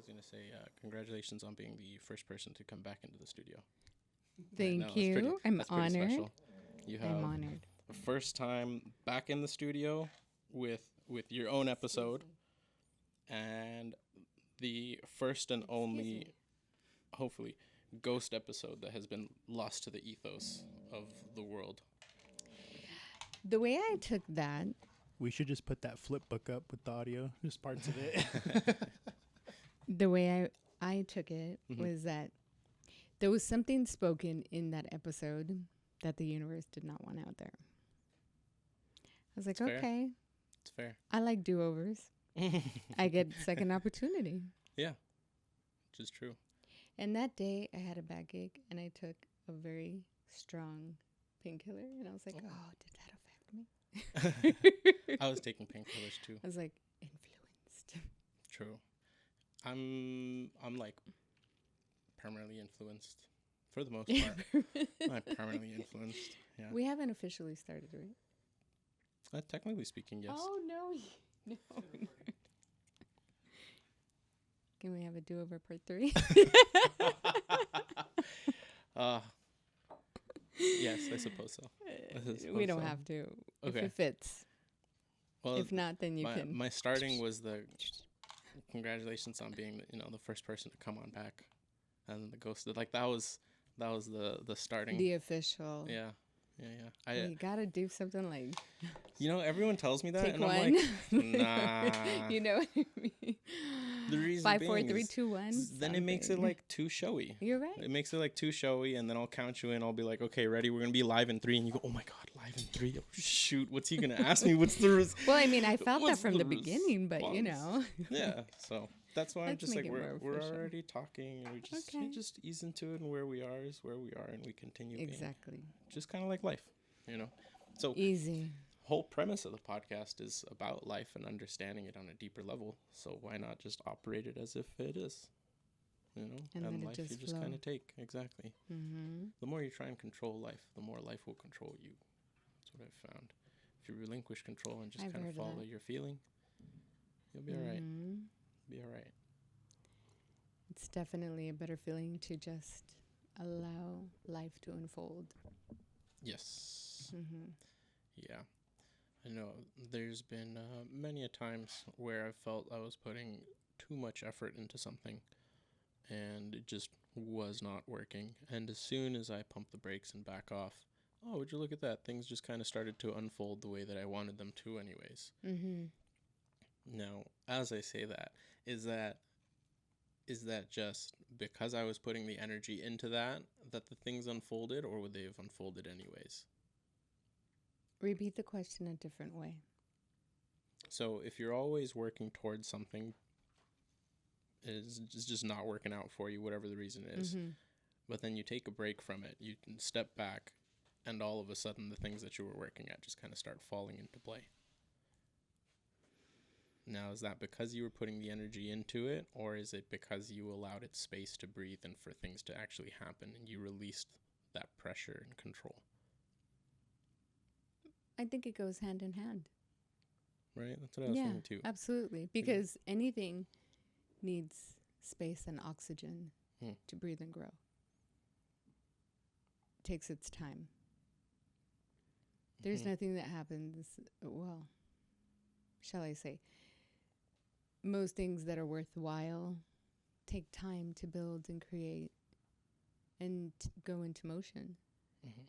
was going to say, congratulations on being the first person to come back into the studio. Thank you. I'm honored. Special. You have I'm honored. the first time back in the studio with your own episode, and the first and only, hopefully, ghost episode that has been lost to the ethos of the world. The way I took that, We should just put that flip book up with the audio, just parts of it. the way I took it was that there was something spoken in that episode that the universe did not want out there. I was like, It's fair. okay, It's fair. I like do-overs. I get second opportunity. Yeah, which is true. And that day I had a backache and I took a very strong painkiller and I was like, oh, did that affect me? I was taking painkillers too. I was like, influenced. True. I'm like permanently influenced for the most part. I'm permanently influenced. Yeah. We haven't officially started, right? Technically speaking, yes. Oh, no. No. Can we have a do-over part 3? Yes, I suppose so. We don't have to. If Okay. it fits. Well, If not, then you can. my starting was the congratulations on being the first person to come on back, and the ghost. Like that was the starting. The official. Yeah. You gotta do something like Everyone tells me that, take and one. I'm like, nah. You know what I mean? The reason 5, being 4, 3, is 2, 1. then it makes it like too showy. You're right. It makes it like too showy, and then I'll count you in. I'll be like, okay, ready? We're gonna be live in 3, and you go, oh my god, live in 3. Oh, shoot, what's he gonna ask me? What's the Well, I mean, I felt that what's from the beginning, but response? Yeah, so that's why I'm Let's just like make it more we're official. already talking, and we just ease into it, and where we are is where we are, and we continue Exactly. being just kind of like life, So Easy. whole premise of the podcast is about life and understanding it on a deeper level. So why not just operate it as if it is, And let it life just you just flow. kind of take. Exactly. Mm-hmm. The more you try and control life, the more life will control you. That's what I've found. If you relinquish control and just I've kind of heard follow that. your feeling, you'll be all right. Be all right. It's definitely a better feeling to just allow life to unfold. Yes. Mm-hmm. Yeah. I know there's been many a times where I felt I was putting too much effort into something and it just was not working. And as soon as I pumped the brakes and back off, oh, would you look at that? Things just kind of started to unfold the way that I wanted them to anyways. Mm-hmm. Now, as I say that, is that just because I was putting the energy into that the things unfolded, or would they have unfolded anyways? Repeat the question a different way. So if you're always working towards something, it's just not working out for you, whatever the reason is, but then you take a break from it, you can step back, and all of a sudden the things that you were working at just kind of start falling into play. Now, is that because you were putting the energy into it, or is it because you allowed it space to breathe and for things to actually happen, and you released that pressure and control? I think it goes hand in hand. Right? That's what I was thinking too. Absolutely. Because anything needs space and oxygen to breathe and grow. It takes its time. There's nothing that happens, well, shall I say, most things that are worthwhile take time to build and create and go into motion. Mm-hmm.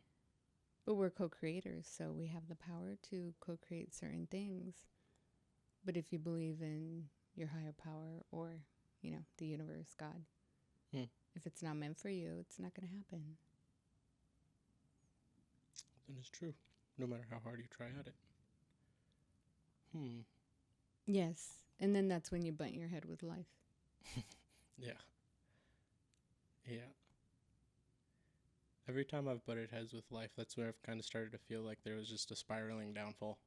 But we're co-creators, so we have the power to co-create certain things. But if you believe in your higher power or, the universe, God, if it's not meant for you, it's not going to happen. That is true, no matter how hard you try at it. Yes, and then that's when you butt your head with life. Yeah. Every time I've butted heads with life, that's where I've kind of started to feel like there was just a spiraling downfall.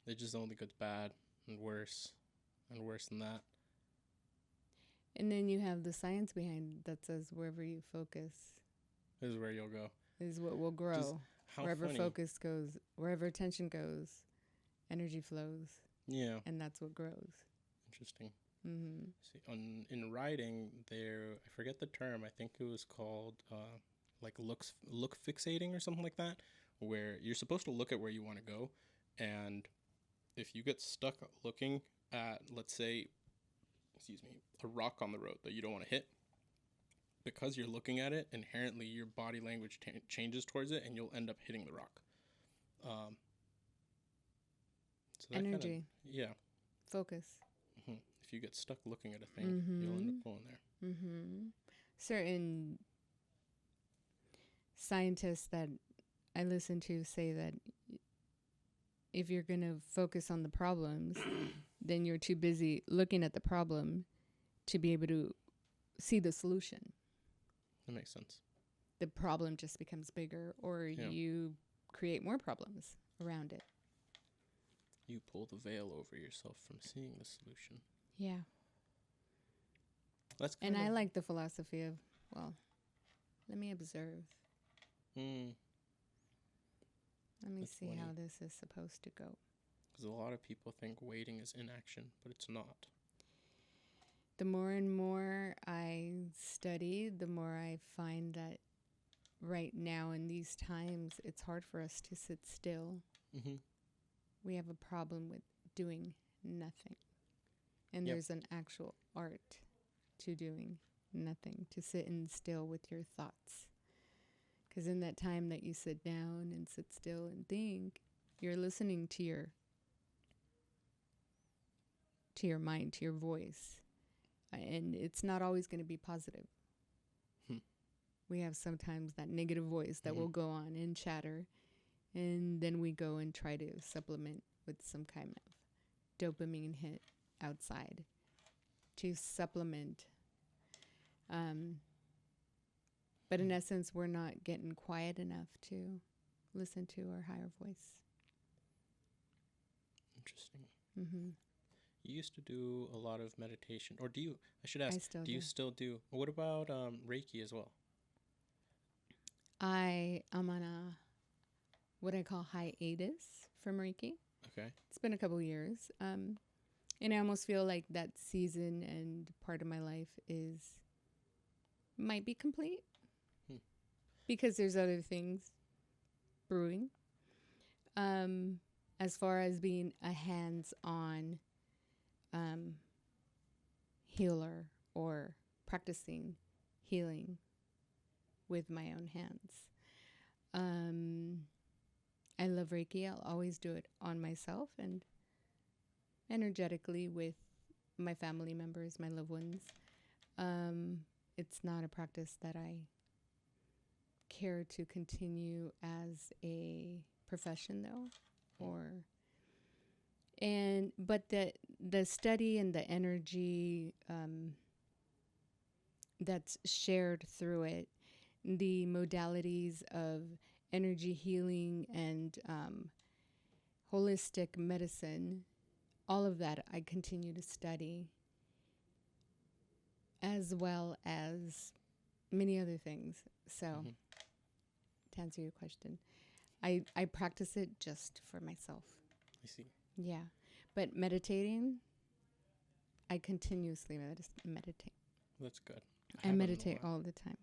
It just only gets bad and worse than that. And then you have the science behind it that says wherever you focus This is where you'll go. is what will grow. Just how wherever funny. focus goes, wherever attention goes, energy flows. Yeah. And that's what grows. Interesting. Mm-hmm. See, in writing, there I forget the term. I think it was called like look fixating or something like that, where you're supposed to look at where you want to go, and if you get stuck looking at, let's say, excuse me, a rock on the road that you don't want to hit, because you're looking at it, inherently your body language changes towards it, and you'll end up hitting the rock. Um, so that kind of, Energy, yeah. focus. If you get stuck looking at a thing, you'll end Mm-hmm. up going there. Mm-hmm. Certain scientists that I listen to say that if you're going to focus on the problems, then you're too busy looking at the problem to be able to see the solution. That makes sense. The problem just becomes bigger, or Yeah. you create more problems around it. You pull the veil over yourself from seeing the solution. Yeah. That's And kind I of, like the philosophy of, well, let me observe. mm, Let me That's see funny. how this is supposed to go. because a lot of people think waiting is inaction, but it's not. The more and more I study, the more I find that right now in these times, it's hard for us to sit still. Mm-hmm. We have a problem with doing nothing. And Yep. there's an actual art to doing nothing, to sit in still with your thoughts. Because in that time that you sit down and sit still and think, you're listening to your mind, to your voice. And it's not always going to be positive. Hmm. We have sometimes that negative voice that Mhm. will go on and chatter. And then we go and try to supplement with some kind of dopamine hit outside to supplement. But in essence, we're not getting quiet enough to listen to our higher voice. Interesting. Mm-hmm. You used to do a lot of meditation, or do you? I should ask. I still Do you do. still do? What about Reiki as well? I am on a what I call hiatus from Reiki. Okay. It's been a couple years. And I almost feel like that season and part of my life might be complete Hmm. because there's other things brewing. As far as being a hands-on healer or practicing healing with my own hands. I love Reiki. I'll always do it on myself and energetically with my family members, my loved ones. It's not a practice that I care to continue as a profession, though, but the study and the energy that's shared through it, the modalities of energy healing and holistic medicine, all of that I continue to study, as well as many other things. So, Mm-hmm. to answer your question, I practice it just for myself. I see. Yeah. But meditating, I continuously meditate. That's good. I meditate all the time.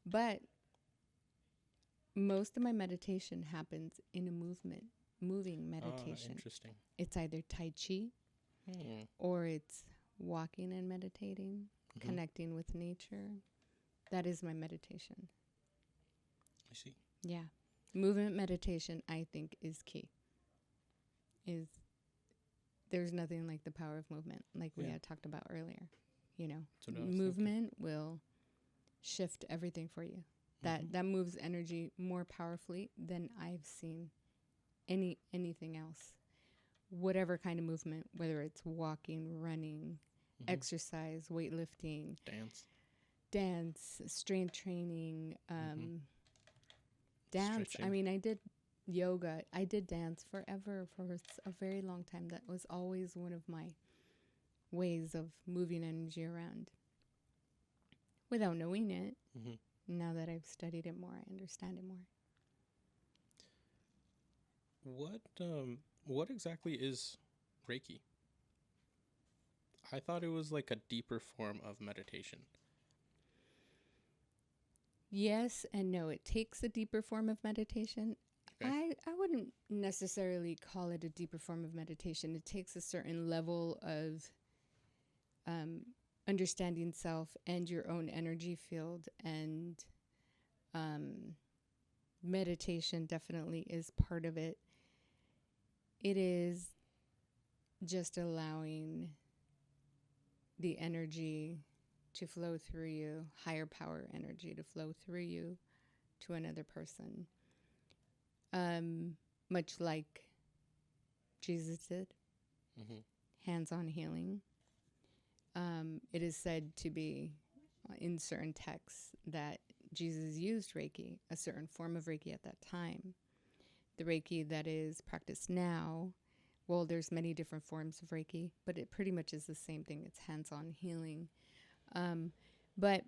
But most of my meditation happens in a moving meditation. Interesting. It's either Tai Chi or it's walking and meditating, connecting with nature. That is my meditation. I see. Yeah. Movement meditation, I think, is key. There's nothing like the power of movement, like we had talked about earlier. You know, movement will shift everything for you. That moves energy more powerfully than I've seen anything else. Whatever kind of movement, whether it's walking, running, exercise, weightlifting, dance, strength training, dance. Stretching. I mean, I did yoga. I did dance forever, for a very long time. That was always one of my ways of moving energy around without knowing it. Now that I've studied it more, I understand it more. What exactly is Reiki? I thought it was like a deeper form of meditation. Yes and no. It takes a deeper form of meditation. Okay. I wouldn't necessarily call it a deeper form of meditation. It takes a certain level of understanding self and your own energy field. And meditation definitely is part of it. It is just allowing the energy to flow through you, higher power energy to flow through you to another person. Much like Jesus did, Mm-hmm. hands-on healing. It is said to be in certain texts that Jesus used Reiki, a certain form of Reiki at that time. The Reiki that is practiced now, well, there's many different forms of Reiki, but it pretty much is the same thing. It's hands-on healing. But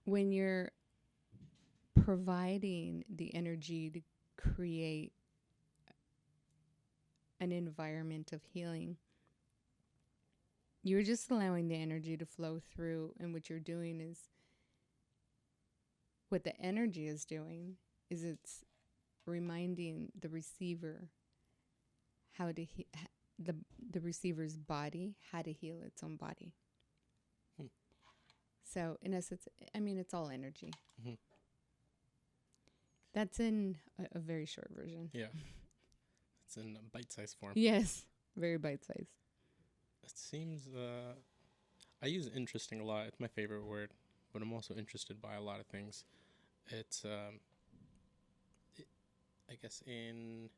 when you're providing the energy to create an environment of healing, you're just allowing the energy to flow through. And what you're doing is, what the energy is doing is it's reminding the receiver how to the receiver's body how to heal its own body. So in essence, I mean, it's all energy. Mm-hmm. That's in a very short version. Yeah. It's in a bite-sized form. Yes, very bite-sized. It seems, I use interesting a lot. It's my favorite word, but I'm also interested by a lot of things. It's, I guess in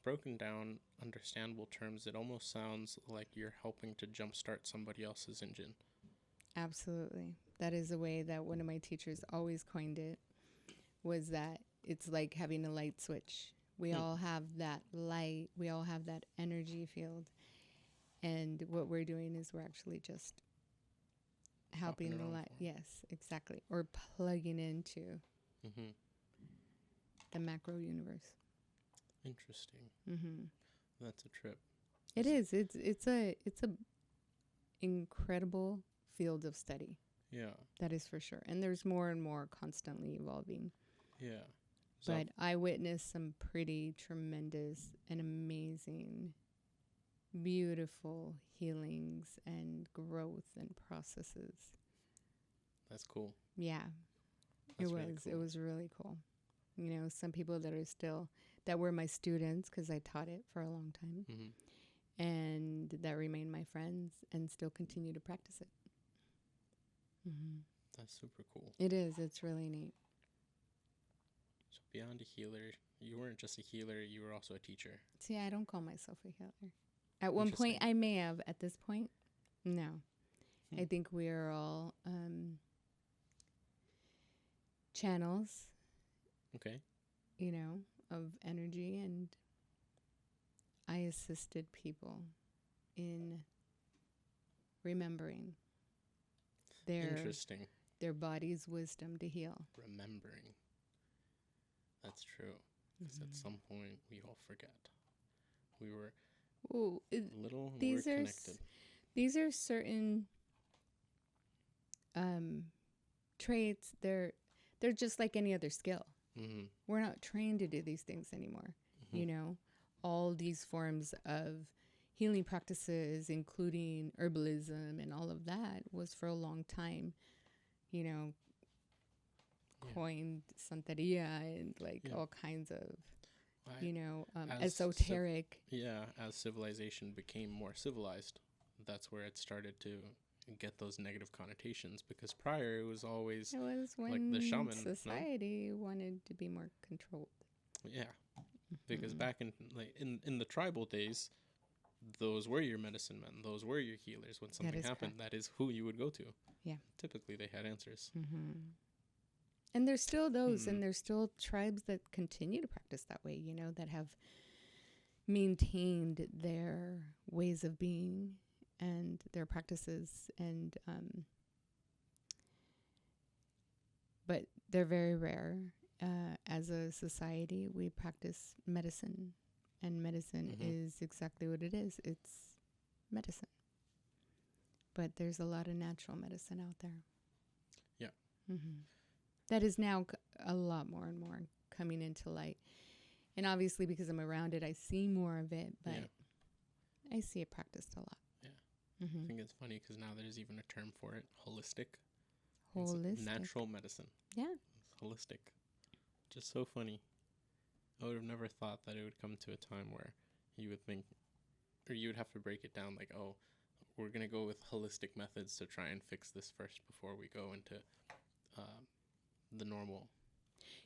broken down, understandable terms, it almost sounds like you're helping to jumpstart somebody else's engine. Absolutely. That is the way that one of my teachers always coined it, was that it's like having a light switch. We all have that light. We all have that energy field. And what we're doing is we're actually just helping the light. Yes, exactly. Or plugging into the macro universe. Interesting. Mm-hmm. That's a trip. It is. It's a incredible field of study. Yeah. That is for sure. And there's more and more constantly evolving. Yeah. But I witnessed some pretty tremendous and amazing, beautiful healings and growth and processes. That's cool. Yeah. That's really cool. It was really cool. You know, some people that are still, that were my students because I taught it for a long time, and that remain my friends and still continue to practice it. That's super cool. It is. It's really neat. So beyond a healer, you weren't just a healer, you were also a teacher. See, I don't call myself a healer. At one point, I may have. At this point, no. I think we are all channels. Okay. You know, of energy, and I assisted people in remembering Interesting. Their body's wisdom to heal. Remembering. That's true. Because at some point, we all forget. We were little and we're connected. These are certain traits. They're just like any other skill. We're not trained to do these things anymore. You know, all these forms of healing practices, including herbalism and all of that, was for a long time, you know, coined Santeria and all kinds of, esoteric. As civilization became more civilized, that's where it started to get those negative connotations, because prior it was always when like the shaman. Society wanted to be more controlled. Yeah, because back in the tribal days, those were your medicine men. Those were your healers. When something happened, that is who you would go to. Yeah. Typically, they had answers. And there's still those, and there's still tribes that continue to practice that way, you know, that have maintained their ways of being and their practices, and but they're very rare. As a society, we practice medicine, and medicine is exactly what it is. It's medicine. but there's a lot of natural medicine out there. Yeah. That is now a lot more and more coming into light. And obviously, because I'm around it, I see more of it, but I see it practiced a lot. Yeah. I think it's funny because now there's even a term for it, holistic. Holistic. It's natural medicine. Yeah. It's holistic. Just so funny. I would have never thought that it would come to a time where you would think, or you would have to break it down like, oh, we're going to go with holistic methods to try and fix this first before we go into the normal.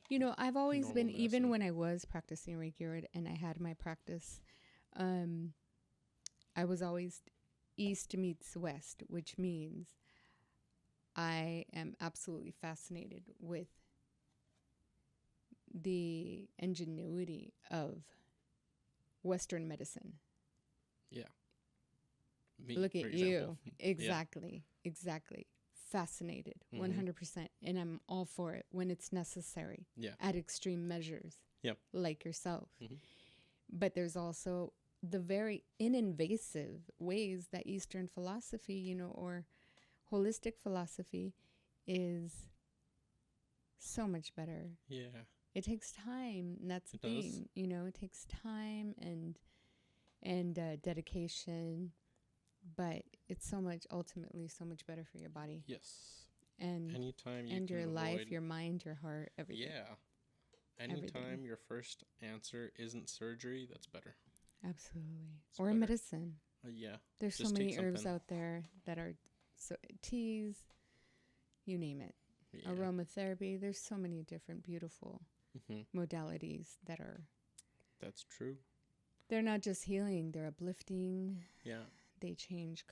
You know, I've always been, medicine. even when I was practicing Reiki and I had my practice, I was always East meets West, which means I am absolutely fascinated with the ingenuity of Western medicine. Yeah. Me, Look for at you. example. Exactly. Exactly. Fascinated. 100%. And I'm all for it when it's necessary. Yeah. At extreme measures. Yep. Like yourself. But there's also the very ininvasive ways that Eastern philosophy, you know, or holistic philosophy is so much better. Yeah. It takes time. And that's the It does. thing. You know, it takes time and dedication. But it's ultimately so much better for your body. Yes. And anytime you and can your avoid, life, your mind, your heart, everything. Yeah. Anytime Everything. your first answer isn't surgery, that's better. Absolutely. It's Or better. medicine. Yeah. There's so Just take many herbs something. out there that are teas, you name it. Yeah. Aromatherapy. There's so many different beautiful modalities that are. That's true. They're not just healing. They're uplifting. Yeah. They change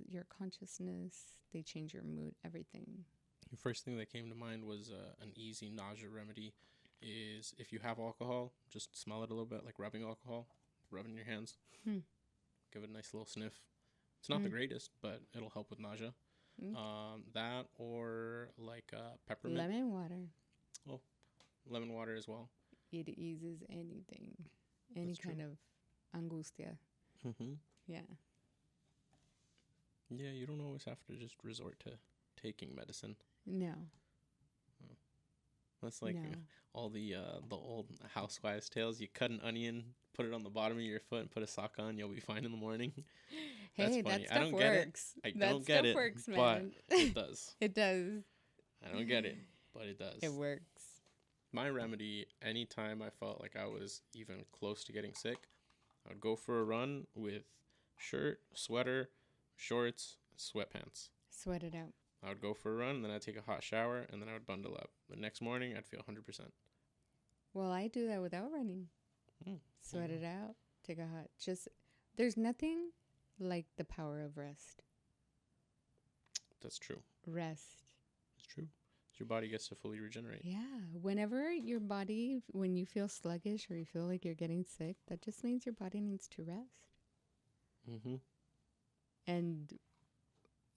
your consciousness. They change your mood. Everything. The first thing that came to mind was an easy nausea remedy is if you have alcohol, just smell it a little bit, like rubbing alcohol, rub it in your hands, give it a nice little sniff. It's not the greatest, but it'll help with nausea. That or like peppermint. Lemon water. Oh, lemon water as well. It eases anything. Any That's kind of angustia. Yeah. Yeah, you don't always have to just resort to taking medicine. No. That's like No. all the old housewives' tales. You cut an onion, put it on the bottom of your foot, and put a sock on. You'll be fine in the morning. Hey, That's funny. that stuff I don't get it. works. I That don't get stuff it, works, but man. it does. It does. I don't get it, but it does. It works. My remedy, anytime I felt like I was even close to getting sick, I would go for a run with shirt, sweater, shorts, sweatpants. Sweat it out. I would go for a run, then I'd take a hot shower, and then I would bundle up. The next morning, I'd feel 100%. Well, I do that without running. Sweat it out. Take a hot. There's nothing like the power of rest. That's true. Rest. It's true. Your body gets to fully regenerate. Yeah. Whenever when you feel sluggish or you feel like you're getting sick, that just means your body needs to rest. And,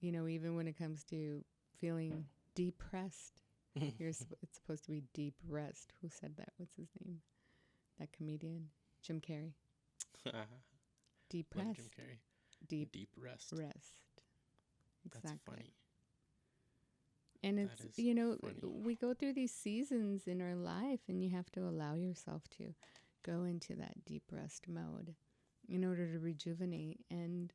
you know, even when it comes to feeling depressed, it's supposed to be deep rest. Who said that? What's his name? That comedian, Jim Carrey. Depressed. Like Jim Carrey. Deep rest. Rest. Exactly. That's funny. And That it's, is you know, funny. we go through these seasons in our life and you have to allow yourself to go into that deep rest mode in order to rejuvenate and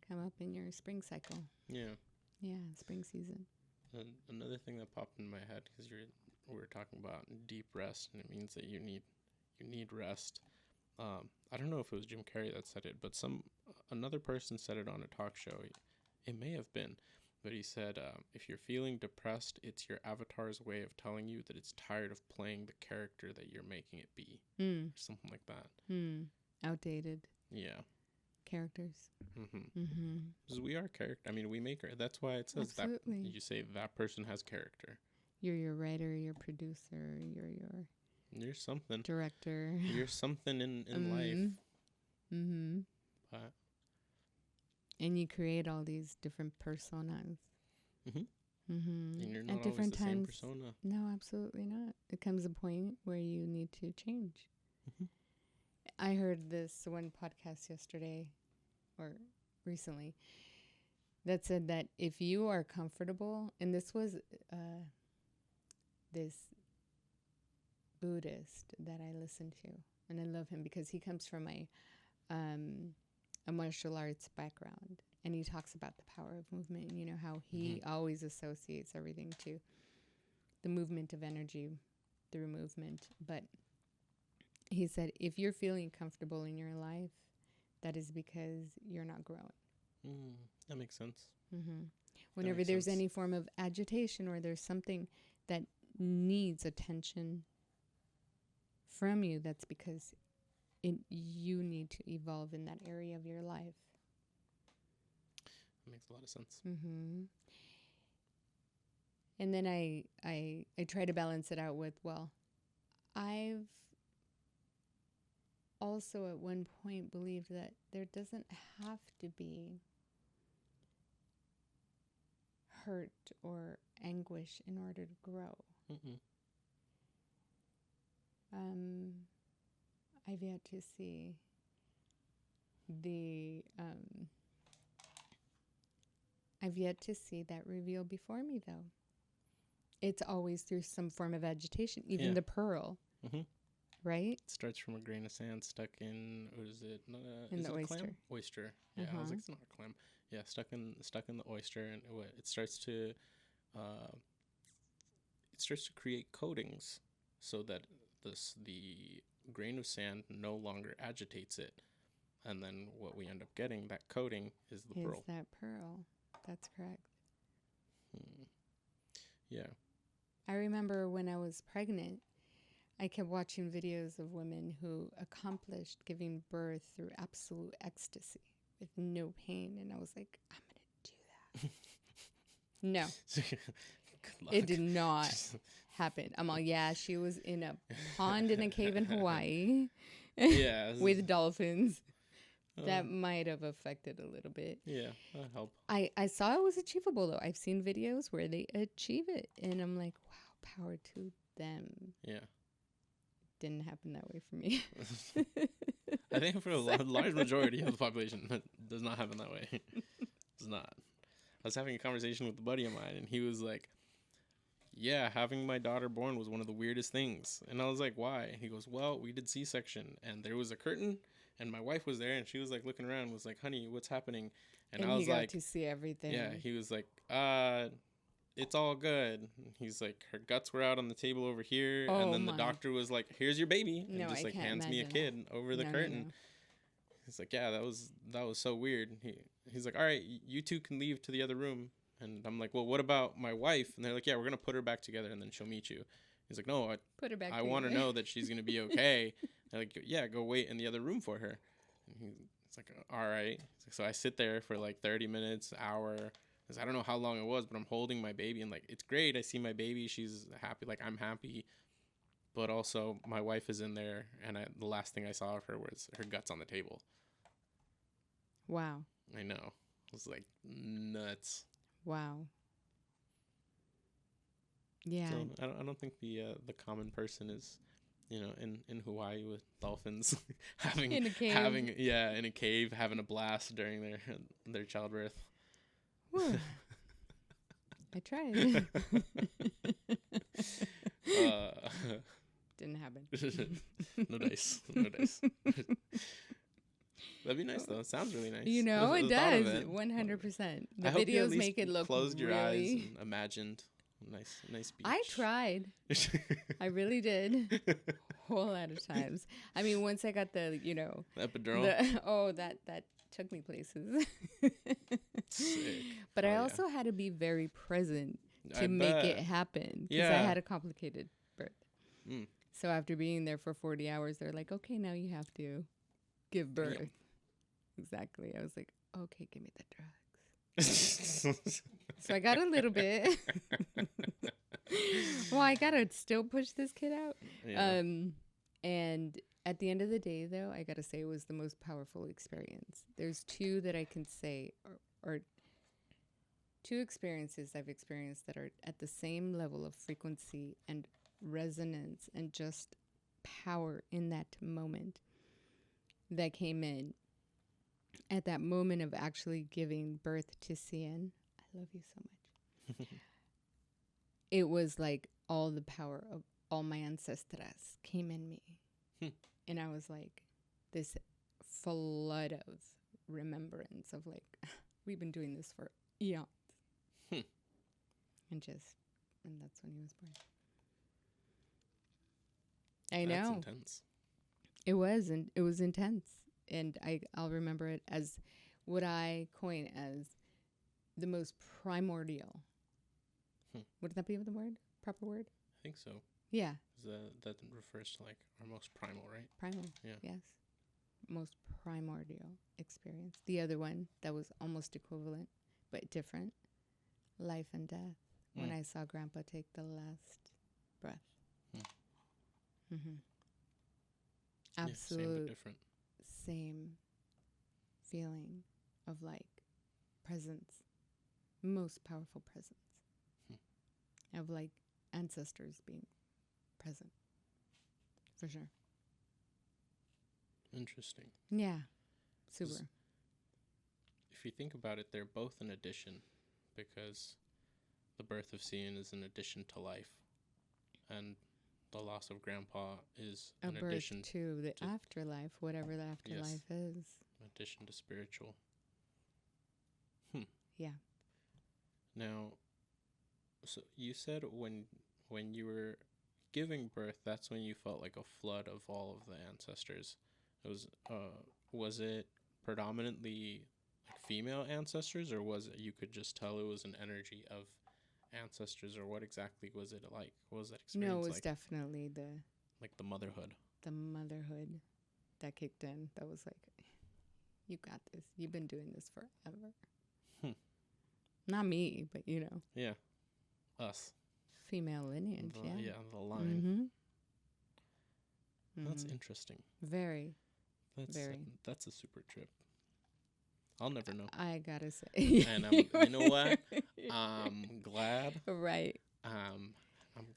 come up in your spring cycle. Yeah. Yeah, spring season. And another thing that popped in my head, because we were talking about deep rest, and it means that you need rest. I don't know if it was Jim Carrey that said it, but another person said it on a talk show. It may have been, but he said, if you're feeling depressed, it's your avatar's way of telling you that it's tired of playing the character that you're making it be. Something like that. Outdated Yeah. characters. Because we are character. I mean, we make that's why it says Absolutely. that you say that person has character. You're your writer, your producer, You're something. director. You're something in life. But And you create all these different personas. and you're not At different always the same times. persona. No, absolutely not. It comes a point where you need to change. I heard this one podcast yesterday or recently, that said that if you are comfortable, and this was this Buddhist that I listened to, and I love him because he comes from a martial arts background, and he talks about the power of movement, and you know how he always associates everything to the movement of energy through movement. But he said, if you're feeling comfortable in your life, that is because you're not growing. That makes sense. Whenever there's any form of agitation or there's something that needs attention from you, that's because you need to evolve in that area of your life. That makes a lot of sense. And then I try to balance it out with, well, I've also at one point believed that there doesn't have to be hurt or anguish in order to grow. I've yet to see that reveal before me, though. It's always through some form of agitation, even the pearl, right? It starts from a grain of sand stuck in, what is it? In the it oyster. A clam? Oyster. Yeah, I was like, it's not a clam. Yeah, stuck in the oyster, and it starts to create coatings so that the grain of sand no longer agitates it, and then what we end up getting, that coating, is the pearl. Is that pearl? That's correct. Yeah. I remember when I was pregnant, I kept watching videos of women who accomplished giving birth through absolute ecstasy with no pain, and I was like, I'm gonna do that. No. Good luck. It did not happen. I'm all, yeah, she was in a pond in a cave in Hawaii with dolphins. That might have affected a little bit. Yeah, that helped. I saw it was achievable, though. I've seen videos where they achieve it, and I'm like, wow, power to them. Yeah. Didn't happen that way for me. I think for a large majority of the population, it does not happen that way. It does not. I was having a conversation with a buddy of mine, and he was like, yeah, having my daughter born was one of the weirdest things. And I was like, why? He goes, well, we did C-section, and there was a curtain, and my wife was there, and she was like looking around and was like, honey, what's happening? And I was he got like, to see everything. Yeah, he was like, it's all good. He's like, her guts were out on the table over here, and then the doctor was like, here's your baby, and just like hands me a kid over the curtain. No. He's like, yeah, that was so weird. He's like, all right, you two can leave to the other room. And I'm like, well, what about my wife? And they're like, yeah, we're gonna put her back together, and then she'll meet you. He's like, no, put her back. I want to know that she's gonna be okay. They're like, yeah, go wait in the other room for her. And he's like, all right. So I sit there for like 30 minutes, hour. I don't know how long it was, but I'm holding my baby, and like, it's great. I see my baby. She's happy. Like, I'm happy. But also, my wife is in there, and the last thing I saw of her was her guts on the table. Wow. I know. It was like nuts. Wow. Yeah. So I don't think the common person is, in Hawaii with dolphins having in a cave. In a cave, having a blast during their childbirth. I tried. Didn't happen. No dice. That'd be nice, though. It sounds really nice. It does. 100%. The videos make it look closed your eyes and imagined nice beach. I tried. I really did. A whole lot of times. I mean, once I got the, epidural. That took me places. Sick. But I also had to be very present to make it happen, because I had a complicated birth. So after being there for 40 hours, they're like, okay, now you have to give birth. Yeah. Exactly. I was like, okay, give me the drugs. So I got a little bit. Well, I got to still push this kid out. Yeah. And at the end of the day, though, I got to say it was the most powerful experience. There's two that I can say, or two experiences I've experienced that are at the same level of frequency and resonance and just power in that moment that came in. at that moment of actually giving birth to Cian, I love you so much. It was like all the power of all my ancestras came in me. And I was like, this flood of remembrance of like, we've been doing this for eons. And that's when he was born. I know. That's intense. It was, and it was intense. And I'll remember it as what I coin as the most primordial. Would that be the word? Proper word? I think so. Yeah. That refers to like our most primal, right? Primal. Yeah. Yes. Most primordial experience. The other one that was almost equivalent, but different. Life and death. When I saw Grandpa take the last breath. Absolute. Yeah, same but different. Same feeling of like presence. Most powerful presence. Of like ancestors being present. For sure. Interesting. Yeah. Super. If you think about it, they're both an addition, because the birth of Cian is an addition to life, and the loss of Grandpa is A an birth addition to the afterlife, whatever the afterlife is. in addition to spiritual. Yeah. Now, so you said when you were giving birth, that's when you felt like a flood of all of the ancestors. It was it predominantly like female ancestors, or was it you could just tell it was an energy of ancestors, or what exactly was it like? What was that experience No, it was like? definitely the Motherhood. the motherhood that kicked in. That was like, you got this. You've been doing this forever. Not me, but you know. Yeah. Us. Female lineage, yeah. The line. That's Mm-hmm. interesting. Very. That's a super trip. I'll never know. I gotta say. And you know what? I'm glad. Right. I'm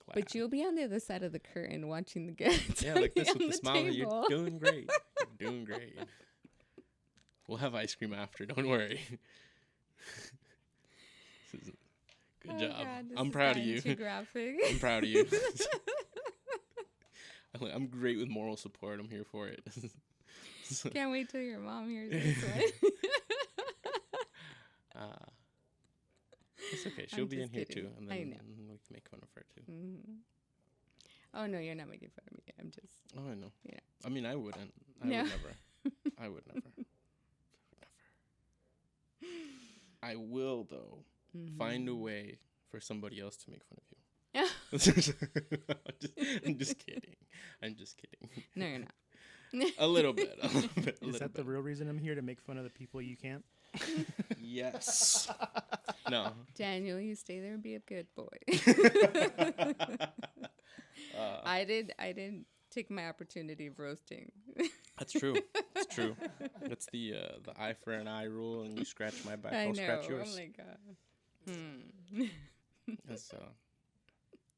glad. But you'll be on the other side of the curtain watching the guests. Yeah, like this with the smile. Table. You're doing great. You're doing great. We'll have ice cream after. Don't worry. Good job. God, I'm proud of you. Too graphic. I'm proud of you. I'm great with moral support. I'm here for it. Can't wait till your mom hears this one. It's okay. She'll be in here kidding. too, and then I know. we can make fun of her too. Oh no, you're not making fun of me. I'm just. Oh, I know. Yeah. I mean, I wouldn't. I No. would never. I would never. I will though. Find a way for somebody else to make fun of you. Yeah. I'm just kidding. I'm just kidding. No, you're not. A little bit. Is that the real reason I'm here, to make fun of the people you can't? Yes. No. Daniel, you stay there and be a good boy. I didn't take my opportunity of roasting. That's true. It's true. That's the eye for an eye rule, and you scratch my back, I'll scratch yours. Oh my god. That's,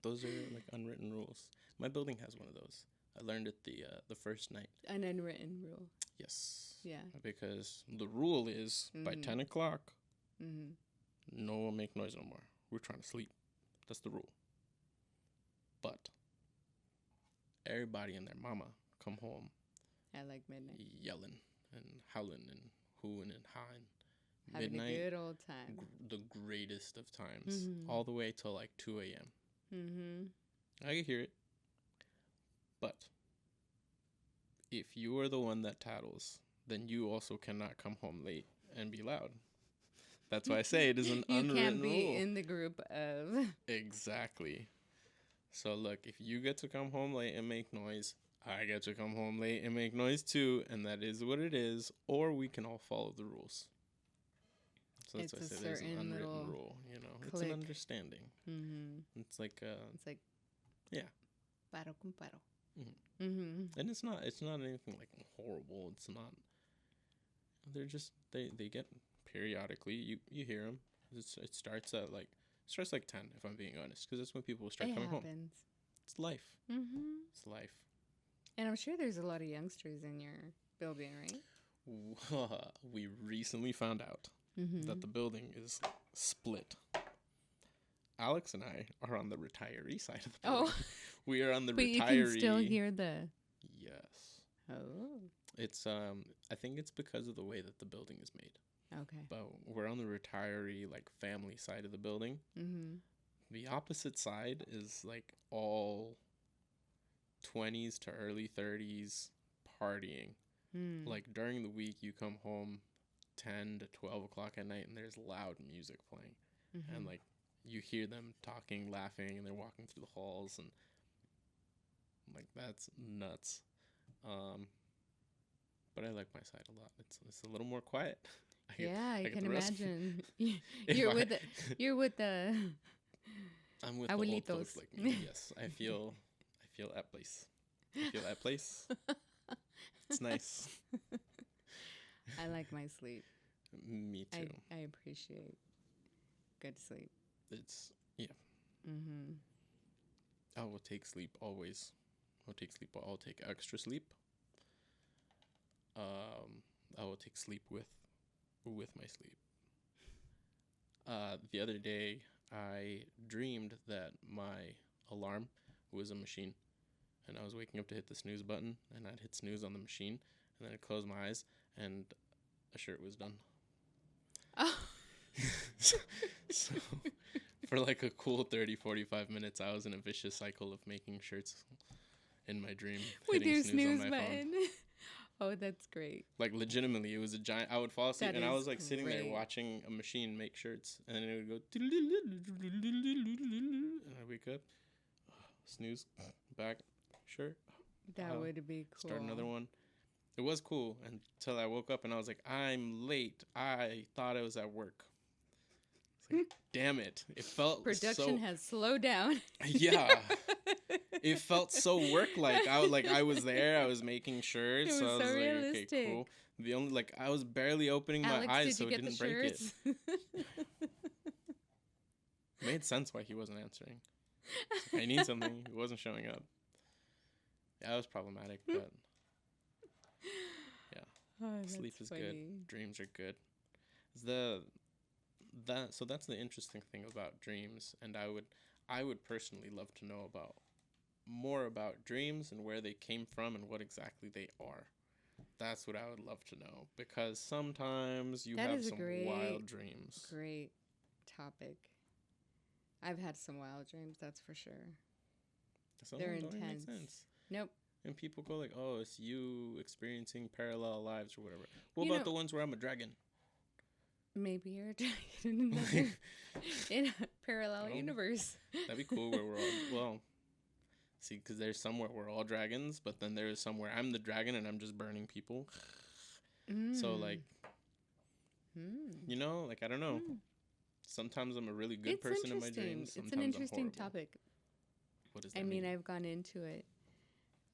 those are like unwritten rules. My building has one of those. I learned it the first night. An unwritten rule. Yes. Yeah. Because the rule is by 10 o'clock, no one make noise no more. We're trying to sleep. That's the rule. But everybody and their mama come home At like midnight. yelling and howling and hooing and hawing. Having Midnight, a good old time. the greatest of times, all the way till like 2 a.m. I can hear it. But if you are the one that tattles, then you also cannot come home late and be loud. That's why I say it is an You unwritten can't be rule. in the group of. Exactly. So look, if you get to come home late and make noise, I get to come home late and make noise too, and that is what it is. Or we can all follow the rules. So that's It's why I a said it is an certain unwritten little rule. You know, it's click. an understanding. It's like It's like. yeah. Paro con paro. And it's not anything like horrible. It's not. They're just they get periodically. You hear them. It starts at like 10, if I'm being honest, because that's when people start It coming home. happens. It's life. It's life. And I'm sure there's a lot of youngsters in your building, right? We recently found out that the building is split. Alex and I are on the retiree side of the building. Oh, We are on the but retiree. you can still hear the. Yes. Oh, It's I think it's because of the way that the building is made. okay. But we're on the retiree like family side of the building. Mm-hmm. The opposite side is like all 20s to early 30s partying. Mm. Like during the week, you come home 10 to 12 o'clock at night and there's loud music playing. Mm-hmm. And like you hear them talking, laughing, and they're walking through the halls. And like that's nuts. But I like my side a lot. It's a little more quiet. Yeah, I get can the rest- imagine. If You're I- with the. You're with the. I'm with the old Abuelitos. folks like me. Yes, I feel at place. I feel at place. It's nice. I like my sleep. Me too. I appreciate good sleep. It's Mm-hmm. I will take sleep always. I'll take sleep. I'll take extra sleep. I will take sleep with my sleep. The other day, I dreamed that my alarm was a machine, and I was waking up to hit the snooze button, and I'd hit snooze on the machine, and then I'd close my eyes, and a shirt was done. Oh. So for like a cool 30-45 minutes, I was in a vicious cycle of making shirts in my dream. With hitting your snooze on my phone. button. Oh, that's great. Like legitimately, it was a giant. I would fall asleep, That and I is was like sitting there great. watching a machine make shirts, and then it would go, and I wake up, snooze, back, shirt, That would be cool. start another one. It was cool until I woke up and I was like, I'm late. I thought I was at work. It's like, damn it! It felt Production so, has slowed down. yeah. It felt so work-like. I was there. I was making shirts. It was so I was so like, realistic. okay, cool. The only I was barely opening Alex, my eyes, did so you it get the didn't break it. shirts? It made sense why he wasn't answering. It's like, I need something. He wasn't showing up. Yeah, it was problematic, but Oh, sleep that's is good. funny. Dreams are good. So that's the interesting thing about dreams, and I would personally love to know more about dreams and where they came from and what exactly they are. That's what I would love to know, because sometimes you That have is a some great- wild dreams. Great topic. I've had some wild dreams, that's for sure. Some They're of them don't even make intense. sense. Nope. And people go like, "Oh, it's you experiencing parallel lives or whatever." What You about know- the ones where I'm a dragon? Maybe you're a dragon in another in a parallel Oh. universe. That'd be cool where we're all, well, see, because there's somewhere we're all dragons, but then there's somewhere I'm the dragon and I'm just burning people. So, like, you know, like, I don't know. Sometimes I'm a really good It's person in my interesting. dreams. Sometimes It's an interesting I'm horrible. topic. What does that I mean? mean, I've gone into it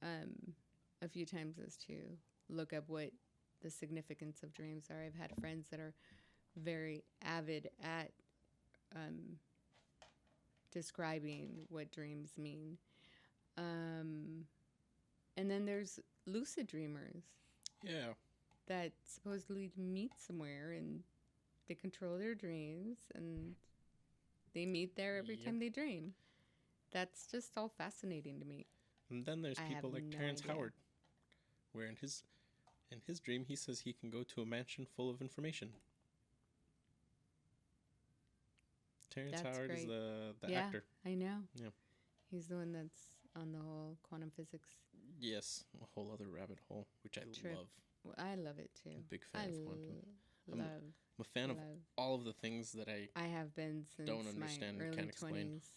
a few times as to look up what the significance of dreams are. I've had friends that are very avid at describing what dreams mean. And then there's lucid dreamers Yeah. that supposedly meet somewhere and they control their dreams and they meet there every Yep. time they dream. That's just all fascinating to me. And then there's I people have like no Terrence idea. Howard, where in his dream he says he can go to a mansion full of information. Terrence That's Howard is great. the Yeah. actor. I know. Yeah. He's the one that's on the whole quantum physics. Yes, a whole other rabbit hole, which I Trip. love. Well, I love it too. I'm a big fan I of quantum. I'm love, a fan of love. all of the things that I I have been since don't my understand and early can't explain. 20s.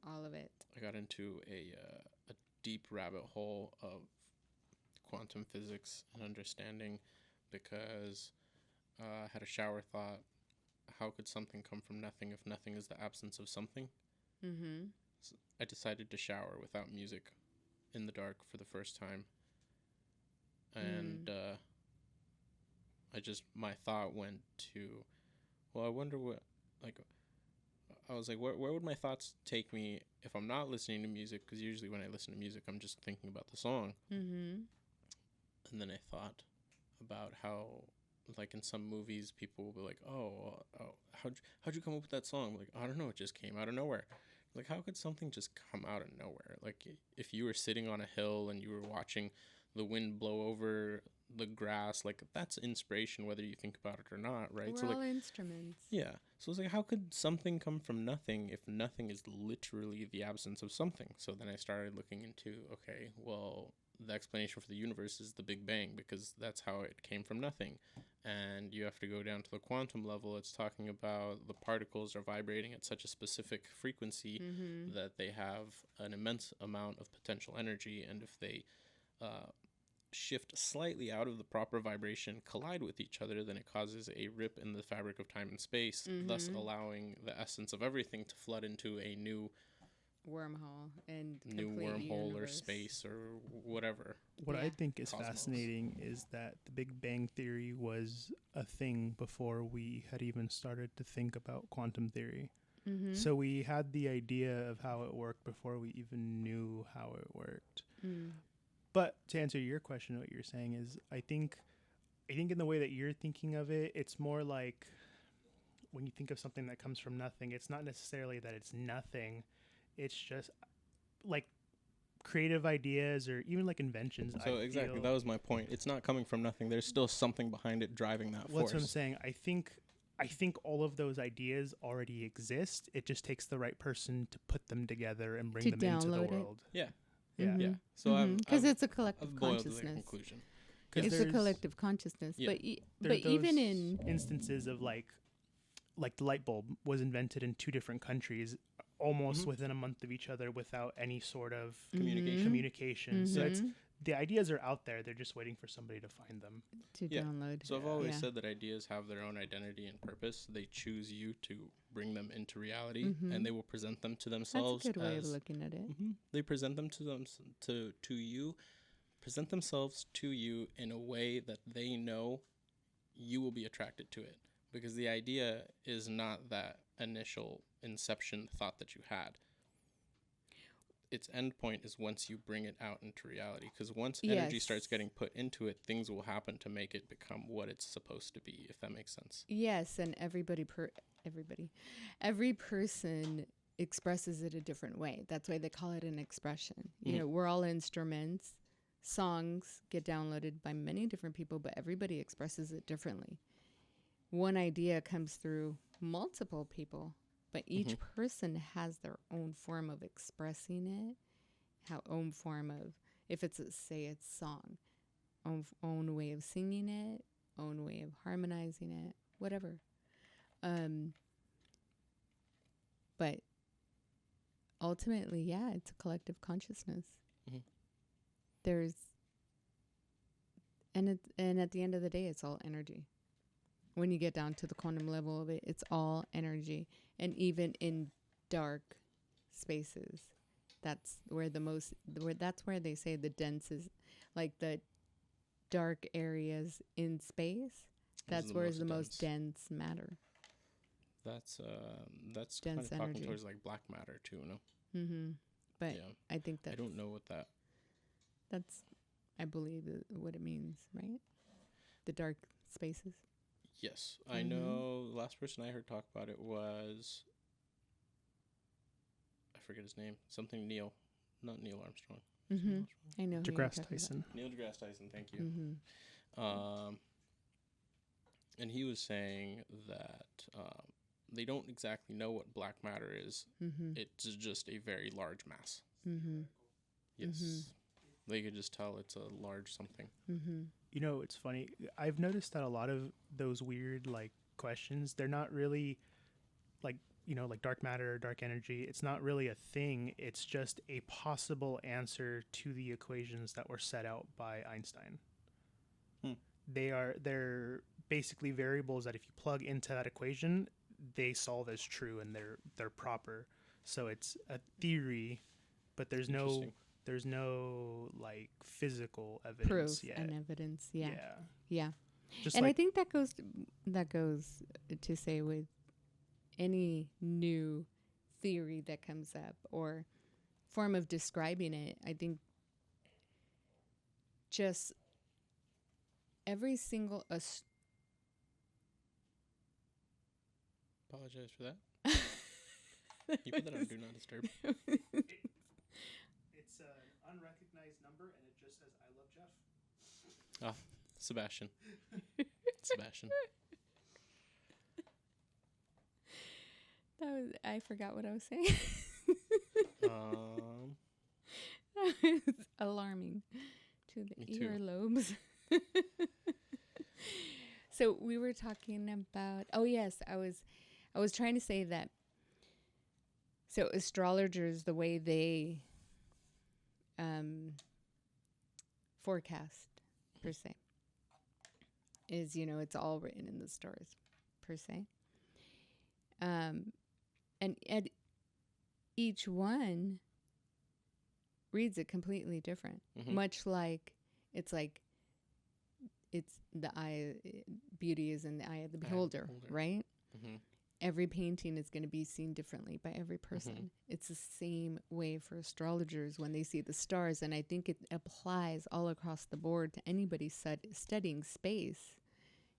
All of it. I got into a deep rabbit hole of quantum physics and understanding because I had a shower thought. How could something come from nothing if nothing is the absence of something? Mm-hmm. So I decided to shower without music in the dark for the first time. And my thought went to, well, I wonder what, like, I was like, where would my thoughts take me if I'm not listening to music? Because usually when I listen to music, I'm just thinking about the song. Mm-hmm. And then I thought about how, like in some movies, people will be like, "Oh, how'd you come up with that song?" I'm like, I don't know, it just came out of nowhere. Like, how could something just come out of nowhere? Like, if you were sitting on a hill and you were watching the wind blow over the grass, like that's inspiration, whether you think about it or not, right? We're So, like, all instruments. yeah. So it's like, how could something come from nothing if nothing is literally the absence of something? So then I started looking into, okay, well, the explanation for the universe is the Big Bang, because that's how it came from nothing. And you have to go down to the quantum level. It's talking about the particles are vibrating at such a specific frequency that they have an immense amount of potential energy. And if they uh, shift slightly out of the proper vibration, collide with each other, then it causes a rip in the fabric of time and space, thus allowing the essence of everything to flood into a new Wormhole and new complete wormhole or universe. space or whatever. What I Yeah. think is Cosmos. fascinating is that the Big Bang Theory was a thing before we had even started to think about quantum theory. Mm-hmm. So we had the idea of how it worked before we even knew how it worked. But to answer your question, what you're saying is, I think in the way that you're thinking of it, it's more like when you think of something that comes from nothing, it's not necessarily that it's nothing. It's just like creative ideas or even like inventions. So exactly, that was my point. It's not coming from nothing. There's still something behind it driving that What's force. what I'm saying. I think all of those ideas already exist. It just takes the right person to put them together and bring To them into the download it. world. Yeah. Yeah. Yeah. So Because it's a collective I've boiled to that consciousness. conclusion. 'Cause It's a there's- collective consciousness. Yeah. But even in instances of like the light bulb was invented in two different countries almost within a month of each other without any sort of communication. So it's the ideas are out there. They're just waiting for somebody to find them. to Yeah. download. So I've always Yeah. said that ideas have their own identity and purpose. They choose you to bring them into reality, and they will present them to That's themselves a good way of as looking at it. they present them to them to you, present themselves to you in a way that they know you will be attracted to it, because the idea is not that initial inception thought that you had. Its end point is once you bring it out into reality, because once energy starts getting put into it, things will happen to make it become what it's supposed to be, if that makes sense. Yes, and every person expresses it a different way. That's why they call it an expression. You know, we're all instruments. Songs get downloaded by many different people, but everybody expresses it differently. One idea comes through multiple people, but each person has their own form of expressing it, own form of, if it's it's song, own way of singing it, own way of harmonizing it, whatever. But ultimately, yeah, it's a collective consciousness. There's, and at the end of the day, it's all energy. When you get down to the quantum level of it, it's all energy. And even in dark spaces, that's where that's where they say the densest, like the dark areas in space, that's where is the most dense matter. That's Dense kind of talking energy. towards like black matter too, no? But Yeah. I think I don't know what that's, I believe, what it means, right? The dark spaces. Yes, I know. The last person I heard talk about it was, I forget his name. Something Neil, not Neil Armstrong. I know. who you're DeGrasse talking Tyson. Neil deGrasse Tyson. Thank you. And he was saying that they don't exactly know what black matter is. It's just a very large mass. Yes, they could just tell it's a large something. You know, it's funny. I've noticed that a lot of those weird like questions, they're not really like, you know, like dark matter or dark energy. It's not really a thing. It's just a possible answer to the equations that were set out by Einstein. They're basically variables that if you plug into that equation, they solve as true and they're proper. So it's a theory, but there's no like physical evidence Proof yet. and evidence. Yeah. Yeah. Just And like, I think that goes to say with any new theory that comes up or form of describing it, I think just every single Apologize for that. You put that on Do Not Disturb. It's an unrecognized number, and it just says, "I love Jeff." Ah, Sebastian. Sebastian. I forgot what I was saying. That was alarming to the Me too. earlobes. So we were talking about. Oh yes, I was trying to say that. So astrologers, the way they forecast per se is, it's all written in the stars per se. And each one reads it completely different. Mhm. Much like it's the eye, beauty is in the eye of the beholder, right? Mhm. Every painting is going to be seen differently by every person. Mhm. It's the same way for astrologers when they see the stars. And I think it applies all across the board to anybody studying space.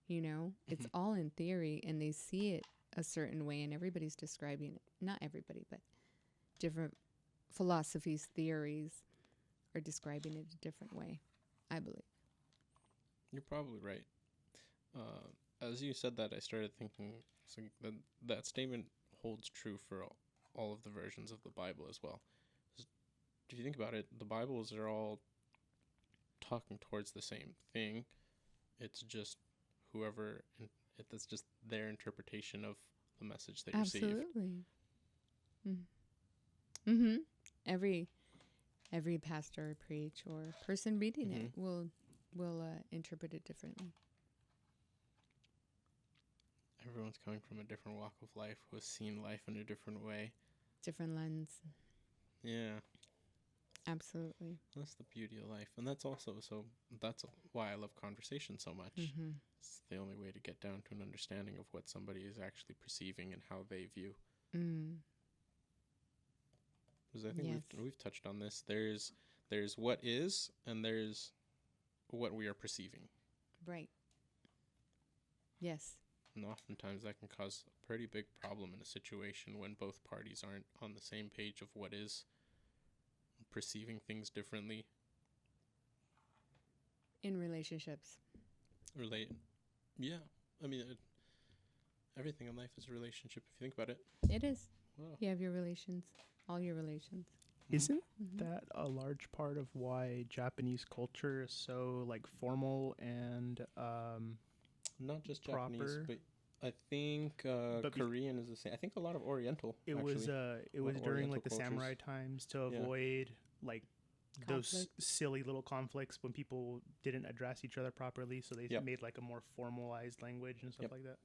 It's all in theory, and they see it a certain way, and everybody's describing it. Not everybody, but different philosophies, theories are describing it a different way, I believe. You're probably right. As you said that, I started thinking that statement holds true for all of the versions of the Bible as well. If you think about it, the Bibles are all talking towards the same thing. It's just that's just their interpretation of the message they received. Absolutely. Mm-hmm. Every pastor or preach or person reading it will interpret it differently. Everyone's coming from a different walk of life, who has seen life in a different way. Different lens. Yeah. Absolutely. That's the beauty of life. And that's why I love conversation so much. Mm-hmm. It's the only way to get down to an understanding of what somebody is actually perceiving and how they view. Because I think we've touched on this. There's what is, and there's what we are perceiving. Right. Yes. And oftentimes that can cause a pretty big problem in a situation when both parties aren't on the same page of what is, perceiving things differently. In relationships. Yeah. I mean, everything in life is a relationship if you think about it. It is. Wow. You have your relations, all your relations. Isn't that a large part of why Japanese culture is so formal and not just proper? Japanese, but I think Korean is the same. I think a lot of Oriental. It was during Oriental the samurai times to avoid those silly little conflicts when people didn't address each other properly, so they made a more formalized language and stuff like that.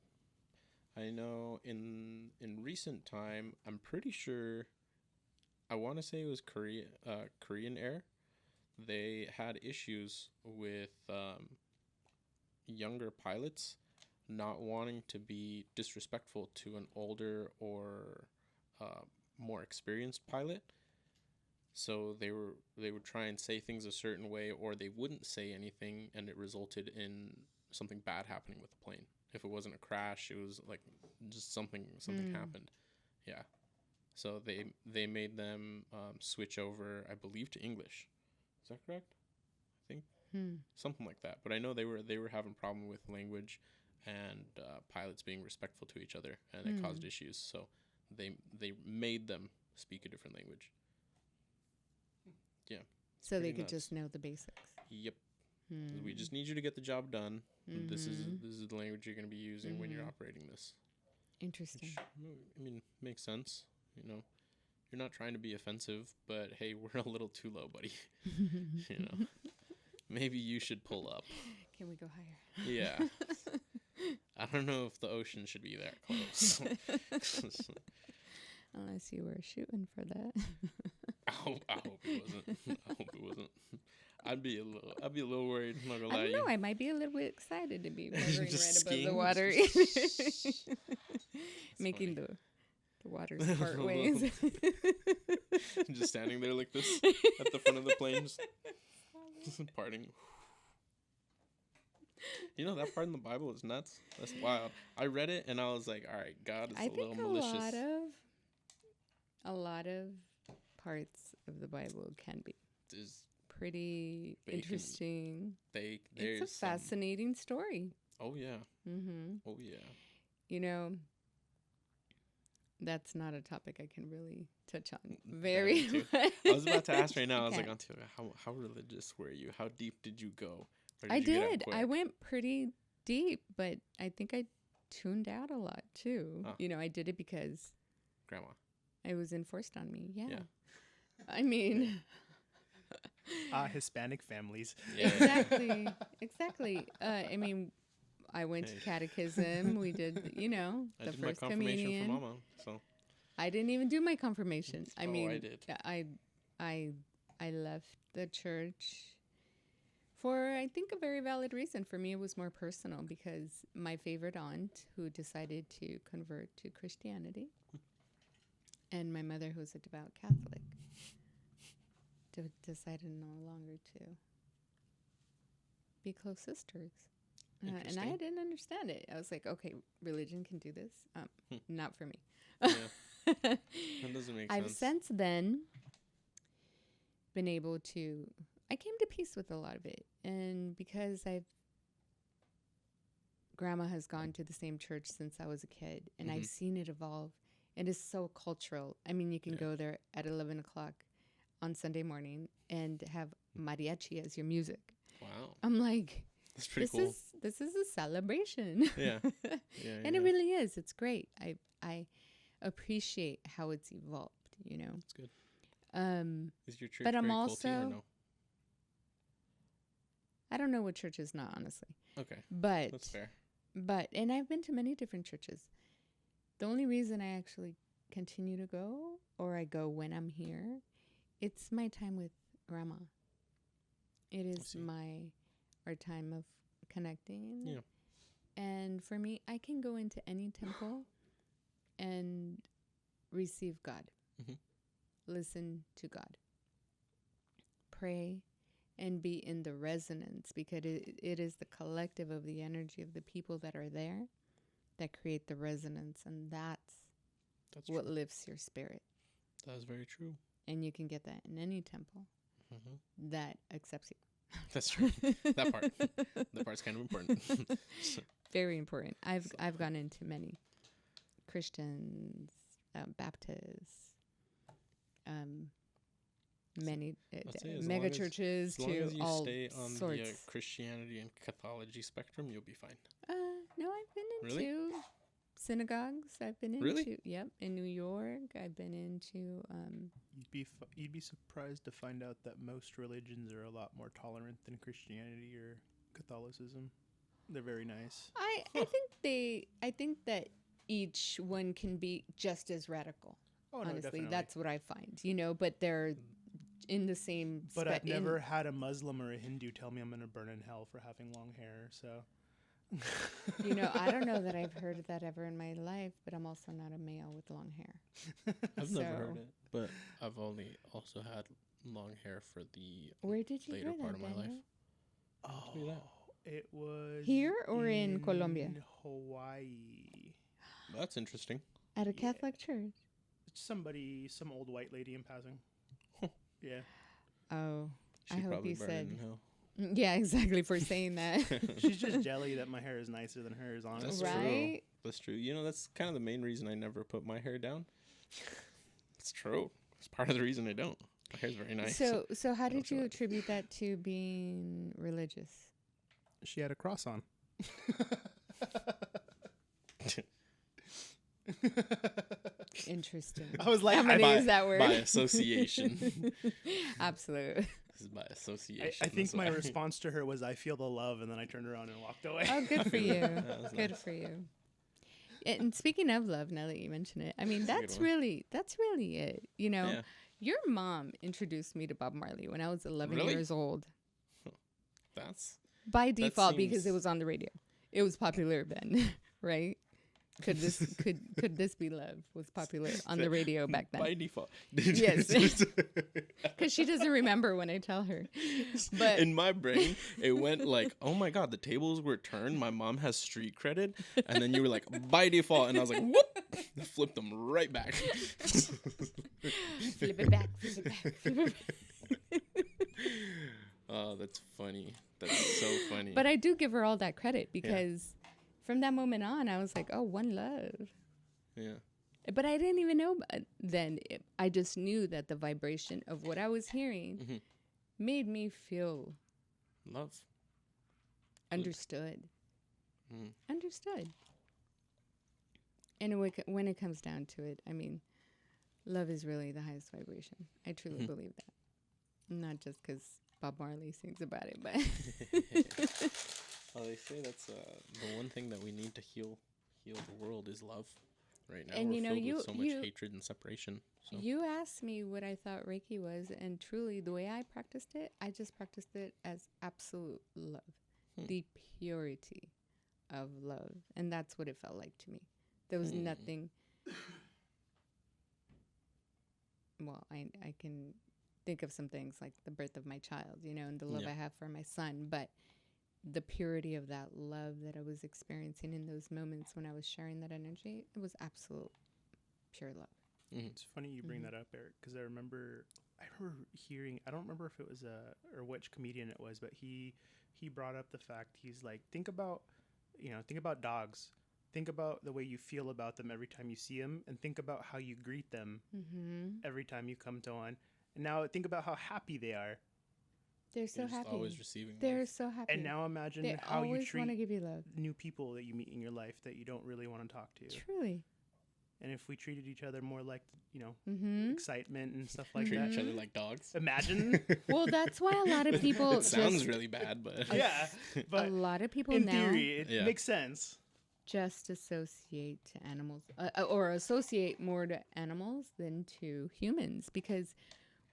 I know in recent time, I'm pretty sure, I want to say it was Korean Air. They had issues with younger pilots not wanting to be disrespectful to an older or more experienced pilot. So they would try and say things a certain way, or they wouldn't say anything, and it resulted in something bad happening with the plane. If it wasn't a crash, it was just something happened. Yeah. So they made them switch over, I believe, to English. Is that correct? I think something like that. But I know they were having problem with language and pilots being respectful to each other, and it caused issues. So they made them speak a different language. Yeah. So they could just know the basics. Yep. We just need you to get the job done. This is the language you're going to be using when you're operating this. Interesting. Which, makes sense. You're not trying to be offensive, but hey, we're a little too low, buddy. Maybe you should pull up. Can we go higher? Yeah. I don't know if the ocean should be that close. Unless you were shooting for that. I hope it wasn't. I'd be a little worried. I'm not gonna lie. I don't know. I might be a little bit excited to be hovering right skiing. above the water, making the waters part ways. Just standing there like this at the front of the plane, just parting. You know, that part in the Bible is nuts. That's wild. I read it and I was like, all right, God is I a little think malicious. a lot of parts of the Bible can be There's pretty Fake and interesting. fake. It's There's a fascinating story. Oh, yeah. Mm-hmm. Oh, yeah. You know, that's not a topic I can really touch on Yeah, very me too. much. I was about to ask right now. I was like, Can't. Antia, how religious were you? How deep did you go? Or I did you get out did. I quick? went pretty deep, but I think I tuned out a lot too. Oh. You know, I did it because Grandma. it was enforced on me. Yeah. Yeah. I mean, Hispanic families. Yeah. exactly. Exactly. I mean, I went to Hey. catechism. We did, you know, I the did my first confirmation communion. for Mama. So, I didn't even do my confirmation. I Oh, mean, I did. I left the church for I think a very valid reason. For me, it was more personal because my favorite aunt who decided to convert to Christianity, and my mother who was a devout Catholic, decided no longer to be close sisters. And I Interesting. didn't understand it. I was like, okay, religion can do this. Not for me. yeah. That doesn't make I've sense. since then been able to, I came to peace with a lot of it. And because grandma has gone to the same church since I was a kid, and I've Mhm. seen it evolve. It is so cultural. I mean, you can Yeah. go there at 11 o'clock on Sunday morning and have mariachi as your music. Wow. I'm like, That's pretty this cool. is a celebration. Yeah. Yeah. And it really is. It's great. I appreciate how it's evolved, you know. That's good. Um, Is your church But I'm very culty also- or no? I don't know what church is not, honestly. Okay. But That's fair. and I've been to many different churches. The only reason I actually continue to go, or I go when I'm here, it's my time with grandma. It is see. our time of connecting. Yeah. And for me, I can go into any temple and receive God. Mhm. Listen to God. Pray and be in the resonance, because it is the collective of the energy of the people that are there that create the resonance, and that's That's what true. lifts your spirit. That is very true. And you can get that in any temple Hmm. that accepts you. That's true. That part. That part's kind of important. Very important. I've So- gone into many Christians, Baptists, many I'd say as mega long as- churches As long to as you all stay on the sorts. Christianity and Cathology spectrum, you'll be fine. No, I've been Really? into synagogues. I've been Really? into in New York. I've been into You'd be surprised to find out that most religions are a lot more tolerant than Christianity or Catholicism. They're very nice. I think that each one can be just as radical. Oh no, Honestly, definitely. that's what I find. You know, but they're in the same. But I've never had a Muslim or a Hindu tell me I'm going to burn in hell for having long hair. So, You know, I don't know that I've heard that ever in my life, but I'm also not a male with long hair. I've never So- heard it, but I've only also had long hair for the Where did you later hear part that, of my life. Daniel? do that. It was Here or in Colombia? Hawaii. That's interesting. At a Yeah. Catholic church. Some old white lady in passing. Yeah. Oh, She I hope probably you burned said. in hell. Yeah, exactly, for saying that. She's just jelly that my hair is nicer than hers, honestly. That's true. Right? That's true. You know, that's kind of the main reason I never put my hair down. It's true. It's part of the reason I don't. My hair's very nice. So how I don't did feel you it. attribute that to being religious? She had a cross on. Interesting. I was like, How many by- is that word? by association. Absolutely. This is by association. I think that's my why. response to her was, I feel the love, and then I turned around and walked away. Oh, good for you. That was Good nice. for you. And speaking of love, now that you mention it, I mean That's a good that's really it. You know, Yeah. your mom introduced me to Bob Marley when I was 11 Really? years old That's by default because it seems- was on the radio. It was popular then, right? Could this be love was popular on the radio back then. By default. Yes. Because she doesn't remember when I tell her. But in my brain, it went like, oh my God, the tables were turned. My mom has street credit. And then you were like, by default. And I was like, whoop. Flipped them right back. flip it back, flip it back, flip it back. Oh, that's funny. That's so funny. But I do give her all that credit because from that moment on, I was like, oh, one love. Yeah. But I didn't even know then. I just knew that the vibration of what I was hearing made me feel love. Understood. Mm. Understood. And when it comes down to it, I mean, love is really the highest vibration. I truly believe that. Not just because Bob Marley sings about it, but well, they say that's the one thing that we need to heal the world is love. Right now, and we're you know, filled with so much hatred and separation. So. You asked me what I thought Reiki was, and truly, the way I practiced it, I just practiced it as absolute love, the purity of love, and that's what it felt like to me. There was nothing. Well, I can think of some things like the birth of my child, you know, and the love I have for my son, but the purity of that love that I was experiencing in those moments when I was sharing that energy, it was absolute pure love. It's funny you bring that up, Eric, because I remember hearing, I don't remember if it was or which comedian it was, but he brought up the fact, he's like, think about dogs. Think about the way you feel about them every time you see them, and think about how you greet them every time you come to one. And now think about how happy they are. They're so happy. Always receiving They're love. so happy. And now imagine they how you treat want to give you love. new people that you meet in your life that you don't really want to talk to. Truly. And if we treated each other more like, you know, excitement and stuff like Treat that. each other like dogs. Imagine. Well, that's why a lot of people it sounds really bad, but yeah, but a lot of people in now theory, it makes sense. Just associate to animals or associate more to animals than to humans because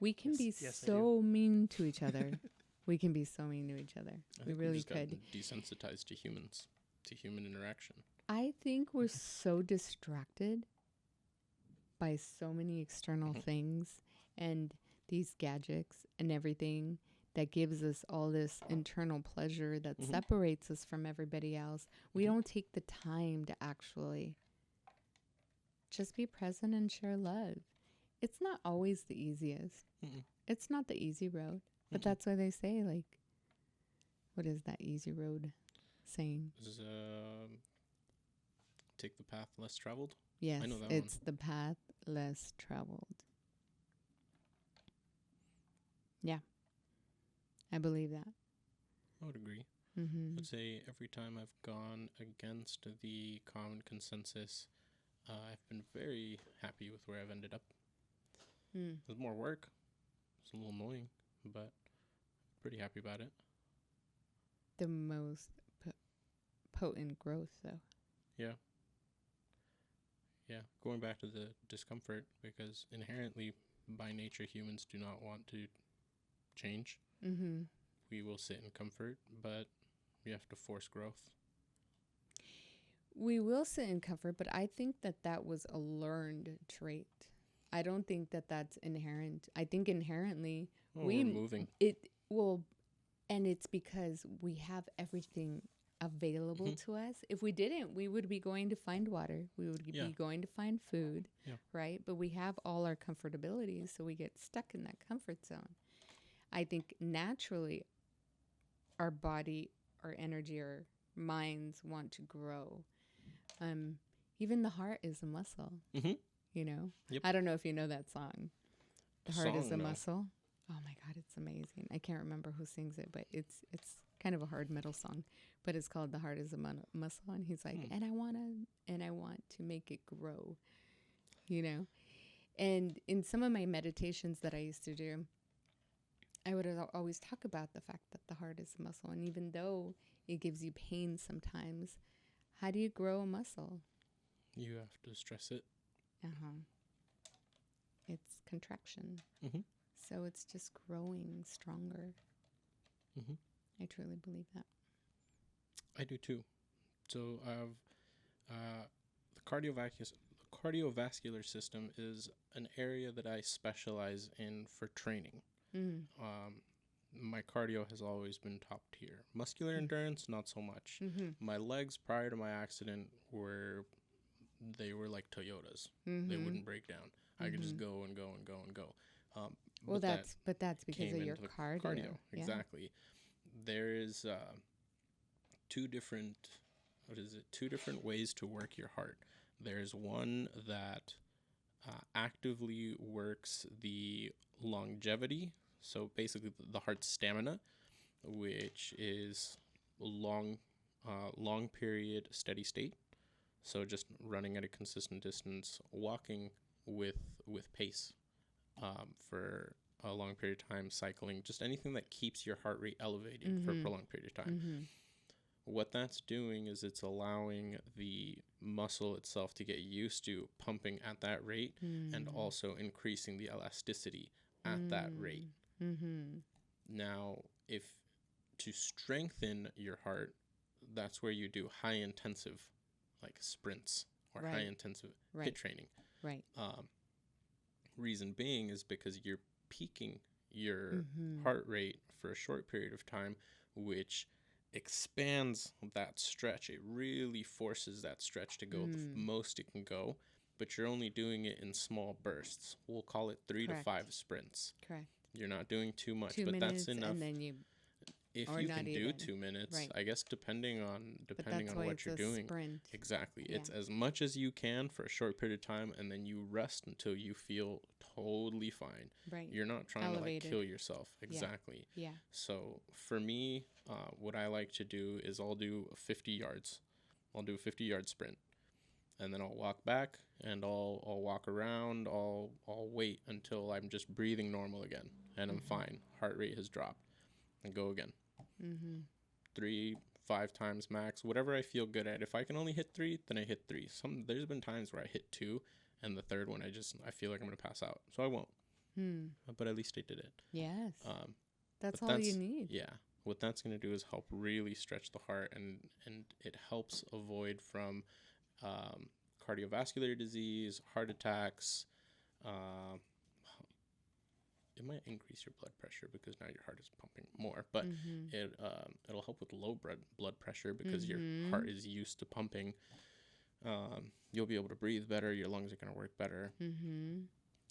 we can be so mean to each other. We can be so mean to each other. We really could. Desensitized to humans, to human interaction. I think we're so distracted by so many external things and these gadgets and everything that gives us all this internal pleasure that separates us from everybody else. We don't take the time to actually just be present and share love. It's not always the easiest. It's not the easy road. But that's why they say, like, what is that easy road saying? Is, take the path less traveled? Yes, I know that it's the path less traveled. Yeah. I believe that. I would agree. I'd say every time I've gone against the common consensus, I've been very happy with where I've ended up. There's more work. It's a little annoying, but pretty happy about it. The most potent growth, though. Yeah. Yeah, going back to the discomfort, because inherently, by nature, humans do not want to change. We will sit in comfort, but we have to force growth. We will sit in comfort, but I think that was a learned trait. I don't think that that's inherent. I think inherently we're moving. And it's because we have everything available to us. If we didn't, we would be going to find water. We would be going to find food, right? But we have all our comfortabilities, so we get stuck in that comfort zone. I think naturally our body, our energy, our minds want to grow. Even the heart is a muscle, you know? Yep. I don't know if you know that song. The heart is a no. muscle. Oh my God, it's amazing. I can't remember who sings it, but it's kind of a hard metal song, but it's called The Heart is a Muscle. And he's like, and I want to make it grow, you know? And in some of my meditations that I used to do, I would always talk about the fact that the heart is a muscle. And even though it gives you pain sometimes, how do you grow a muscle? You have to stress it. It's contraction. So it's just growing stronger. I truly believe that. I do too. So I've the cardiovascular system is an area that I specialize in for training. Mm. My cardio has always been top tier. Muscular endurance, not so much. Mm-hmm. My legs prior to my accident they were like Toyotas. They Mm-hmm. wouldn't break down. I could just go and go and go and go. Well, But that's because came of your into the cardio. Yeah. exactly. There is two different two different ways to work your heart. There's one that actively works the longevity, so basically the heart's stamina, which is long long period steady state, so just running at a consistent distance, walking with pace for a long period of time, cycling, just anything that keeps your heart rate elevated for a prolonged period of time. Mm-hmm. What that's doing is it's allowing the muscle itself to get used to pumping at that rate and also increasing the elasticity at that rate. Mm-hmm. Now, if to strengthen your heart, that's where you do high intensive like sprints or Right. high intensive Right. hit training. Right. Reason being is because you're peaking your Mm-hmm. heart rate for a short period of time, which expands that stretch. It really forces that stretch to go the most it can go, but you're only doing it in small bursts. We'll call it 3 Correct. to 5 sprints. Correct. You're not doing too much, 2 but minutes, that's enough. and then you. If or you not can do even. 2 minutes, Right. I guess depending on But that's why what it's you're a doing. sprint. Exactly. Yeah. It's as much as you can for a short period of time, and then you rest until you feel totally fine. Right. You're not trying Elevated. to like kill yourself. Exactly. Yeah. So for me, what I like to do is I'll do 50 yards. I'll do a 50-yard sprint, and then I'll walk back, and I'll walk around. I'll wait until I'm just breathing normal again, and I'm fine. Heart rate has dropped, and go again. Mm-hmm. 3, 5 times max, whatever I feel good at. If I can only hit 3, then I hit 3. There's been times where I hit 2, and the third one I feel like I'm gonna pass out, so I won't. But at least I did it. Yes. That's but all you need. Yeah. What that's gonna do is help really stretch the heart, and it helps avoid from cardiovascular disease, heart attacks. It might increase your blood pressure because now your heart is pumping more, but it'll help with low blood pressure because your heart is used to pumping. You'll be able to breathe better. Your lungs are going to work better.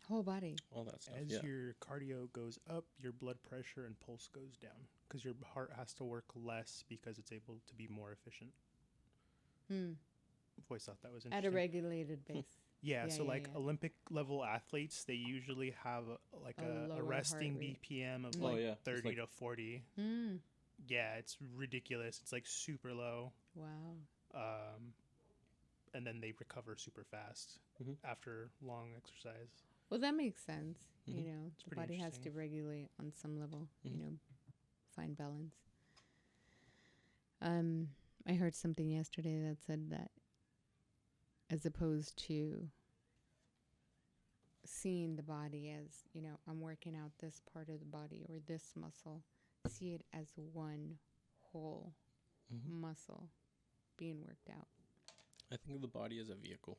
Whole body. All that stuff. As your cardio goes up, your blood pressure and pulse goes down because your heart has to work less because it's able to be more efficient. I've always thought that was interesting. At a regulated base. Yeah, so yeah. Olympic level athletes, they usually have a lower resting heart rate. BPM of 30 like to 40. Yeah, it's ridiculous. It's like super low. Wow. And then they recover super fast after long exercise. Well, that makes sense. You know, It's the pretty body has to interesting. regulate on some level. You know, find balance. I heard something yesterday that said that as opposed to seeing the body as, you know, I'm working out this part of the body or this muscle, see it as one whole muscle being worked out. I think of the body as a vehicle.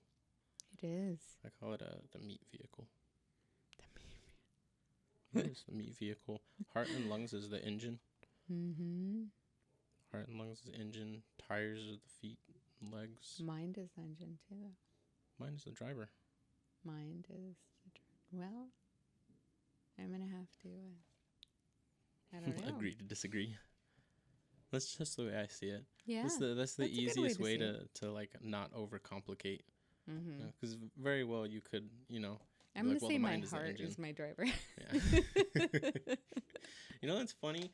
It is. I call it the meat vehicle. It is the meat vehicle. Heart and lungs is the engine. Heart and lungs is the engine. Tires are the feet and legs. Mind is the engine too. Mine is the driver. Mind is well, I'm gonna have to. I don't know. Agree to disagree. That's just the way I see it. Yeah, That's the that's a good easiest way way to to like not overcomplicate. Because very well you could, you know. I'm like, gonna well, say the my mind is the heart engine. is my driver. Yeah. You know, it's funny.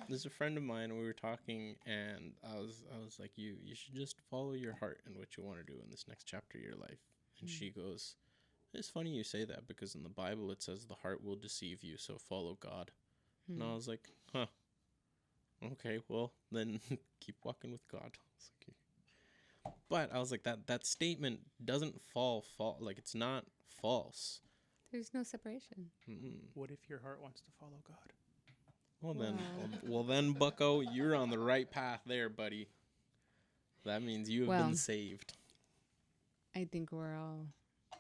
There's a friend of mine. We were talking, and I was like, you should just follow your heart and what you want to do in this next chapter of your life. And she goes, it's funny you say that because in the Bible it says the heart will deceive you, so follow God. And I was like, huh. Okay, well then keep walking with God. But I was like, that statement doesn't fall like it's not false. There's no separation. What if your heart wants to follow God? Well then, Bucko, you're on the right path there, buddy. That means you have been saved. I think we're all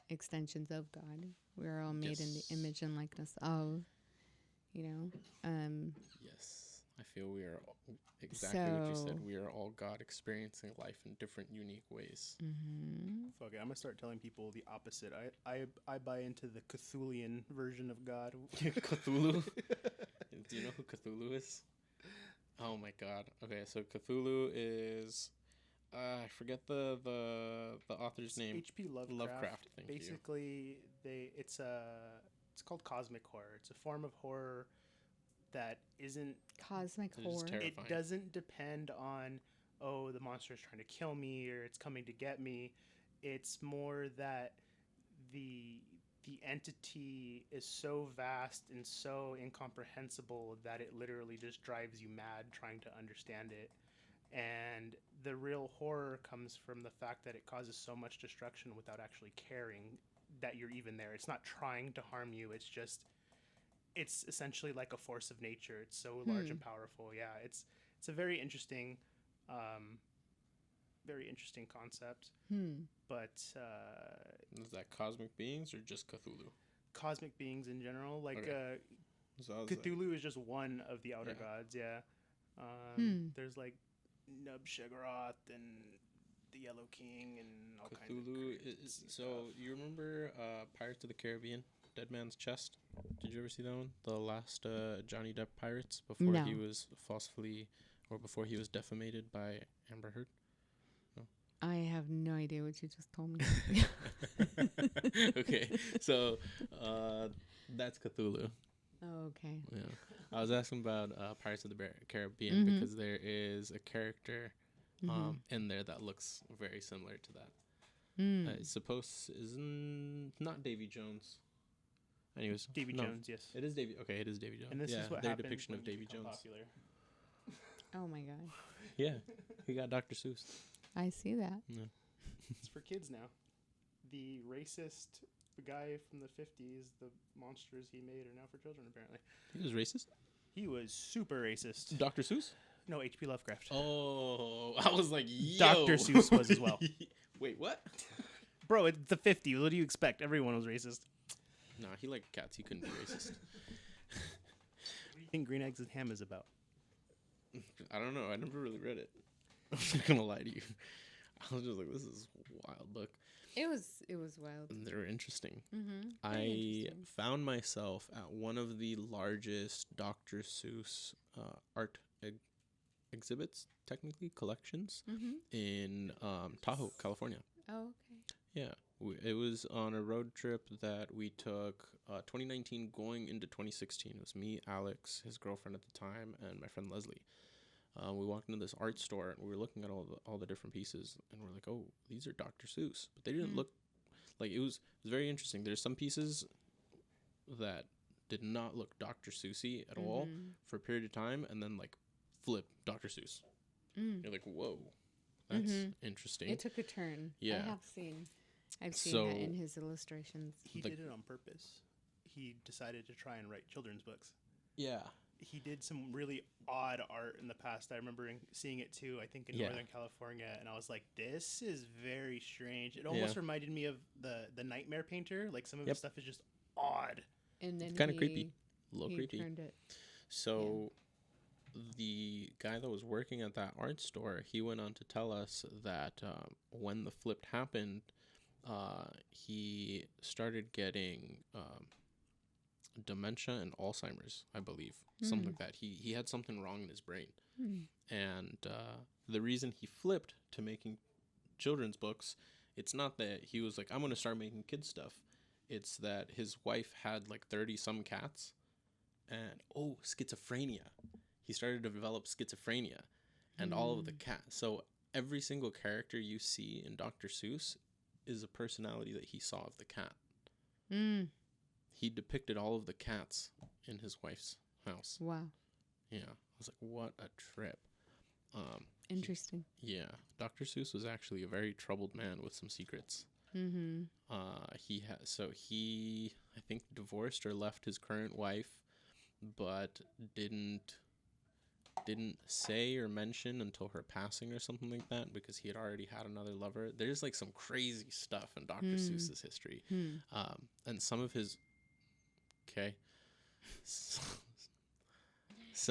extensions of God. We're all made in the Yes. image and likeness of, you know. Yes. I feel we are exactly what you said. So, We are all God experiencing life in different, unique ways. mm-hmm. Fuck it, I'm gonna start telling people the opposite. I buy into the Cthulian version of God. Cthulhu? Do you know who Cthulhu is? Oh my god. Okay, so Cthulhu is I forget the author's name. H.P. Lovecraft. Lovecraft, thank you. Basically, it's called cosmic horror. It's a form of horror that isn't. Cosmic It is horror. terrible. It Terrifying. doesn't depend on, oh, the monster is trying to kill me or it's coming to get me. It's more that the the entity is so vast and so incomprehensible that it literally just drives you mad trying to understand it. And the real horror comes from the fact that it causes so much destruction without actually caring that you're even there. It's not trying to harm you. It's essentially like a force of nature. It's so large and powerful. Yeah, it's a um, very interesting concept. But Is that cosmic beings or just Cthulhu? cosmic beings in general, like Okay. So I was Cthulhu is just one of the outer Yeah. gods. Yeah, there's like Nub Shaggorath and the Yellow King and all kinds of Cthulhu crazy is stuff. so you remember Pirates of the Caribbean, Dead Man's Chest? Did you ever see that one? The last Johnny Depp Pirates before No. he was falsely or before he was defamated by Amber Heard? I have no idea what you just told me. Okay, so that's Cthulhu. Oh, okay. Yeah, I was asking about Pirates of the Caribbean Mhm. because there is a character in there that looks very similar to that. It's supposed isn't not Davy Jones. Anyways, Davy no, Jones, yes. it is Davy. Okay, it is Davy Jones. And this yeah, is what their happens depiction when of you Davy become Jones. popular. Oh my god. Yeah, he got Dr. Seuss. I see that. It's for kids now. The racist guy from the 50s, the monsters he made are now for children, apparently. He was racist. He was super racist. Dr. Seuss. No, H.P. Lovecraft. Oh, I was like, yo. Dr. Seuss was as well. Wait, what? Bro, it's the 50s. What do you expect? Everyone was racist. Nah, he liked cats. He couldn't be racist. What do you think Green Eggs and Ham is about? I don't know. I never really read it. I'm not gonna lie to you. I was just like, this is a wild book. It was wild. And they're interesting. Mm-hmm. I found myself at one of the largest Dr. Seuss art exhibits, technically collections, in Tahoe, California. Oh, okay. Yeah, it was on a road trip that we took 2019 going into 2016. It was me, Alex, his girlfriend at the time, and my friend Leslie. We walked into this art store and we were looking at all the different pieces, and we're like, oh, these are Dr. Seuss, but they didn't look like it was very interesting. There's some pieces that did not look Dr. Seussy at all for a period of time, and then like flip Dr. Seuss. You're like, whoa, that's interesting. It took a turn. Yeah. I've seen So- that in his illustrations. He Like- did it on purpose. He decided to try and write children's books. Yeah. He did some really odd art in the past. I remember seeing it too, I think in Yeah. Northern California, and I was like, this is very strange. It almost reminded me of the Nightmare Painter. Like some of his stuff is just odd. And then Kinda creepy. A little he creepy. turned it. So the guy that was working at that art store, he went on to tell us that when the flip happened, he started getting dementia and Alzheimer's, I believe, something like that. He had something wrong in his brain, and the reason he flipped to making children's books, it's not that he was like, I'm going to start making kids stuff. It's that his wife had like 30 some cats, and schizophrenia. He started to develop schizophrenia, and all of the cats. So every single character you see in Dr. Seuss is a personality that he saw of the cat. He depicted all of the cats in his wife's house. Wow. Yeah, I was like, what a trip. Interesting. Yeah, Dr. Seuss was actually a very troubled man with some secrets. He I think divorced or left his current wife, but didn't didn't say or mention until her passing or something like that, because he had already had another lover. There's like some crazy stuff in Dr. Seuss's history. And some of his, okay, some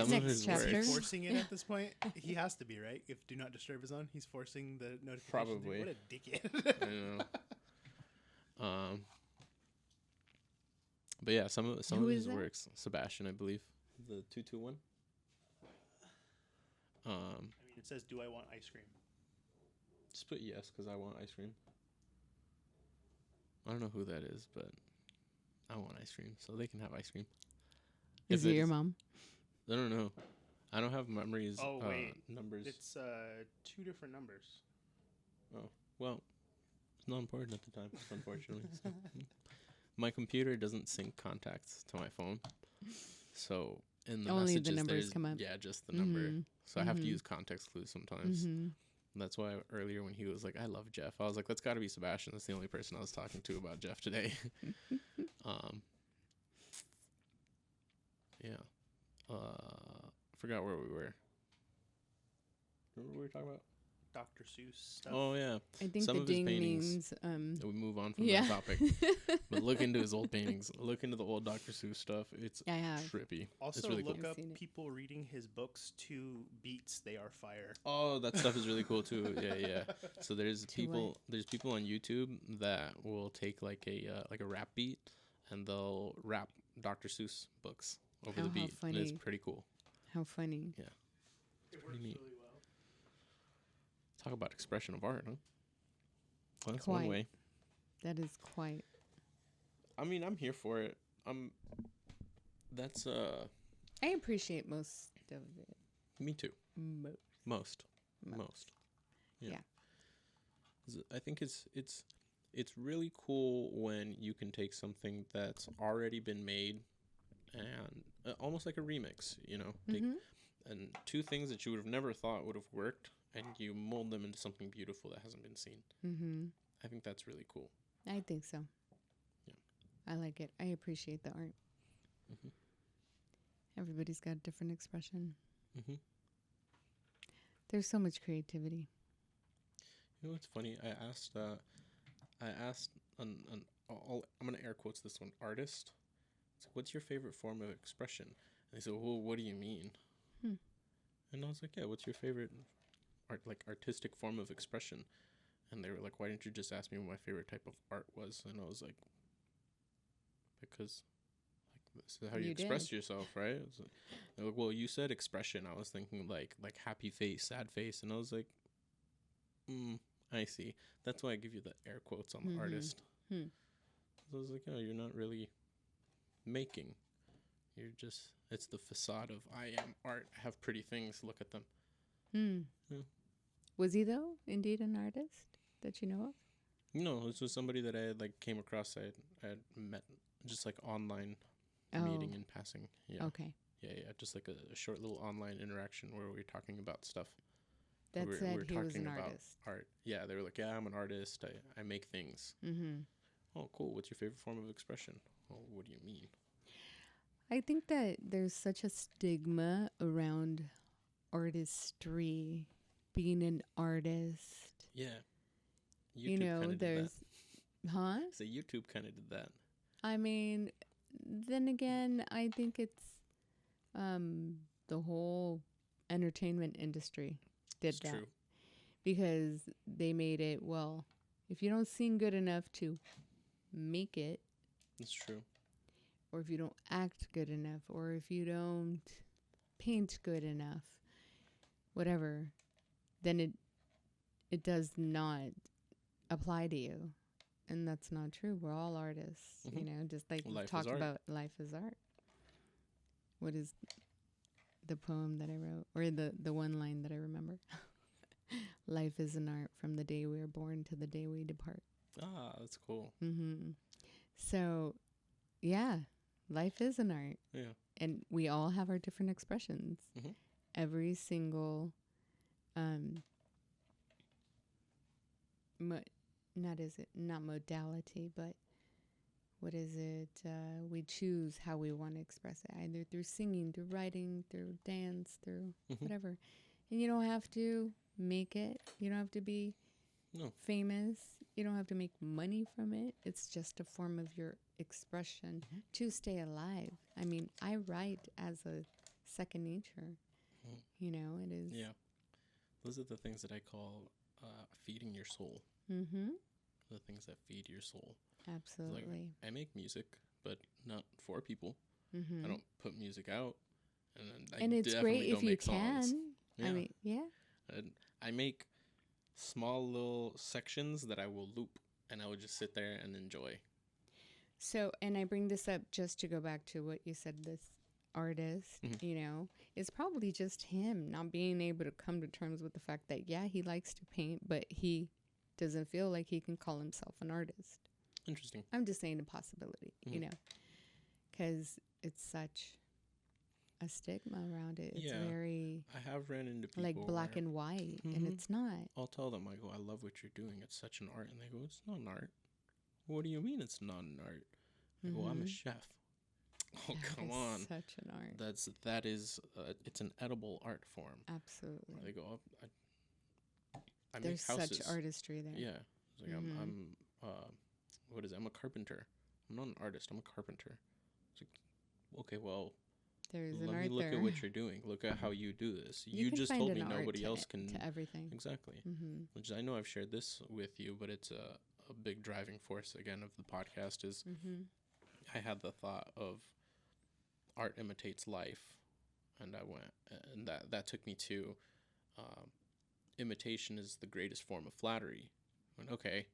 of Next his chapter. Is he works. forcing it at this point? He has to be, right? If Do Not Disturb is on, he's forcing the notification. Probably. What a dickhead. I know. But yeah, some Who of is his that? works, Sebastian, I believe, the 221. I mean, it says, "Do I want ice cream?" Just put yes because I want ice cream. I don't know who that is, but I want ice cream, so they can have ice cream. Is If it your it's- mom? I don't know. I don't have memories. Oh, wait. Numbers. It's 2 different numbers. Well, it's not important at the time, unfortunately. So. My computer doesn't sync contacts to my phone, so in the Only the messages numbers there's come up. yeah, just the number. Mhm. So I have to Mhm. use context clues sometimes. Mm-hmm. That's why earlier when he was like, "I love Jeff," I was like, "That's got to be Sebastian. That's the only person I was talking to about Jeff today." Yeah. Forgot where we were. Remember what we were talking about? Dr. Seuss stuff. Oh yeah. I think Some the of his ding paintings. means We move on from yeah. that topic. But look into his old paintings. Look into the old Dr. Seuss stuff. It's I have. trippy. Also, it's really look cool. I've up seen it. people reading his books to beats. They are fire. Oh, that stuff is really cool too. Yeah. So there's To people on YouTube that will take like a rap beat and they'll rap Dr. Seuss books over Oh, the how beat. And it's funny. pretty cool. How funny. It works neat. really well. Talk about expression of art, huh? Well, that's Quite. one way. That is quite. I mean, I'm here for it. That's I appreciate most of it. me too. Most. Most. Yeah. I think it's really cool when you can take something that's already been made and almost like a remix, take and two things that you would have never thought would have worked and you mold them into something beautiful that hasn't been seen. Mm-hmm. I think that's really cool. I think so. Yeah. I like it. I appreciate the art. Mhm. Everybody's got a different expression. Mhm. There's so much creativity. You know what's funny? I asked I'm gonna air quotes this one, artist. It's like, what's your favorite form of expression? And they said, well, what do you mean? And I was like, yeah, what's your favorite artistic form of expression? And they were like, why didn't you just ask me what my favorite type of art was? And I was like, because this is how you express yourself, right? They're like, well, you said expression. I was thinking like happy face, sad face, and I was like, I see. That's why I give you the air quotes on the artist. So I was like, oh, you're not really making. You're just, it's the facade of I am art. I have pretty things. Look at them. Yeah. Was he though indeed an artist that you know of? No, this was somebody that I had came across. I had met just online meeting in passing. Yeah. Okay. Yeah. Just like a short little online interaction where we were talking about stuff. That we said were he was talking an about artist. art. Yeah, they were like, yeah, I'm an artist. I make things. Oh, cool. What's your favorite form of expression? Oh, what do you mean? I think that there's such a stigma around artistry, being an artist. Yeah. You know, there's, huh? So YouTube kind of did that. I mean, then again, I think it's the whole entertainment industry did It's that. true. Because they made it, well, if you don't sing good enough to make it, It's true. or if you don't act good enough, or if you don't paint good enough, whatever, then it does not apply to you. And that's not true. We're all artists, just like we talked about life is art. What is the poem that I wrote, or the one line that I remember? Life is an art from the day we are born to the day we depart. Ah, that's cool. So, yeah, life is an art. Yeah. And we all have our different expressions. Every single, not modality, but what is it? We choose how we want to express it, either through singing, through writing, through dance, through Hmm. whatever. And you don't have to make it. You don't have to be No. famous. You don't have to make money from it. It's just a form of your expression Mhm. to stay alive. I mean, I write as a second nature. Mhm. You know, it is. Yeah. Those are the things that I call feeding your soul. Mm-hmm. The things that feed your soul. It's like Absolutely. I make music, but not for people. I Mm-hmm. don't put music out, and I And it's great definitely if don't you make songs. can. I Yeah, mean, yeah. and I make small little sections that I will loop, and I will just sit there and enjoy. So, and I bring this up just to go back to what you said, this artist, Mhm. you know, it's probably just him not being able to come to terms with the fact that, yeah, he likes to paint, but he doesn't feel like he can call himself an artist. Interesting. I'm just saying a possibility, you Mhm. know, because it's such a stigma around it. It's Yeah, very I have ran into people like black where and white, and Mhm. it's not. I'll tell them, I go, I love what you're doing. It's such an art, and they go, it's not an art. What do you mean it's not an art? I go, I'm a Mm-hmm. chef. Oh, That come is on. such an art. That is it's an edible art form. Absolutely. They go, I make There's such houses. artistry there. Yeah, it's like Mm-hmm. I'm what is it? I'm a carpenter. I'm not an artist. I'm a carpenter. It's like, okay, well, There's an let me art look at there. what you're doing. Look at how you do this. You You can just find told an me art nobody else can. to everything. Exactly. Mm-hmm. Which I know I've shared this with you, but it's a big driving force again of the podcast is Mm-hmm. I had the thought of art imitates life, and I went, and that took me to um, imitation is the greatest form of flattery. I went, okay,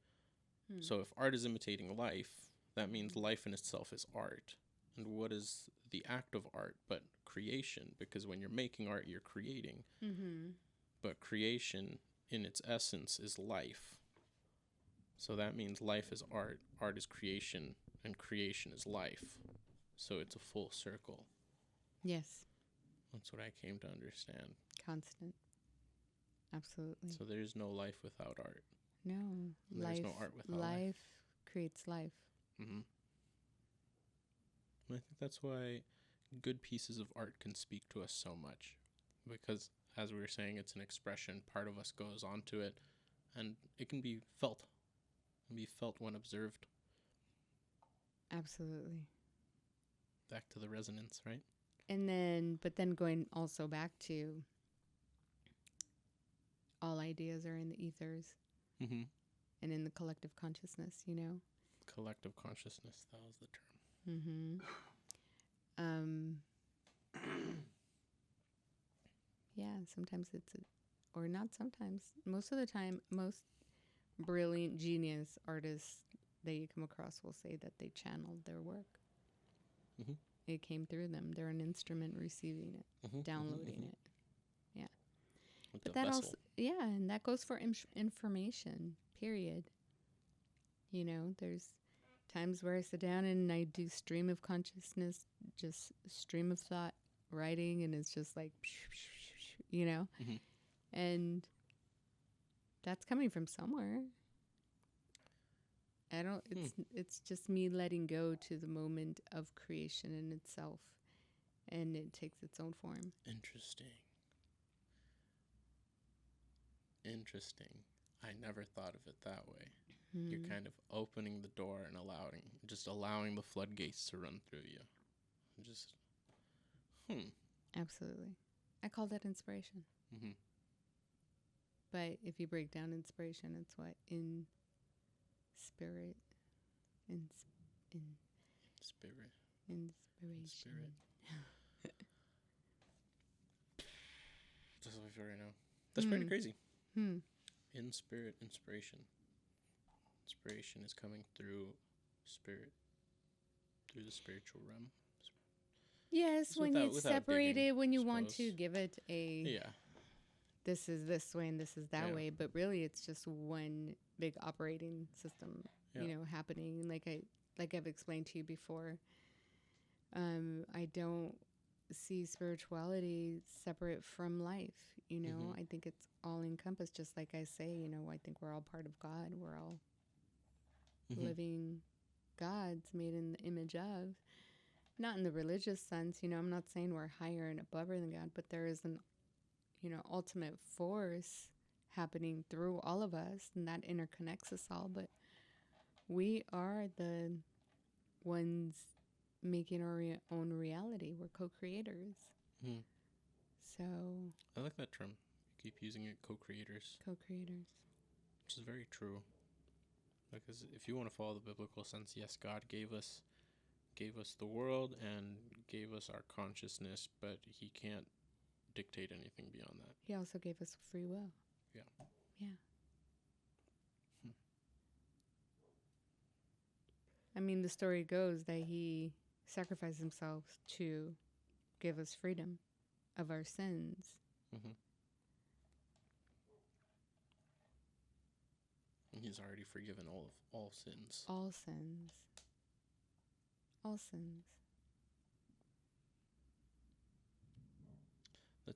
Hmm. so if art is imitating life, that means life in itself is art. And what is the act of art but creation? Because when you're making art, you're creating. Mm-hmm. But creation in its essence is life. So that means life is art, art is creation, and creation is life. So it's a full circle. Yes. That's what I came to understand. Constant. Absolutely. So there's no life without art. No. And there's Life. no art without Life creates life. Mm-hmm. And I think that's why good pieces of art can speak to us so much. Because, as we were saying, it's an expression. Part of us goes onto it, and it can be felt. It can be felt when observed. Absolutely. Back to the resonance, right? And then, but then going also back to all ideas are in the ethers Mm-hmm. and in the collective consciousness, you know? Collective consciousness, that was the term. Mm-hmm. Um, yeah, sometimes or not sometimes, most of the time, most brilliant genius artists that you come across will say that they channeled their work. Mm-hmm. It came through them. They're an instrument receiving it, Mm-hmm. downloading Mm-hmm. it. Yeah. With But the that vessel. also, yeah, and that goes for information, period. You know, there's times where I sit down and I do stream of consciousness, just stream of thought, writing, and it's just like, you know, Mm-hmm. and that's coming from somewhere. I don't. It's just me letting go to the moment of creation in itself, and it takes its own form. Interesting. Interesting. I never thought of it that way. You're kind of opening the door and allowing the floodgates to run through you. Just, Absolutely, I call that inspiration. Mm-hmm. But if you break down inspiration, it's what in spirit, in Spirit. inspiration. Spirit. That's what I feel right now. That's pretty crazy. Hmm. In spirit, inspiration. Inspiration is coming through spirit, through the spiritual realm. Yes, Just when it's without separated, digging, when you I want to suppose. give it a Yeah. this is this way and this is that Yeah. way, but really it's just one big operating system, Yeah. you know, happening. Like I've explained to you before, I don't see spirituality separate from life. You know, Mhm. I think it's all encompassed. Just like I say, you know, I think we're all part of God. We're all Mhm. living gods made in the image of. Not in the religious sense, I'm not saying we're higher and above than God, but there is an, ultimate force happening through all of us, and that interconnects us all. But we are the ones making our own reality. We're co-creators. Hmm. So, I like that term. You keep using it, co-creators, co-creators. which is very true. Because if you want to follow the biblical sense, yes, God gave us the world and gave us our consciousness, but he can't dictate anything beyond that. He also gave us free will. Yeah. Yeah. I mean, the story goes that he sacrificed himself to give us freedom of our sins. Mm-hmm. He's already forgiven all sins. All sins. All sins.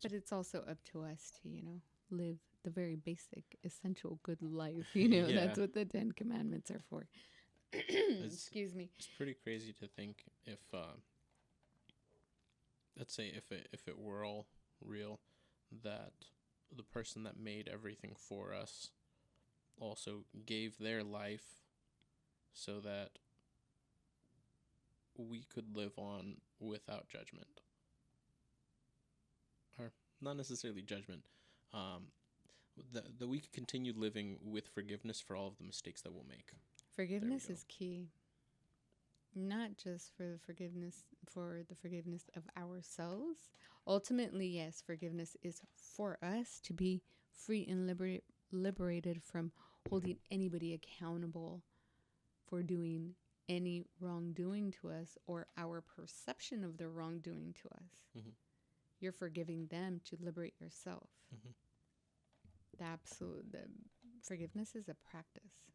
But it's also up to us to, live the very basic, essential good life. Yeah. That's what the 10 Commandments are for. Excuse me. It's pretty crazy to think if, let's say, if it were all real, that the person that made everything for us also gave their life so that we could live on without judgment. Or not necessarily judgment. That we could continue living with forgiveness for all of the mistakes that we'll make. Forgiveness is key. Not just for the forgiveness of ourselves. Ultimately, yes, forgiveness is for us to be free and liberated from holding anybody accountable for doing any wrongdoing to us or our perception of their wrongdoing to us. Mm-hmm. You're forgiving them to liberate yourself. Mm-hmm. The forgiveness is a practice.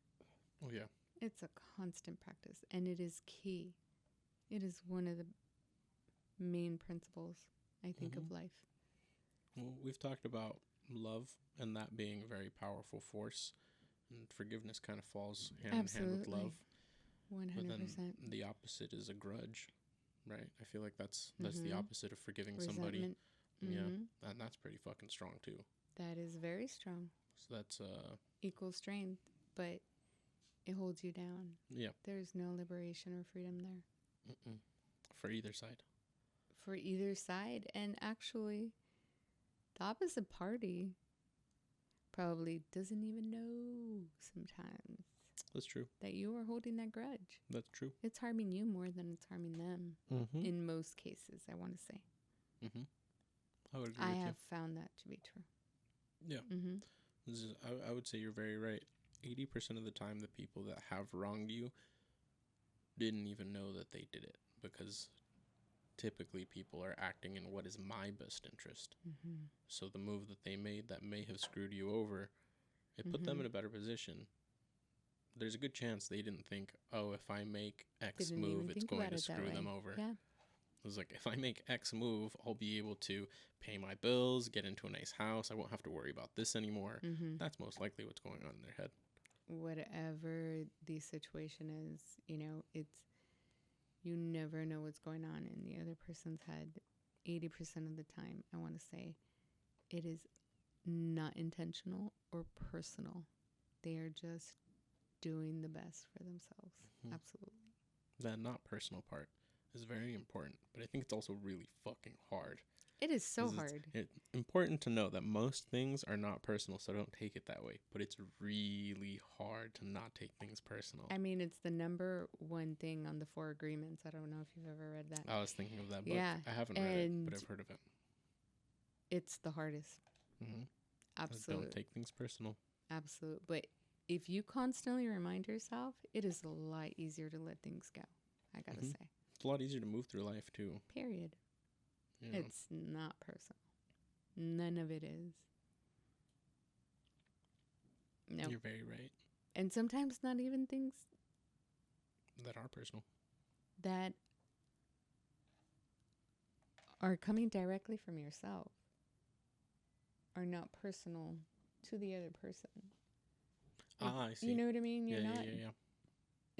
Oh, yeah. It's a constant practice, and it is key. It is one of the main principles, I think, of life. Well, we've talked about love and that being a very powerful force, and forgiveness kind of falls hand in hand with love. 100%. But then the opposite is a grudge, right? I feel like that's the opposite of forgiving somebody. Resentment. Yeah, and that's pretty fucking strong too. That is very strong. So that's equal strength, but it holds you down. Yeah. There's no liberation or freedom there. Mm-mm. For either side. For either side. And actually, the opposite party probably doesn't even know sometimes. That's true. That you are holding that grudge. That's true. It's harming you more than it's harming them. Mm-hmm. In most cases, I want to say. Mm-hmm. I would agree I with you. have found that to be true. Yeah. Mm-hmm. I would say you're very right. 80% of the time, the people that have wronged you didn't even know that they did it, because typically people are acting in what is my best interest. Mm-hmm. So the move that they made that may have screwed you over, it put them in a better position. There's a good chance they didn't think, oh, if I make X move, it's going to screw them over. Yeah. It was like, if I make X move, I'll be able to pay my bills, get into a nice house. I won't have to worry about this anymore. Mm-hmm. That's most likely what's going on in their head. Whatever the situation is, it's, you never know what's going on in the other person's head. 80% of the time, I want to say, it is not intentional or personal. They are just doing the best for themselves. Mm-hmm. Absolutely. That not personal part is very important, but I think it's also really fucking hard. It is so hard. It's important to know that most things are not personal, so don't take it that way. But it's really hard to not take things personal. I mean, it's the number one thing on the 4 agreements. I don't know if you've ever read that. I was thinking of that book. Yeah, I haven't read it, but I've heard of it. It's the hardest. Mm-hmm. Absolutely. Don't take things personal. Absolutely. But if you constantly remind yourself, it is a lot easier to let things go, I gotta say. It's a lot easier to move through life, too. Period. It's not personal. None of it is. No. You're very right. And sometimes not even things that are personal. That are coming directly from yourself are not personal to the other person. I see. You know what I mean? Yeah.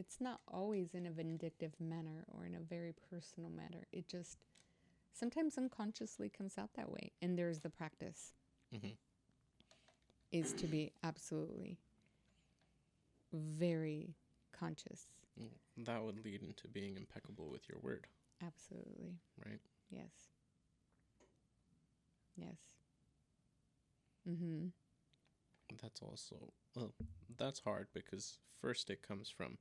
it's not always in a vindictive manner or in a very personal manner. It just sometimes unconsciously comes out that way. And there's the practice Mm-hmm. is to be absolutely very conscious. That would lead into being impeccable with your word, Absolutely. right? Yes. Yes. Mm-hmm. That's also, well, that's hard because first it comes from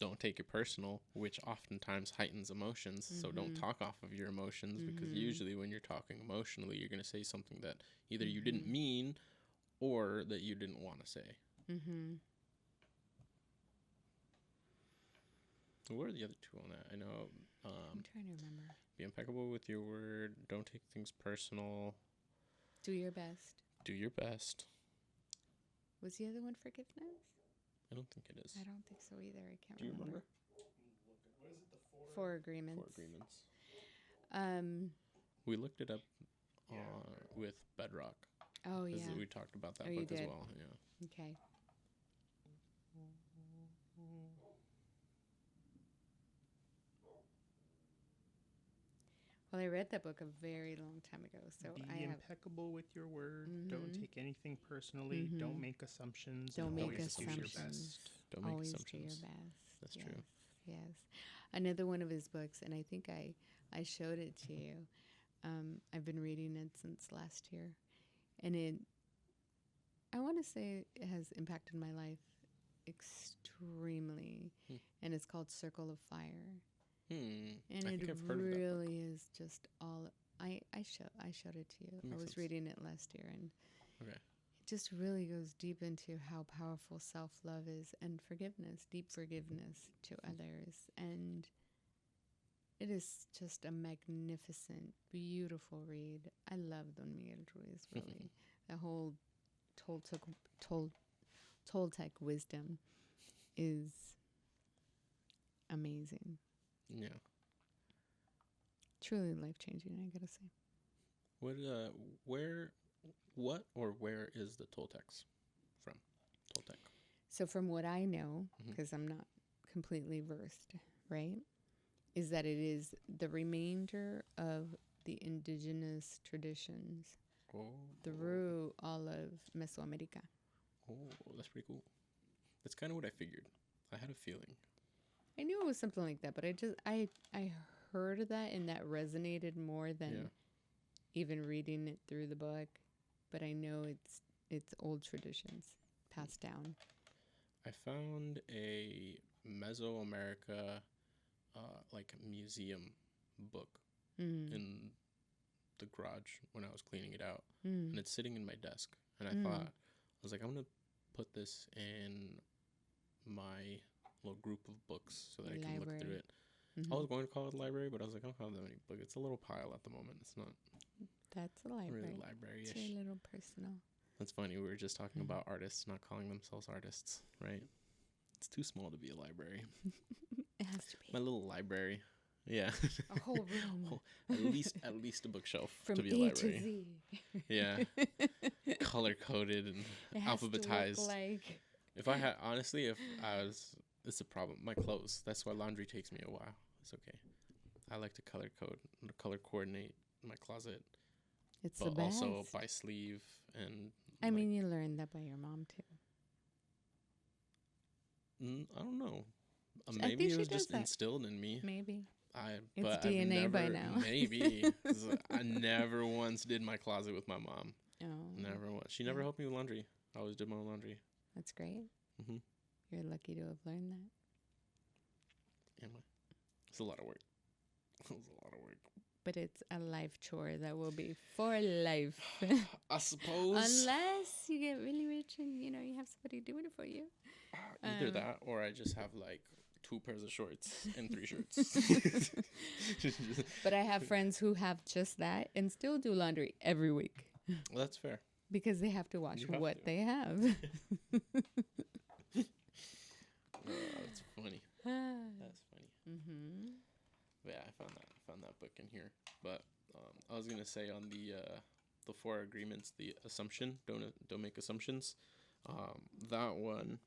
don't take it personal, which oftentimes heightens emotions. So don't talk off of your emotions because usually when you're talking emotionally, you're going to say something that either you didn't mean or that you didn't want to say. Mm-hmm. What are the other two on that? I know I'm trying to remember. be impeccable with your word. Don't take things personal. Do your best. Do your best. Was the other one forgiveness? I don't think it is. I don't think so either. I can't Do you remember? What is it? The four? Four agreements. Four agreements. Um. We looked it up with Bedrock. Oh yeah. We talked about that Oh, you book as did? well. Yeah. Okay. Well, I read that book a very long time ago, so Be I have. impeccable with your word. Don't take anything personally. Don't make assumptions. Don't and make always do your assumptions. best. Don't make Always assumptions. do your best. That's yes. true. Yes. Another one of his books, and I think I showed it to you. I've been reading it since last year, and I want to say it has impacted my life extremely, and it's called Circle of Fire. And I it think I've heard of that book. really is just all I showed it to you. That I makes was sense. reading it last year, and Okay. it just really goes deep into how powerful self-love is and forgiveness, deep forgiveness to others. And it is just a magnificent, beautiful read. I love Don Miguel Ruiz, really. The whole Toltec wisdom is amazing. Yeah. Truly life-changing, I gotta say. Where is the Toltecs from? Toltec. So from what I know, Mhm. because I'm not completely versed, right, is that it is the remainder of the indigenous traditions Oh. through all of Mesoamerica. Oh, that's pretty cool. That's kind of what I figured. I had a feeling. I knew it was something like that, but I heard that and that resonated more than even reading it through the book. But I know it's old traditions passed down. I found a Mesoamerica like museum book in the garage when I was cleaning it out, and it's sitting in my desk. And I was like, I'm gonna put this in my little group of books so that I can look through it. I was going to call it a library, but I was like, I don't have that many books. It's a little pile at the moment. It's not That's a library. really library-ish. It's a little personal. That's funny. We were just talking about artists not calling themselves artists, right? It's too small to be a library. It has to be. My little library. Yeah. A whole room. at least a bookshelf From to be a A library. to Z. Yeah. Color coded and It has to alphabetized. look like. If I had honestly, if I was, it's a problem. My clothes. That's why laundry takes me a while. It's okay. I like to color coordinate my closet, It's but the best. also by sleeve and. I mean, you learned that by your mom too. I don't know. I Maybe think it she was does just that. instilled in me. Maybe. But It's DNA I've by never, now. Maybe. 'Cause I never once did my closet with my mom. Oh, Never once. She never helped me with laundry. I always did my own laundry. that's great. Mhm. You're lucky to have learned that. Anyway, it's a lot of work. It's a lot of work. But it's a life chore that will be for life. I suppose. Unless you get really rich and, you have somebody doing it for you. Either that or I just have like 2 pairs of shorts and 3 shirts. But I have friends who have just that and still do laundry every week. Well, that's fair. Because they have to watch You have what to. they have. That's funny. That's funny. Mm-hmm. Yeah, I found that book in here. But I was gonna say on the 4 agreements, the assumption, don't make assumptions. That one,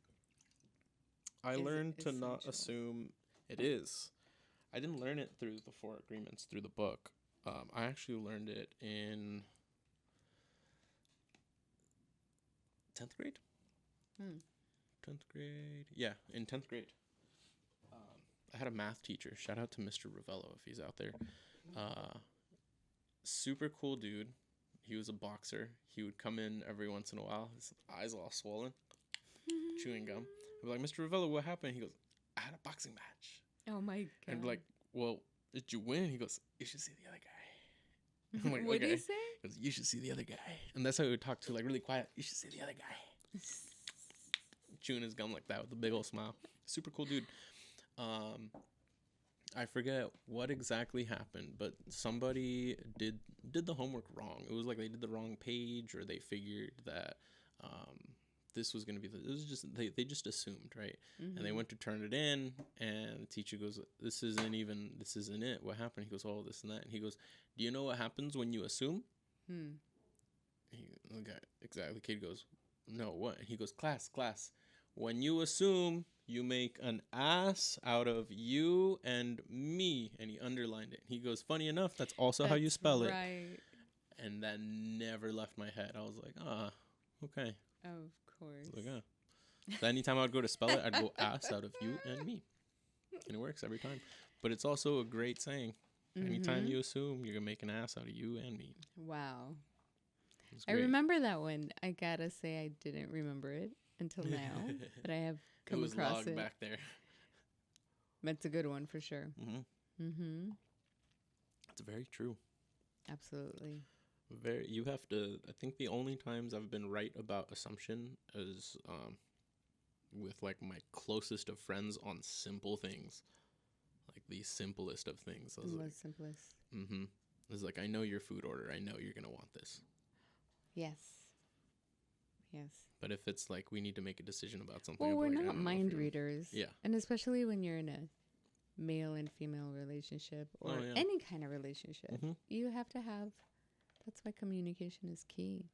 I is learned to not essential. assume. It is. I didn't learn it through the Four Agreements through the book. I actually learned it in 10th grade. Hmm. 10th grade. Yeah, in 10th grade. I had a math teacher. Shout out to Mr. Ravello if he's out there. Uh, Super cool dude. He was a boxer. He would come in every once in a while. His eyes all swollen, chewing gum. I'd be like, Mr. Ravello, what happened? He goes, I had a boxing match. Oh my And I'd god. be like, well, did you win? He goes, you should see the other guy. I'm like, What did he okay. say? He goes, you should see the other guy. And that's how he would talk to, like, really quiet. You should see the other guy. Chewing his gum like that with a big old smile. Super cool dude. I forget what exactly happened, but somebody did the homework wrong. It was like they did the wrong page, or they figured that um, this was gonna be it was just they just assumed, right? And they went to turn it in, and the teacher goes, this isn't it. What happened? He goes, oh, this and that. And he goes, do you know what happens when you assume? Hmm. The guy, exactly. The kid goes, no, what? He goes, class. When you assume, you make an ass out of you and me. And he underlined it. He goes, funny enough, that's also how you That's spell it. right. And that never left my head. I was like, okay. Of course. Like, So anytime I would go to spell it, I'd go ass out of you and me. And it works every time. But it's also a great saying. Anytime you assume, you're going to make an ass out of you and me. Wow. It's I great. remember that one. I gotta say, I didn't remember it until now, but I have It come was across logged it. back there. That's a good one for sure. It's very true. Absolutely. You have to. I think the only times I've been right about assumption is with like my closest of friends on simple things, like the simplest of things. I The was like, most simplest. It's like, I know your food order. I know you're gonna want this. Yes. Yes. But if it's like we need to make a decision about something, Well, I'll we're be like, I not don't know if mind you're- readers. Yeah. And especially when you're in a male and female relationship or Oh, yeah. any kind of relationship, Mhm. you have to have, that's why communication is key.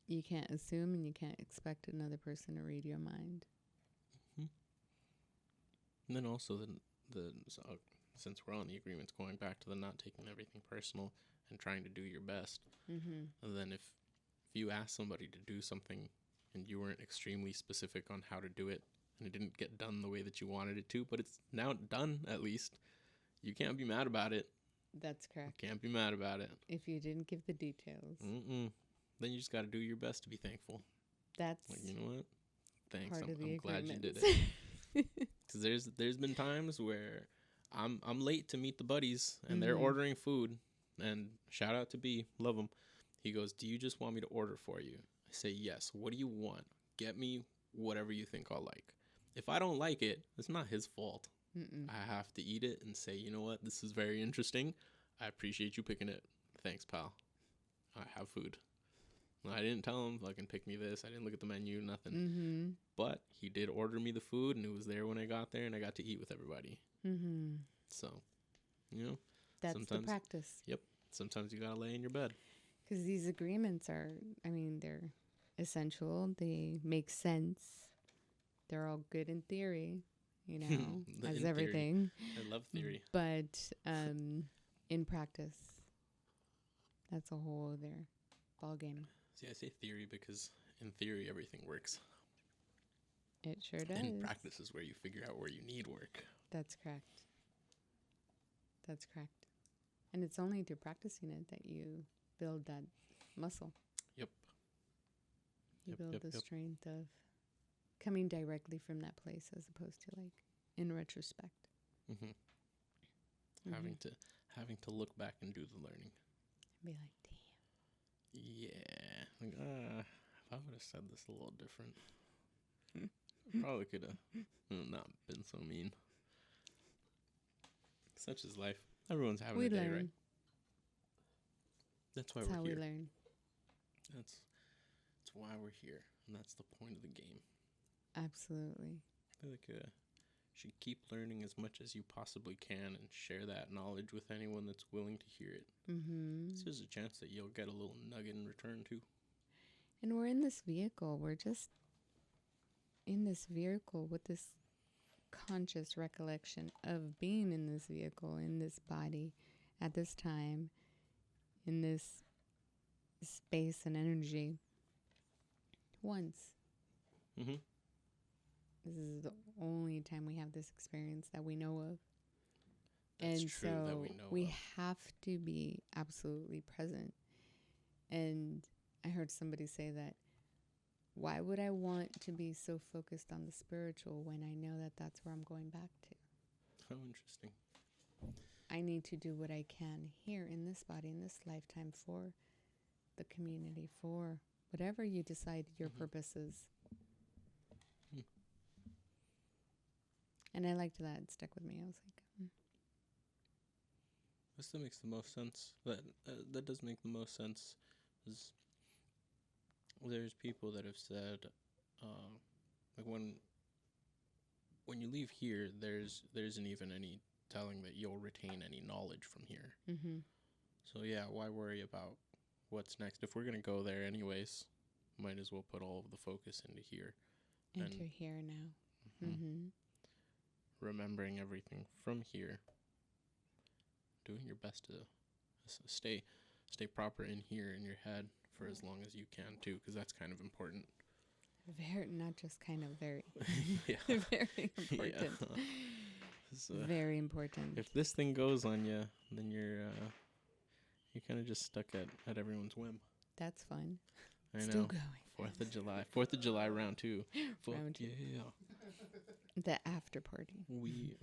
You can't assume and you can't expect another person to read your mind. And then also since we're on the agreements, going back to the not taking everything personal and trying to do your best. And then if you ask somebody to do something and you weren't extremely specific on how to do it, and it didn't get done the way that you wanted it to, but it's now done at least, you can't be mad about it. That's correct. Can't be mad about it. If you didn't give the details. Then you just got to do your best to be thankful. That's Like, you know what? Thanks. part of the I'm glad you did agreements. it. Because there's been times where I'm late to meet the buddies and they're ordering food. And shout out to B, love him. He goes, do you just want me to order for you? I say, yes. What do you want? Get me whatever you think I'll like. If I don't like it, it's not his fault. I have to eat it and say, you know what? This is very interesting. I appreciate you picking it. Thanks, pal. I have food. I didn't tell him, fucking pick me this. I didn't look at the menu, nothing. But he did order me the food, and it was there when I got there, and I got to eat with everybody. So, you know, That's the sometimes, practice. Yep. Sometimes you gotta lay in your bed. Because these agreements are, I mean, they're essential. They make sense. They're all good in theory, you know, as In everything. Theory. I love theory. But in practice, that's a whole other ball game. See, I say theory because in theory everything works. It sure does. In practice is where you figure out where you need work. That's correct. That's correct. And it's only through practicing it that you build that muscle. Yep. You build the strength of coming directly from that place as opposed to like in retrospect. Having to look back and do the learning. Be like, damn. Yeah. Like, if I would have said this a little different, I probably could have not been so mean. Such is life. Everyone's having We a day, learn. right? That's why That's we're how here. we learn. That's why we're here, and that's the point of the game. Absolutely. I feel like you should keep learning as much as you possibly can and share that knowledge with anyone that's willing to hear it. There's a chance that you'll get a little nugget in return too. And we're in this vehicle. We're just in this vehicle with this conscious recollection of being in this vehicle, in this body, at this time, in this space and energy once. Mm-hmm. This is the only time we have this experience that we know of. That's And true, so that we know we of. have to be absolutely present. And I heard somebody say that, why would I want to be so focused on the spiritual when I know that that's where I'm going back to? How interesting. I need to do what I can here in this body, in this lifetime, for the community, for whatever you decide your Mhm. purpose is. Hmm. And I liked that. It stuck with me. I was like, This that makes the most sense. That does make the most sense. 'Cause there's people that have said, like when you leave here, there isn't even any telling that you'll retain any knowledge from here. mm-hmm. So yeah, why worry about what's next? If we're gonna go there anyways, might as well put all of the focus into here. Enter here now. Mhm, Mm-hmm. remembering everything from here, doing your best to stay proper in here in your head for as long as you can too, because that's kind of important. Very, not just kind of, very, Yeah. very important. Yeah. So Very important. if this thing goes on you, then you're kind of just stuck at everyone's whim. That's fun. I Still know. going. 4th of July round 2. Fuck Round 2. yeah. The after party. We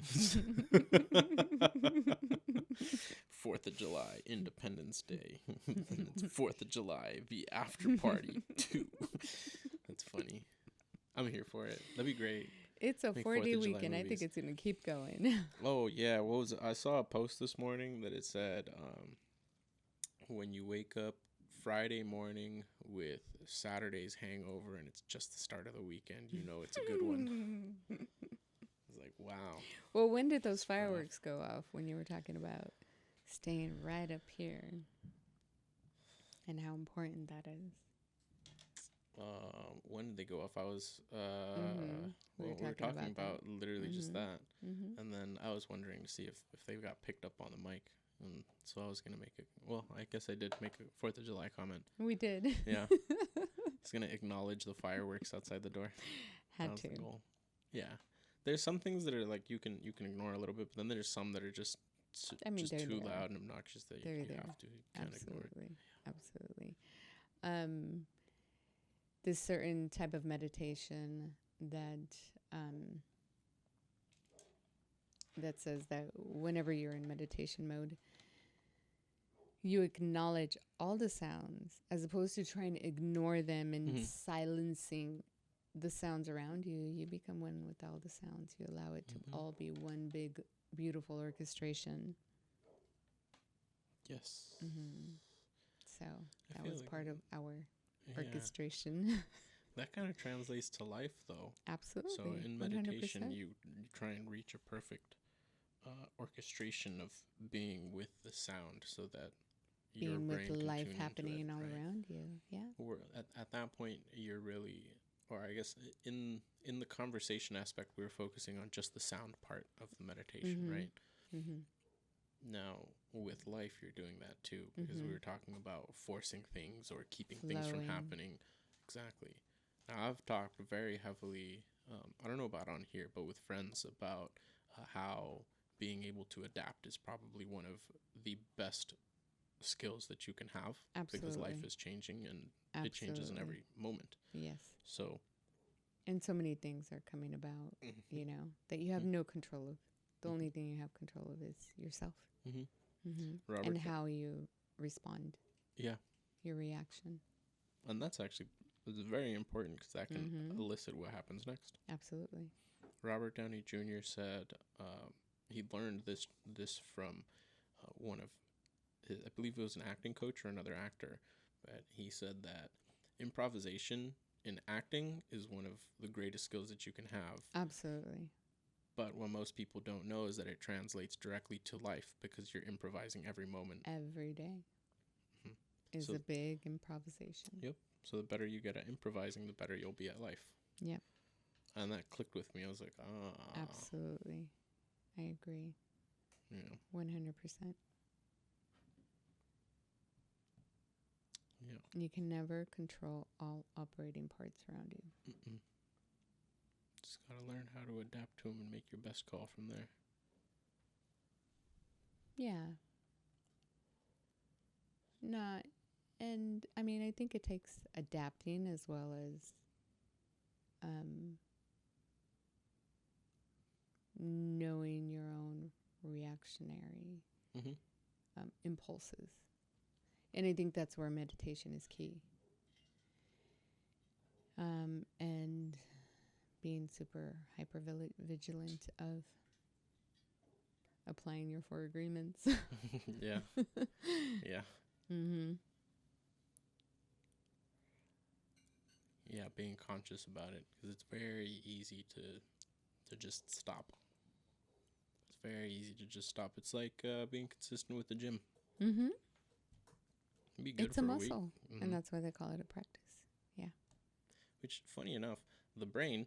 4th of July, Independence Day. It's 4th of July, the after party 2. That's funny. I'm here for it. That'd be great. It's a Make 4-day 4th of July weekend. I think movies. it's going to keep going. Oh yeah, what was it? I saw a post this morning that it said, when you wake up Friday morning with Saturday's hangover and it's just the start of the weekend, you know it's a good one. It's like, wow. Well, when did those It's rough. fireworks go off when you were talking about staying right up here and how important that is? When did they go off? I was We were we were talking talking about about literally just that, Mm-hmm. and then I was wondering to see if they got picked up on the mic, and so I was gonna make it. Well, I guess I did make a 4th of July comment. We did. Yeah, I was gonna acknowledge the fireworks outside the door. That Had was to. the goal. Yeah, there's some things that are like you can ignore a little bit, but then there's some that are just I mean, just they're too there. loud and obnoxious that They're you there. have to kind of ignore it. Absolutely. Absolutely. This certain type of meditation that that says that whenever you're in meditation mode, you acknowledge all the sounds as opposed to trying to ignore them and Mhm. silencing the sounds around you. You become one with all the sounds. You allow it to Mhm. all be one big, beautiful orchestration. Yes. Mm-hmm. So I that feel was like part of our yeah. orchestration. That kind of translates to life, though. Absolutely. So in meditation, 100%. you try and reach a perfect orchestration of being with the sound, so that your Being brain with can life tune happening into it, all right? around you. Yeah. Or at that point, you're really, or I guess in the conversation aspect, we were focusing on just the sound part of the meditation, Mhm. right? Mhm. Now, with life, you're doing that too, because we Mhm. were talking about forcing things or keeping things from Flowing. happening. Exactly. Now, I've talked very heavily, I don't know about on here, but with friends about how being able to adapt is probably one of the best skills that you can have, because life Absolutely. is changing and it changes in Absolutely. every moment. Yes. So, And so many things are coming about, mhm, that you have mhm, no control of. The mhm, only thing you have control of is yourself. mhm. And Robert, how you respond, yeah, your reaction. and that's actually it's very important because that can Mm-hmm. elicit what happens next. Absolutely. Robert Downey Jr. said he learned this from one of his, I believe it was an acting coach or another actor, but he said that improvisation in acting is one of the greatest skills that you can have. Absolutely. But what most people don't know is that it translates directly to life, because you're improvising every moment. Every day Mhm. is So- a big improvisation. Yep. So the better you get at improvising, the better you'll be at life. Yep. And that clicked with me. I was like, Absolutely. I agree. Yeah. 100%. Yeah. You can never control all operating parts around you. Mm-mm. Just gotta learn how to adapt to them and make your best call from there. Yeah. Not, and I mean, I think it takes adapting as well as um, knowing your own reactionary Mm-hmm. impulses. And I think that's where meditation is key. And being super hyper vigilant of applying your 4 agreements. Yeah. Yeah. Mm-hmm. Yeah. Being conscious about it, because it's very easy to just stop. It's very easy to just stop. It's like being consistent with the gym. Mm-hmm. Be good It's for a a week. muscle, Mm-hmm. and that's why they call it a practice. Which, funny enough, the brain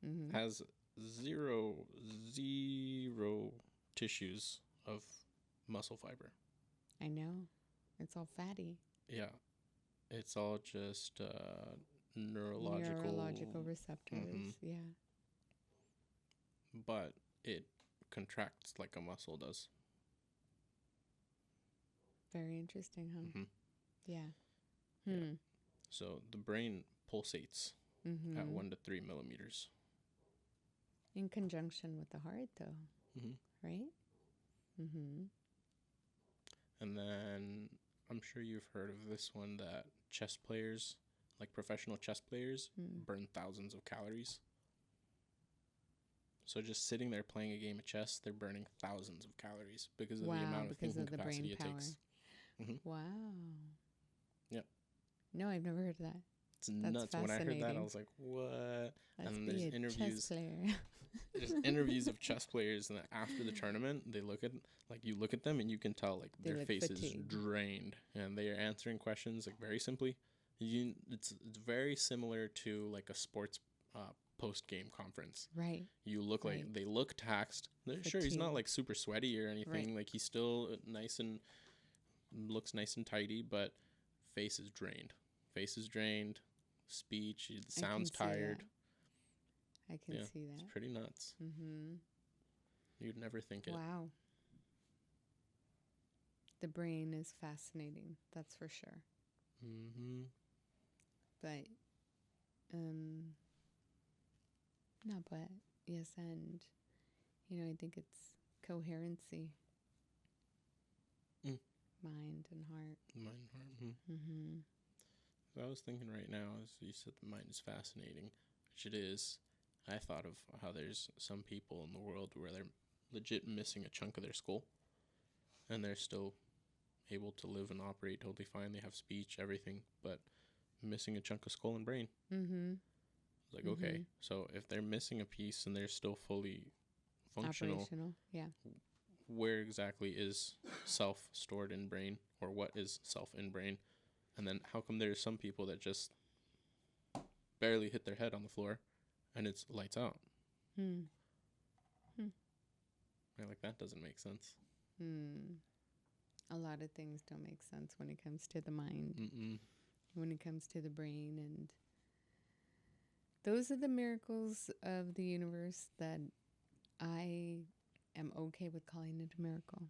Mm-hmm. has zero tissues of muscle fiber. I know. It's all fatty. Yeah. It's all just neurological. Neurological receptors. Mm-hmm. Yeah. But it contracts like a muscle does. Very interesting, huh? Mm-hmm. Yeah. Yeah. So the brain pulsates Mm-hmm. at 1 to 3 millimeters. In conjunction with the heart, though, Mm-hmm. right? Mm-hmm. And then I'm sure you've heard of this one, that chess players, like professional chess players, burn thousands of calories. So just sitting there playing a game of chess, they're burning thousands of calories because of the amount of thinking capacity it takes. Mm-hmm. Wow. Yep. No, I've never heard of that. It's nuts. When I heard that, I fascinating. was like, what? Let's And be there's a chess interviews. player. There's interviews of chess players, and after the tournament, they look at, like, you look at them and you can tell, like, They their look face is fatigued. drained, and they are answering questions, like, very simply. It's very similar to like a sports post game conference. Right. You look Right. like, they look taxed. Sure, he's not Fatigued. like super sweaty or anything. Right. Like, he's still nice and looks nice and tidy, but face is drained. Face is drained. Speech, it sounds tired. I can Yeah, see that. It's pretty nuts. Mm-hmm. You'd never think it. Wow. The brain is fascinating. That's for sure. Mm-hmm. But, yes, and, I think it's coherency. Mind and heart. Mind and heart. Mm-hmm. Mm-hmm. So I was thinking right now, as you said, the mind is fascinating, which it is. I thought of how there's some people in the world where they're legit missing a chunk of their skull, and they're still able to live and operate totally fine. They have speech, everything, but missing a chunk of skull and brain. Mm-hmm. Like, okay, so if they're missing a piece and they're still fully functional, Operational. Yeah. where exactly is self stored in brain, or what is self in brain? And then how come there's some people that just barely hit their head on the floor and it's lights out? Right, like, that doesn't make sense. A lot of things don't make sense when it comes to the mind, when it comes to the brain. And those are the miracles of the universe that I am okay with calling it a miracle.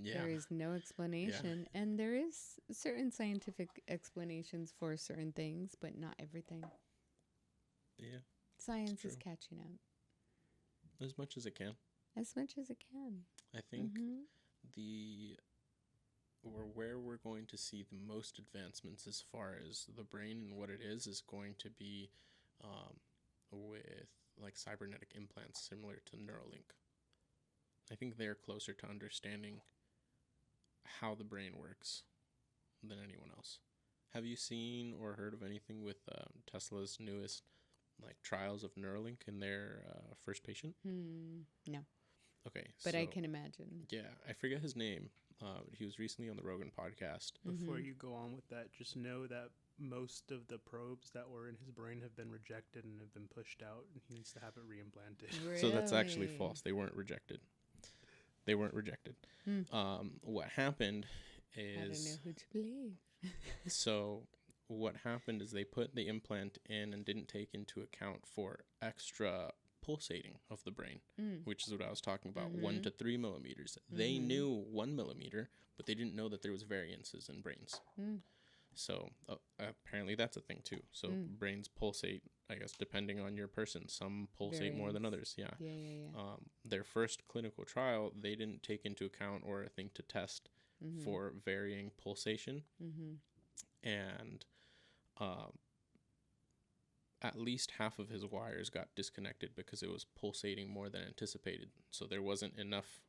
Yeah. There is no explanation. Yeah. And there is certain scientific explanations for certain things, but not everything. Yeah. Science is catching up. As much as it can. As much as it can. I think where we're going to see the most advancements as far as the brain and what it is going to be with like cybernetic implants similar to Neuralink. I think they're closer to understanding how the brain works than anyone else. Have you seen or heard of anything with Tesla's newest like trials of Neuralink in their first patient? No. Okay. But I can imagine. Yeah, I forget his name. He was recently on the Rogan podcast. Before you go on with that, just know that most of the probes that were in his brain have been rejected and have been pushed out, and he needs to have it reimplanted. Really? So that's actually false. They weren't rejected. They weren't rejected. What happened I don't know is who to believe. so what happened is they put the implant in and didn't take into account for extra pulsating of the brain, which is what I was talking about, 1 to 3 millimeters. They knew 1 millimeter, but they didn't know that there was variances in brains. So apparently that's a thing too. So brains pulsate, I guess, depending on your person. Some pulsate more than others. Yeah. Their first clinical trial, they didn't take into account or a thing to test for varying pulsation. And at least half of his wires got disconnected because it was pulsating more than anticipated. So there wasn't enough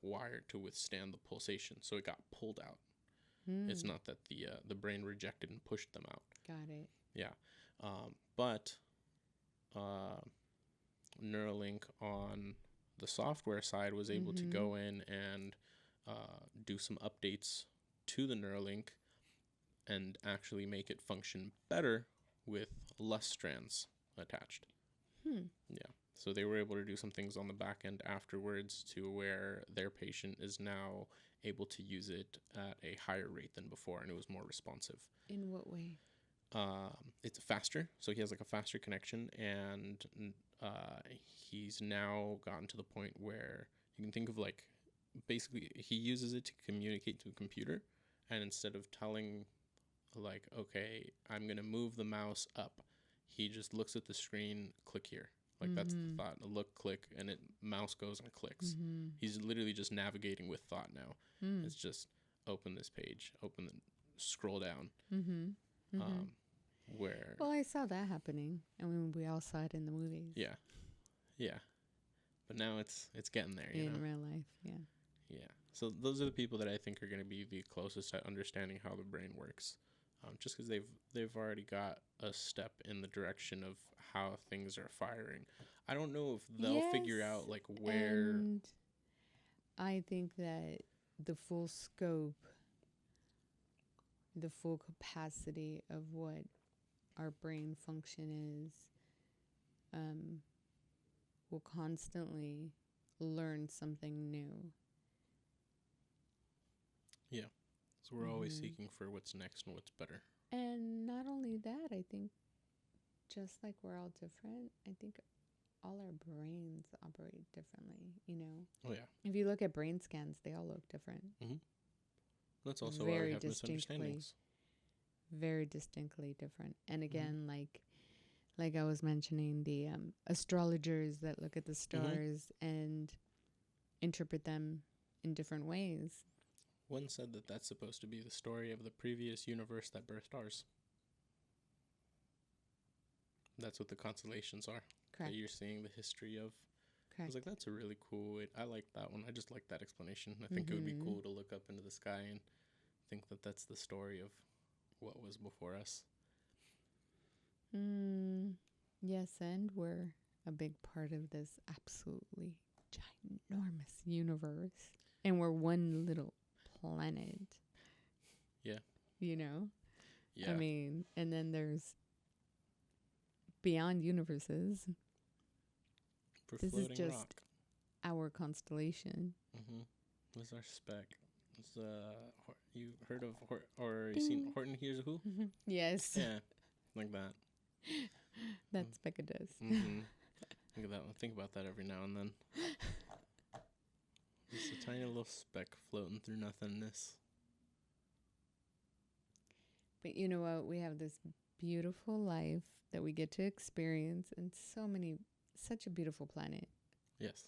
wire to withstand the pulsation. So it got pulled out. It's not that the brain rejected and pushed them out. Got it. Yeah. But Neuralink on the software side was able to go in and do some updates to the Neuralink and actually make it function better with less strands attached. Yeah. So they were able to do some things on the back end afterwards to where their patient is now able to use it at a higher rate than before, and it was more responsive. In what way? It's faster, so he has like a faster connection, and he's now gotten to the point where you can think of like basically he uses it to communicate to a computer, and instead of telling like, okay, I'm gonna move the mouse up, he just looks at the screen, click here. Like that's the thought. Look, click, and it mouse goes and clicks. He's literally just navigating with thought now. It's just open this page, scroll down. Where Well, I saw that happening. I mean, we all saw it in the movies. yeah. But now it's getting there, you know. In real life, yeah. Yeah. So those are the people that I think are going to be the closest at understanding how the brain works. Just because they've already got a step in the direction of how things are firing. I don't know if they'll figure out like where. And I think that the full scope, the full capacity of what our brain function is, will constantly learn something new. Yeah. So we're always seeking for what's next and what's better. And not only that, I think just like we're all different, I think all our brains operate differently, you know? Oh, yeah. If you look at brain scans, they all look different. That's also why we have misunderstandings. Very distinctly different. And again, like I was mentioning, the astrologers that look at the stars and interpret them in different ways. One said that that's supposed to be the story of the previous universe that birthed ours. That's what the constellations are. Correct. That you're seeing the history of. Correct. I was like, that's a really cool way. I like that one. I just like that explanation. I think it would be cool to look up into the sky and think that that's the story of what was before us. Yes, and we're a big part of this absolutely ginormous universe. And we're one little planet. Yeah. You know? Yeah. I mean, and then beyond universes. This is just rock. our constellation. What's our spec? It's, you heard of or you seen Horton Hears a Who? Yes. Yeah, like that. That's Becca does. Think of that. Think about that every now and then. Just a tiny little speck floating through nothingness. But you know what? We have this beautiful life that we get to experience, and such a beautiful planet. Yes.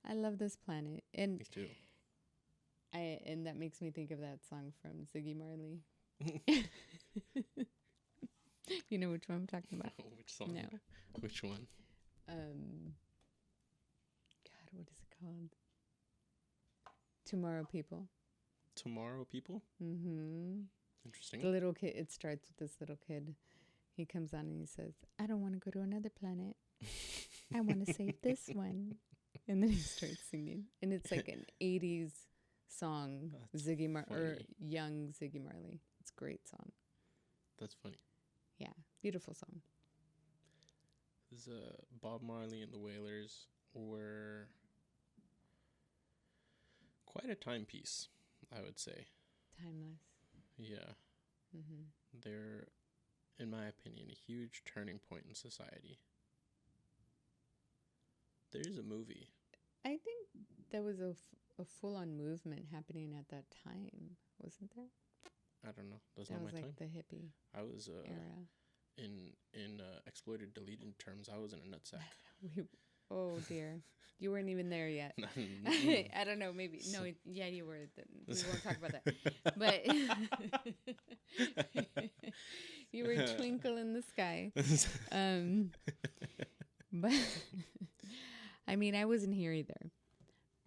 I love this planet. And Me too. And that makes me think of that song from Ziggy Marley. You know which one I'm talking about? Which song? No. Which one? God, what is it called? Tomorrow People. Tomorrow People? Interesting. The little kid, it starts with this little kid. He comes on and he says, I don't want to go to another planet. I want to save this one. And then he starts singing. And it's like an 80s song, young Ziggy Marley. It's a great song. That's funny. Yeah, beautiful song. This Bob Marley and the Wailers were quite a timepiece, I would say. Timeless. Yeah, Hmm. they're, in my opinion, a huge turning point in society. There's a movie. I think there was a full-on movement happening at that time, wasn't there? I don't know. That's That not my was like time. the hippie I was era. in exploited deleted terms. I was in a nutsack. We, oh dear, you weren't even there yet. Mm. I don't know. Maybe no. Yeah, you were. We won't talk about that. But you were a twinkle in the sky. But I mean, I wasn't here either.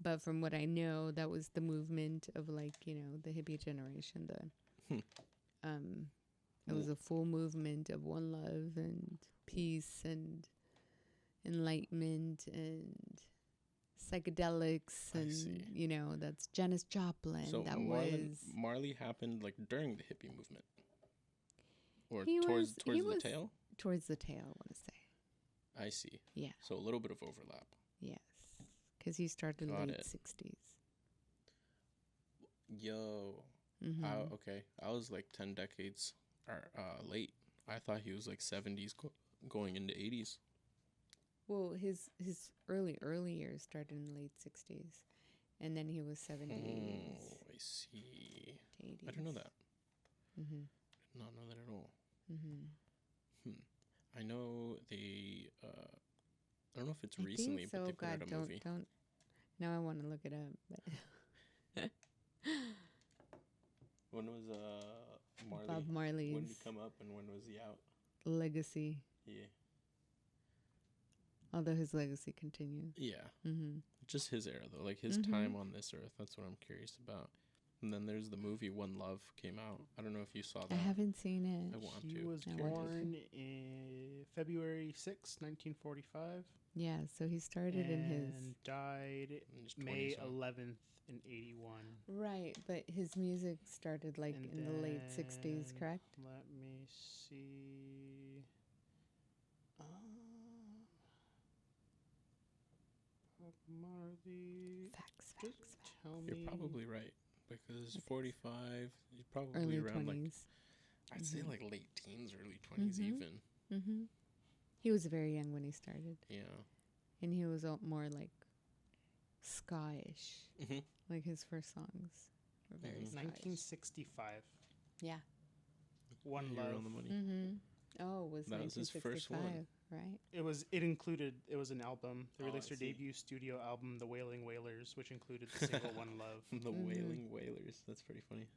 But from what I know, that was the movement of like the hippie generation. It was a full movement of one love and peace and enlightenment and psychedelics I and see. that's Janis Joplin. So That Marley was Marley happened like during the hippie movement, or he towards was he the was tail. towards the tail. I want to say, I see. yeah, So a little bit of overlap. yes, because he started Got late it. '60s. Yo, Mm-hmm. okay. I was like 10 decades late. I thought he was like 70s going into 80s. Well, his early years started in the late '60s, and then he was '70s Oh, I see. to '80s. I didn't know that. Mm-hmm. Did not know that at all. Mm-hmm. Hmm. I know they. I don't know if it's I recently, think but so. they put God, out a movie. don't. Now I want to look it up. But When was Marley? Bob When Marley's did he come up and when was he out? legacy, Yeah. although his legacy continues. Yeah. Mm-hmm. Just his era though, like his Mm-hmm. time on this earth. That's what I'm curious about. And then there's the movie One Love came out. I don't know if you saw I that. haven't seen it. I want He to. was I want to. born in February 6, 1945, Yeah, so he started in his and died I'm just May 20-some. 11th in 81. right, but his music started like And in the late '60s, then correct? Let me see. Bob Marley. Facts, Just facts, facts. tell You're me. probably right because think 45. You're probably Early around like 20s. I'd say Mhm. like late teens, early 20s Mhm. even. Mm-hmm. He was very young when he started, Yeah. and he was more like ska-ish. Mhm. Like his first songs were very Mhm. ska-ish. 1965. Yeah. One You're Love. on the money. Mm-hmm. Oh, it was That was his first 1965, one. right? It was an album. They Oh, released I their see. debut studio album, The Wailing Wailers, which included the single One Love. The Mhm. Wailing Wailers. That's pretty funny.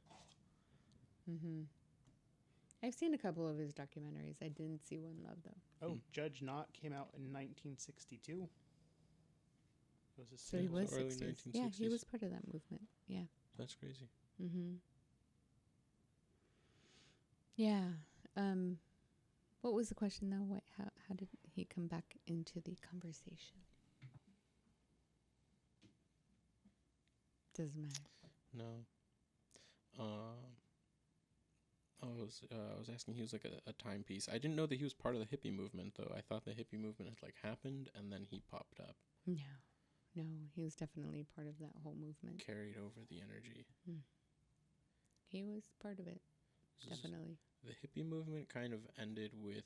Mm-hmm. I've seen a couple of his documentaries. I didn't see One Love though. Oh, Judge Not came out in 1962. It was his So he single. was So early 60s. Yeah, he 1960s. was part of that movement. Yeah. That's crazy. Mm-hmm. Yeah. What was the question though? How did he come back into the conversation? Doesn't matter. No. I was asking. He was like a timepiece. I didn't know that he was part of the hippie movement, though. I thought the hippie movement had like happened and then he popped up, No, he was definitely part of that whole movement. carried over the energy. He was part of it, This is- definitely. The hippie movement kind of ended with.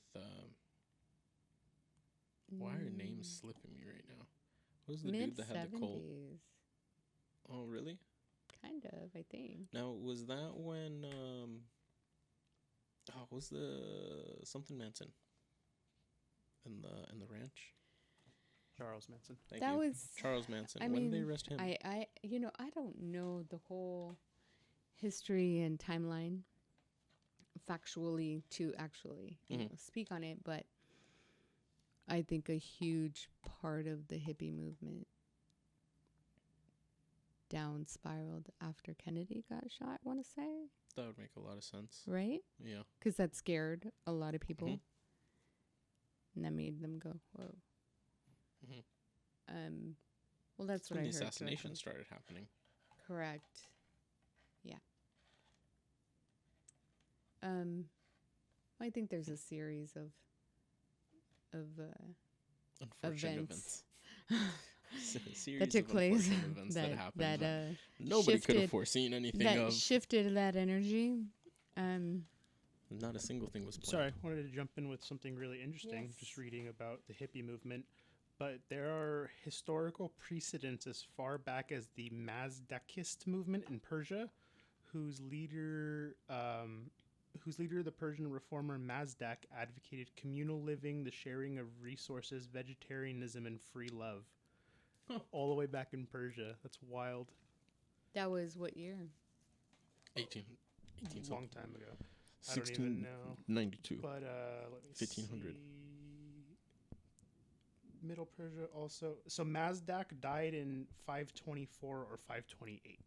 Why are names slipping me right now? What was the dude that had the cold? Mid-70s. Oh, really? Kind of, I think. Now, was that when was the something Manson in the ranch? Charles Manson. Thank That you. was Charles Manson. I When did they mean, arrest him? I I don't know the whole history and timeline factually to actually speak on it, but I think a huge part of the hippie movement down spiraled after Kennedy got shot, I want to say, That would make a lot of sense. right? Yeah. Because that scared a lot of people. Mhm. And that made them go, whoa. Mhm. Well, that's That's what when I the heard. assassination started happening. Correct. Yeah. I think there's a series of Unfortunate events events. A that series took of place unfortunate events that happened that that nobody could have shifted foreseen anything of. shifted that energy. Um, Not a single thing was planned. Sorry, I wanted to jump in with something really interesting. Yes. Just reading about the hippie movement, but there are historical precedents as far back as the Mazdakist movement in Persia, whose leader, the Persian reformer Mazdak, advocated communal living, the sharing of resources, vegetarianism, and free love. Huh. All the way back in Persia. That's wild. that was what year? 18 A long time ago. I don't 16, even know. 92. But let me 1500. see. Middle Persia also. So Mazdak died in 524 or 528.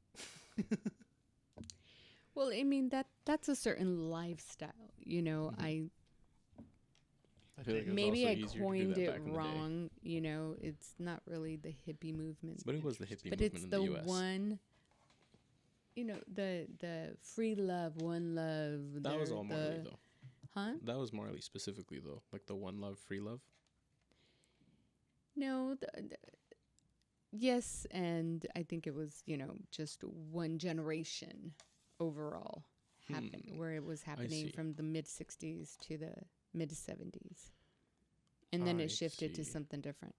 Well, I mean that's a certain lifestyle, you know. Mhm. I I feel like it was maybe also I easier to do coined that it back in the day. wrong, you know. It's not really the hippie movement, But it was the hippie but movement it's in the the U.S. one, you know, the free love, one love. That was all Marley, though. Huh? That was Marley specifically, though. Like the one love, free love. No, yes, and I think it was, you know, just one generation overall happen where it was happening see. from the mid 60s to the mid 70s. And then I it shifted to see. something different.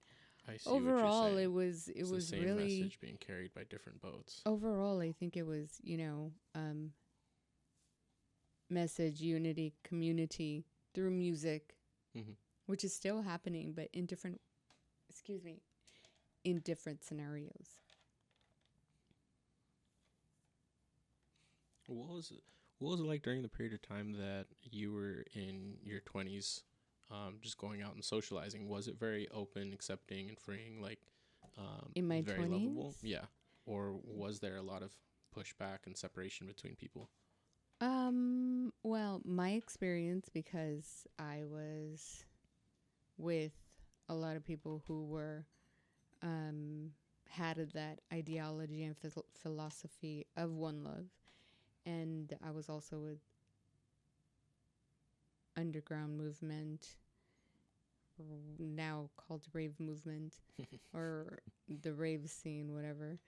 I see Overall, what you're saying. it was It's the same really message being carried by different boats. overall I think it was, you know, message, unity, community through music, Mhm. which is still happening but in different in different scenarios. What was it like during the period of time that you were in your 20s, just going out and socializing? Was it very open, accepting, and freeing, like In my very 20s? lovable? Yeah. Or was there a lot of pushback and separation between people? Well, my experience, because I was with a lot of people who were had that ideology and philosophy of one love, and I was also with underground movement, now called rave movement, or the rave scene, whatever,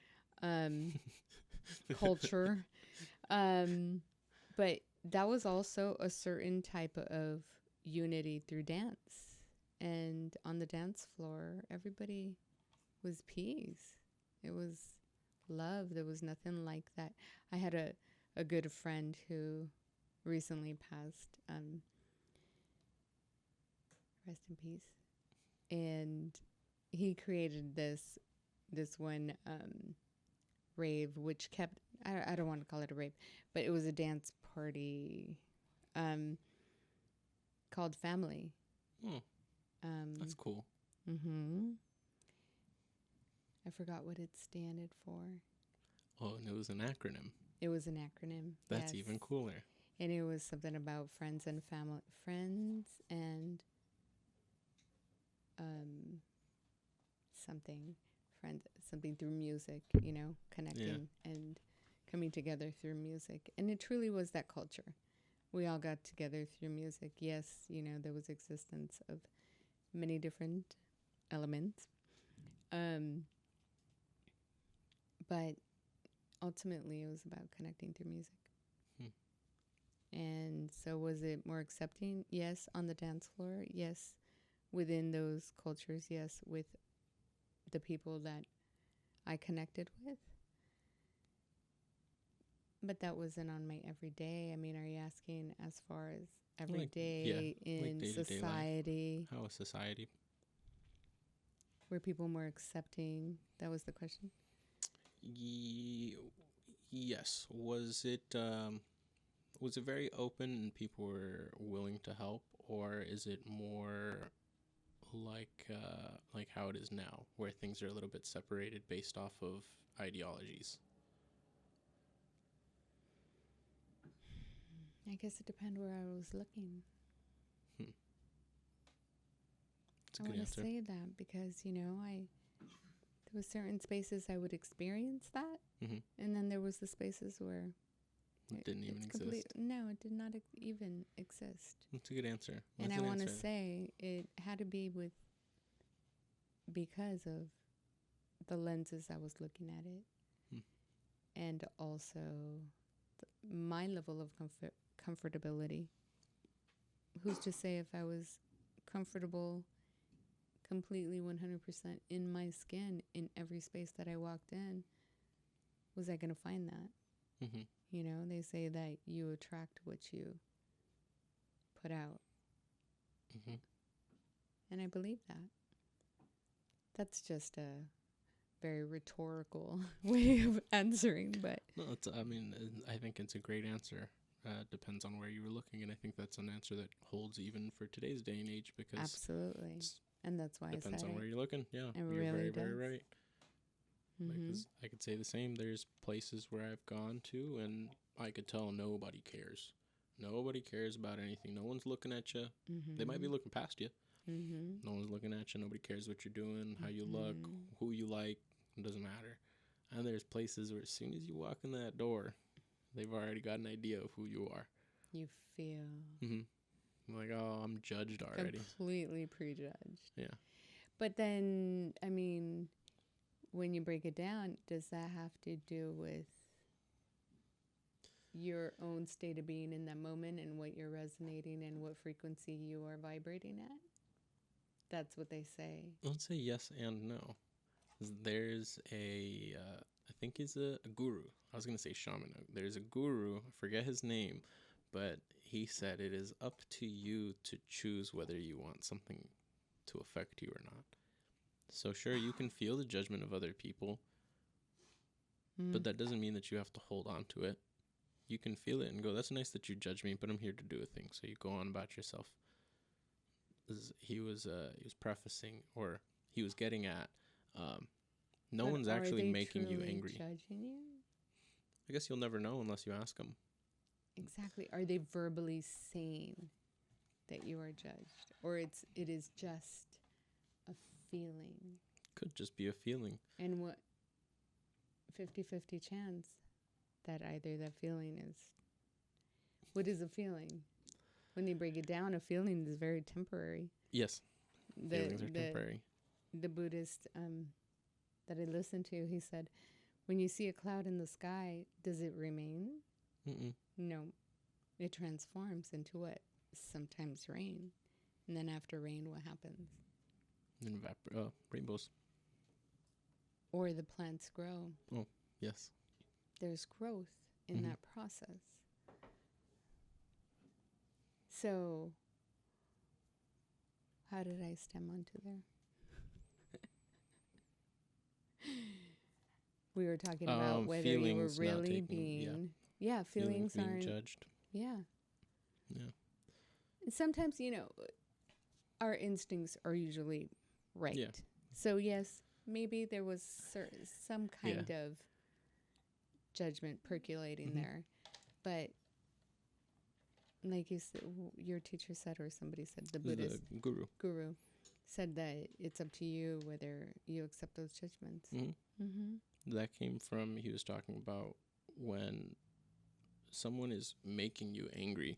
culture. But that was also a certain type of unity through dance. And on the dance floor, everybody was peace. It was love. There was nothing like that. I had a good friend who recently passed. Rest in peace. And he created this one rave, which kept, I don't want to call it a rave, but it was a dance party called Family. That's cool. Mm-hmm. I forgot what it stood for. Oh, and it was an acronym. It was an acronym. That's yes. even cooler. And it was something about friends and family, friends and something through music, you know, connecting and coming together through music. And it truly was that culture. We all got together through music. Yes, you know, there was existence of many different elements. But ultimately it was about connecting through music. And so was it more accepting? Yes, on the dance floor. Yes, within those cultures. Yes, with the people that I connected with. But that wasn't on my everyday. I mean, are you asking as far as everyday in like society? How is society? Were people more accepting? That was the question. Yes. Was it very open and people were willing to help, or is it more like how it is now, where things are a little bit separated based off of ideologies? I guess it depends where I was looking. That's a I good want to answer. say that because, you know, there was certain spaces I would experience that. Mm-hmm. And then there was the spaces where It didn't even It's complete. exist. No, it did not even exist. That's a good answer. And That's I an want to answer. say it had to be because of the lenses I was looking at it, Hmm. and also my level of comfortability. Who's to say if I was comfortable completely 100% in my skin in every space that I walked in, was I going to find that? Mm-hmm. You know, they say that you attract what you put out. Mm-hmm. And I believe that. That's just a very rhetorical way of answering, but No, I mean, I think it's a great answer. Depends on where you were looking, and I think that's an answer that holds even for today's day and age because absolutely. And that's why I depends said on where it. you're looking. Yeah, It you're really very, very does. right. Mm-hmm. Because I could say the same. There's places where I've gone to, and I could tell nobody cares. Nobody cares about anything. No one's looking at you. Mm-hmm. They might be looking past you. Mm-hmm. No one's looking at you. Nobody cares what you're doing, how you look, Mm-hmm. who you like. It doesn't matter. And there's places where as soon as you walk in that door, they've already got an idea of who you are. You feel Like, oh, I'm judged already. completely prejudged. Yeah. But then, I mean, when you break it down, does that have to do with your own state of being in that moment and what you're resonating and what frequency you are vibrating at? That's what they say. Let's say yes and no. There's I think he's a guru. I was going to say shaman. There's a guru, I forget his name, but he said it is up to you to choose whether you want something to affect you or not. So sure, you can feel the judgment of other people, but that doesn't mean that you have to hold on to it. You can feel it and go, that's nice that you judge me, but I'm here to do a thing. So you go on about yourself. He was prefacing, or he was getting at, no But one's are actually they making you truly angry. judging you? I guess you'll never know unless you ask them. Exactly. Are they verbally saying that you are judged? Or it is just a feeling? Could just be a feeling. And what 50-50 chance that either that feeling is. What is a feeling? When you break it down, a feeling is very temporary. Yes, feelings are temporary. The Buddhist that I listened to, he said, when you see a cloud in the sky, does it remain? Mm-mm. No. It transforms into what? Sometimes rain. And then after rain, what happens? Rainbows. Or the plants grow. Oh, yes. There's growth in that process. So, how did I stem onto there? We were talking about whether you were really being... Yeah, feelings being aren't... judged. Yeah. Yeah. And sometimes, our instincts are usually right. Yeah. So, yes, maybe there was some kind of judgment percolating there. But like you said, your teacher said, or somebody said, the Buddhist guru said that it's up to you whether you accept those judgments. That came from, he was talking about when someone is making you angry,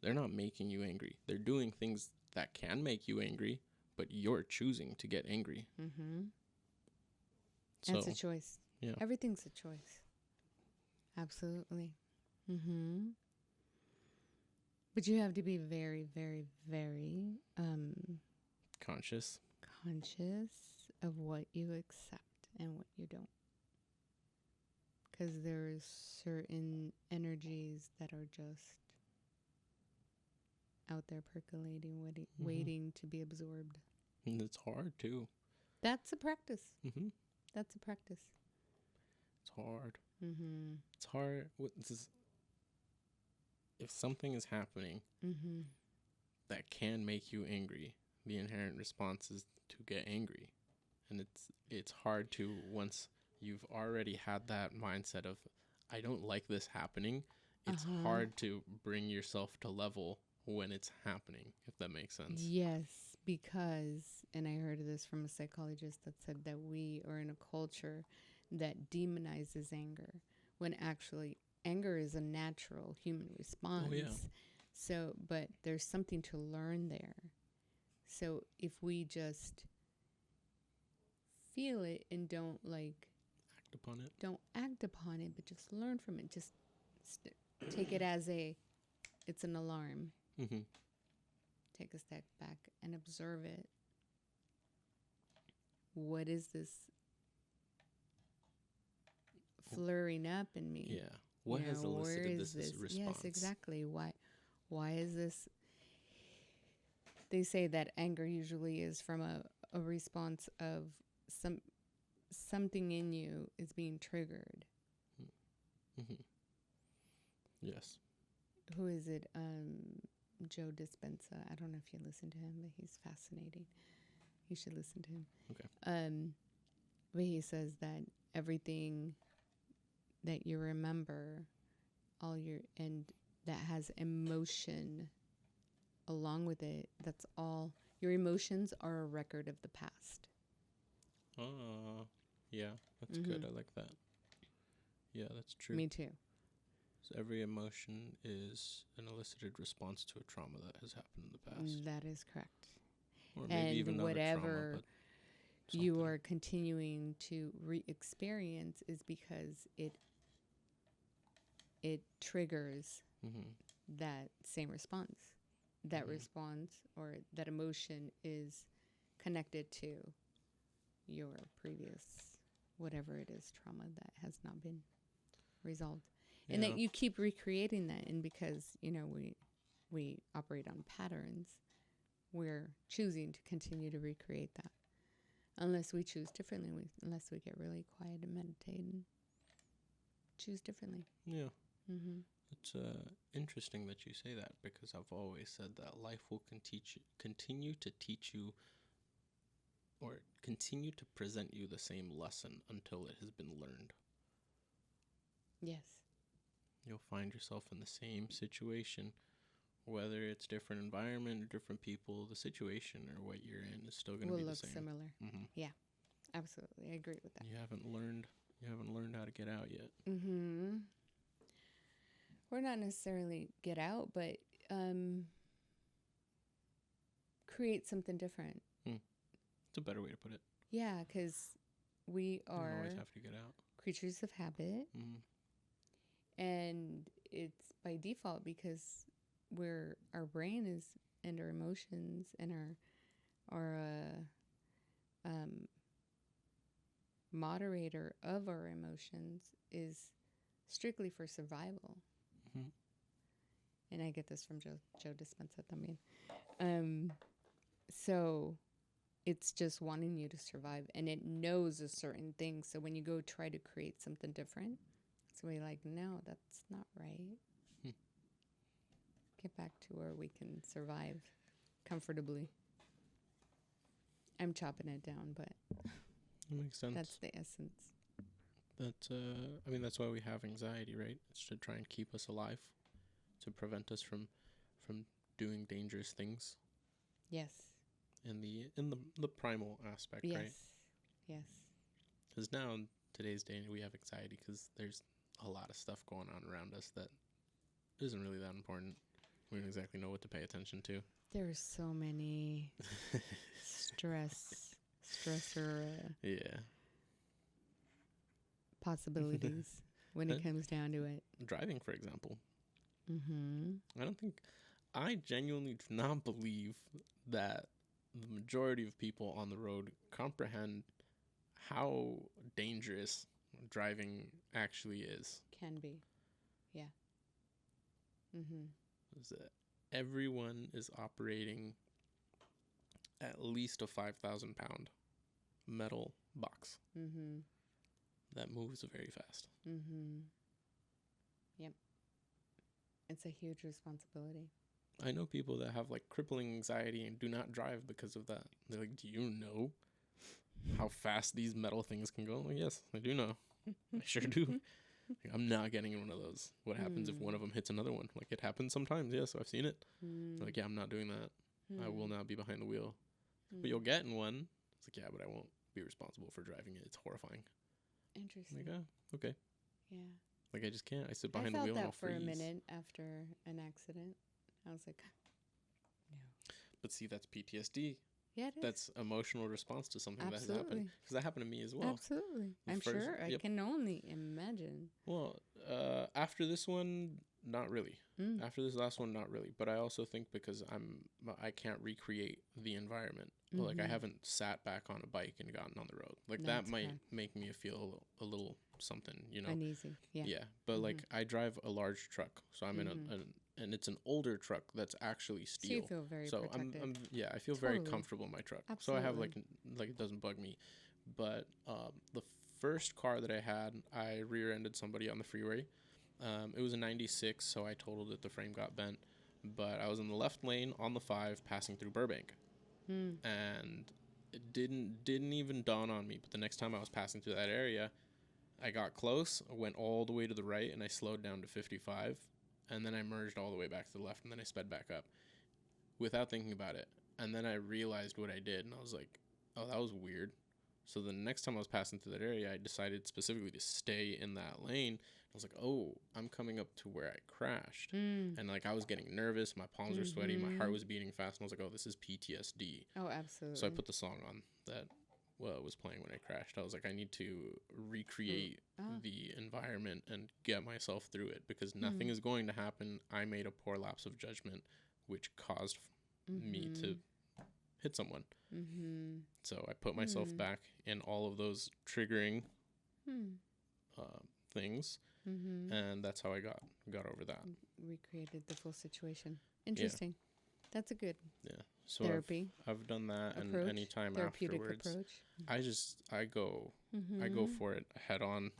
they're not making you angry. They're doing things that can make you angry, but you're choosing to get angry. So, That's a choice. Yeah. Everything's a choice. Absolutely. But you have to be very, very, very conscious of what you accept and what you don't. Because there's certain energies that are just out there percolating, waiting to be absorbed. And it's hard, too. That's a practice. It's hard. It's hard. If something is happening that can make you angry, the inherent response is to get angry. And it's hard to, once you've already had that mindset of, I don't like this happening, it's hard to bring yourself to level when it's happening, if that makes sense. Yes, because, and I heard this from a psychologist that said that we are in a culture that demonizes anger, when actually anger is a natural human response. Oh, yeah. So, but there's something to learn there. So if we just feel it and don't Act upon it. don't act upon it, but just learn from it, just take it as it's an alarm. Mm-hmm. Take a step back and observe it. What is this flaring up in me? Yeah. What has elicited this response? Yes, exactly. Why is this? They say that anger usually is from a response of something in you is being triggered. Mm-hmm. Yes. Who is it? Joe Dispenza. I don't know if you listen to him, but he's fascinating. You should listen to him. Okay. But he says that everything that you remember, and that has emotion along with it, that's all. Your emotions are a record of the past. Yeah, that's good. I like that. Yeah, that's true. Me too. So every emotion is an elicited response to a trauma that has happened in the past. That is correct. Or maybe even not whatever a trauma, but you are continuing to re-experience is because it triggers that same response. That response or that emotion is connected to your previous, whatever it is, trauma that has not been resolved. Yeah. And that you keep recreating that. And because, we operate on patterns, we're choosing to continue to recreate that. Unless we choose differently, unless we get really quiet and meditate and choose differently. Yeah. It's interesting that you say that, because I've always said that life will continue to teach you, or continue to present you the same lesson until it has been learned. Yes. You'll find yourself in the same situation, whether it's different environment or different people, the situation or what you're in is still going to be the same. Will look similar. Yeah, absolutely. I agree with that. You haven't learned how to get out yet. Or not necessarily get out, but create something different. It's a better way to put it. Yeah, because we are always have to get out. Creatures of habit. And it's by default because our brain is, and our emotions and our moderator of our emotions is strictly for survival. And I get this from Joe Dispenza también. So it's just wanting you to survive, and it knows a certain thing. So when you go try to create something different, it's going to be like, no, that's not right. Get back to where we can survive comfortably. I'm chopping it down, but that makes sense. That's the essence. That's why we have anxiety, right? It's to try and keep us alive, to prevent us from doing dangerous things. Yes. In the primal aspect, right? Yes. Because now in today's day we have anxiety because there's a lot of stuff going on around us that isn't really that important. We don't exactly know what to pay attention to. There's so many stressor possibilities when it comes down to it. Driving, for example. I genuinely do not believe that the majority of people on the road comprehend how dangerous driving actually is. Can be. Yeah. Is that everyone is operating at least a 5,000 pound metal box that moves very fast. Yep. It's a huge responsibility. I know people that have like crippling anxiety and do not drive because of that. They're like, do you know how fast these metal things can go? I'm like, yes, I do know. I sure do. Like, I'm not getting in one of those. What happens if one of them hits another one? Like, it happens sometimes. Yes, I've seen it. Like, yeah, I'm not doing that. I will not be behind the wheel. But you'll get in one. It's like, yeah, but I won't be responsible for driving it. It's horrifying. Interesting. Like, okay. Yeah. Like, I just can't. I sit I behind the felt wheel and I'll that for freeze. a minute after an accident. I was like, no. But see, that's PTSD. Yeah, it is. That's emotional response to something that has happened. Absolutely. Because that happened to me as well. Absolutely. The I'm first- sure. I yep. can only imagine. Well, after this one, not really. Mm. After this last one, not really. But I also think because I can't recreate the environment. Like, I Mhm. haven't sat back on a bike and gotten on the road. Like, that That's might correct. make me feel a little something, you know. Uneasy. Yeah. Yeah, but like, I drive a large truck, so I'm in and it's an older truck that's actually So you steel. feel very So protected. I feel very Totally. comfortable in my truck. So I have like it doesn't bug me. But the first car that I had, I rear-ended somebody on the freeway. It was a 96, so I totaled it. The frame got bent, but I was in the left lane on the 5 passing through Burbank. And it didn't even dawn on me, but the next time I was passing through that area, I got close, I went all the way to the right, and I slowed down to 55, and then I merged all the way back to the left, and then I sped back up without thinking about it. And then I realized what I did, and I was like, oh, that was weird. So the next time I was passing through that area, I decided specifically to stay in that lane. I was like, oh, I'm coming up to where I crashed. And like, I was getting nervous, my palms were sweaty, my heart was beating fast, and I was like, oh, this is PTSD. Oh, absolutely. So I put the song on that was playing when I crashed. I was like, I need to recreate the environment and get myself through it, because nothing is going to happen. I made a poor lapse of judgment, which caused me to hit someone. So I put myself back in all of those triggering things, and that's how I got over that. Recreated the full situation. Interesting. That's a good So therapy. I've done that, approach, and anytime therapeutic afterwards, approach. I go for it head on,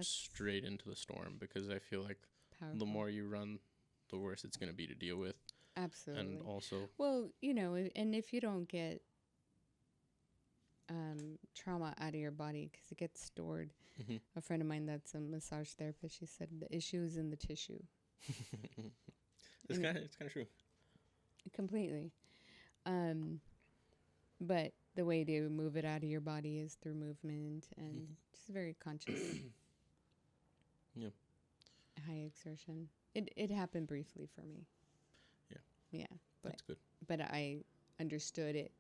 straight into the storm, because I feel like Powerful. the more you run, the worse it's going to be to deal with. Absolutely. And also, well, and if you don't get trauma out of your body, because it gets stored. A friend of mine that's a massage therapist, she said the issue is in the tissue. it's kind of true. Completely. But the way to move it out of your body is through movement and just very conscious. Yeah. High exertion. It happened briefly for me. Yeah. Yeah. But that's good. But I understood it.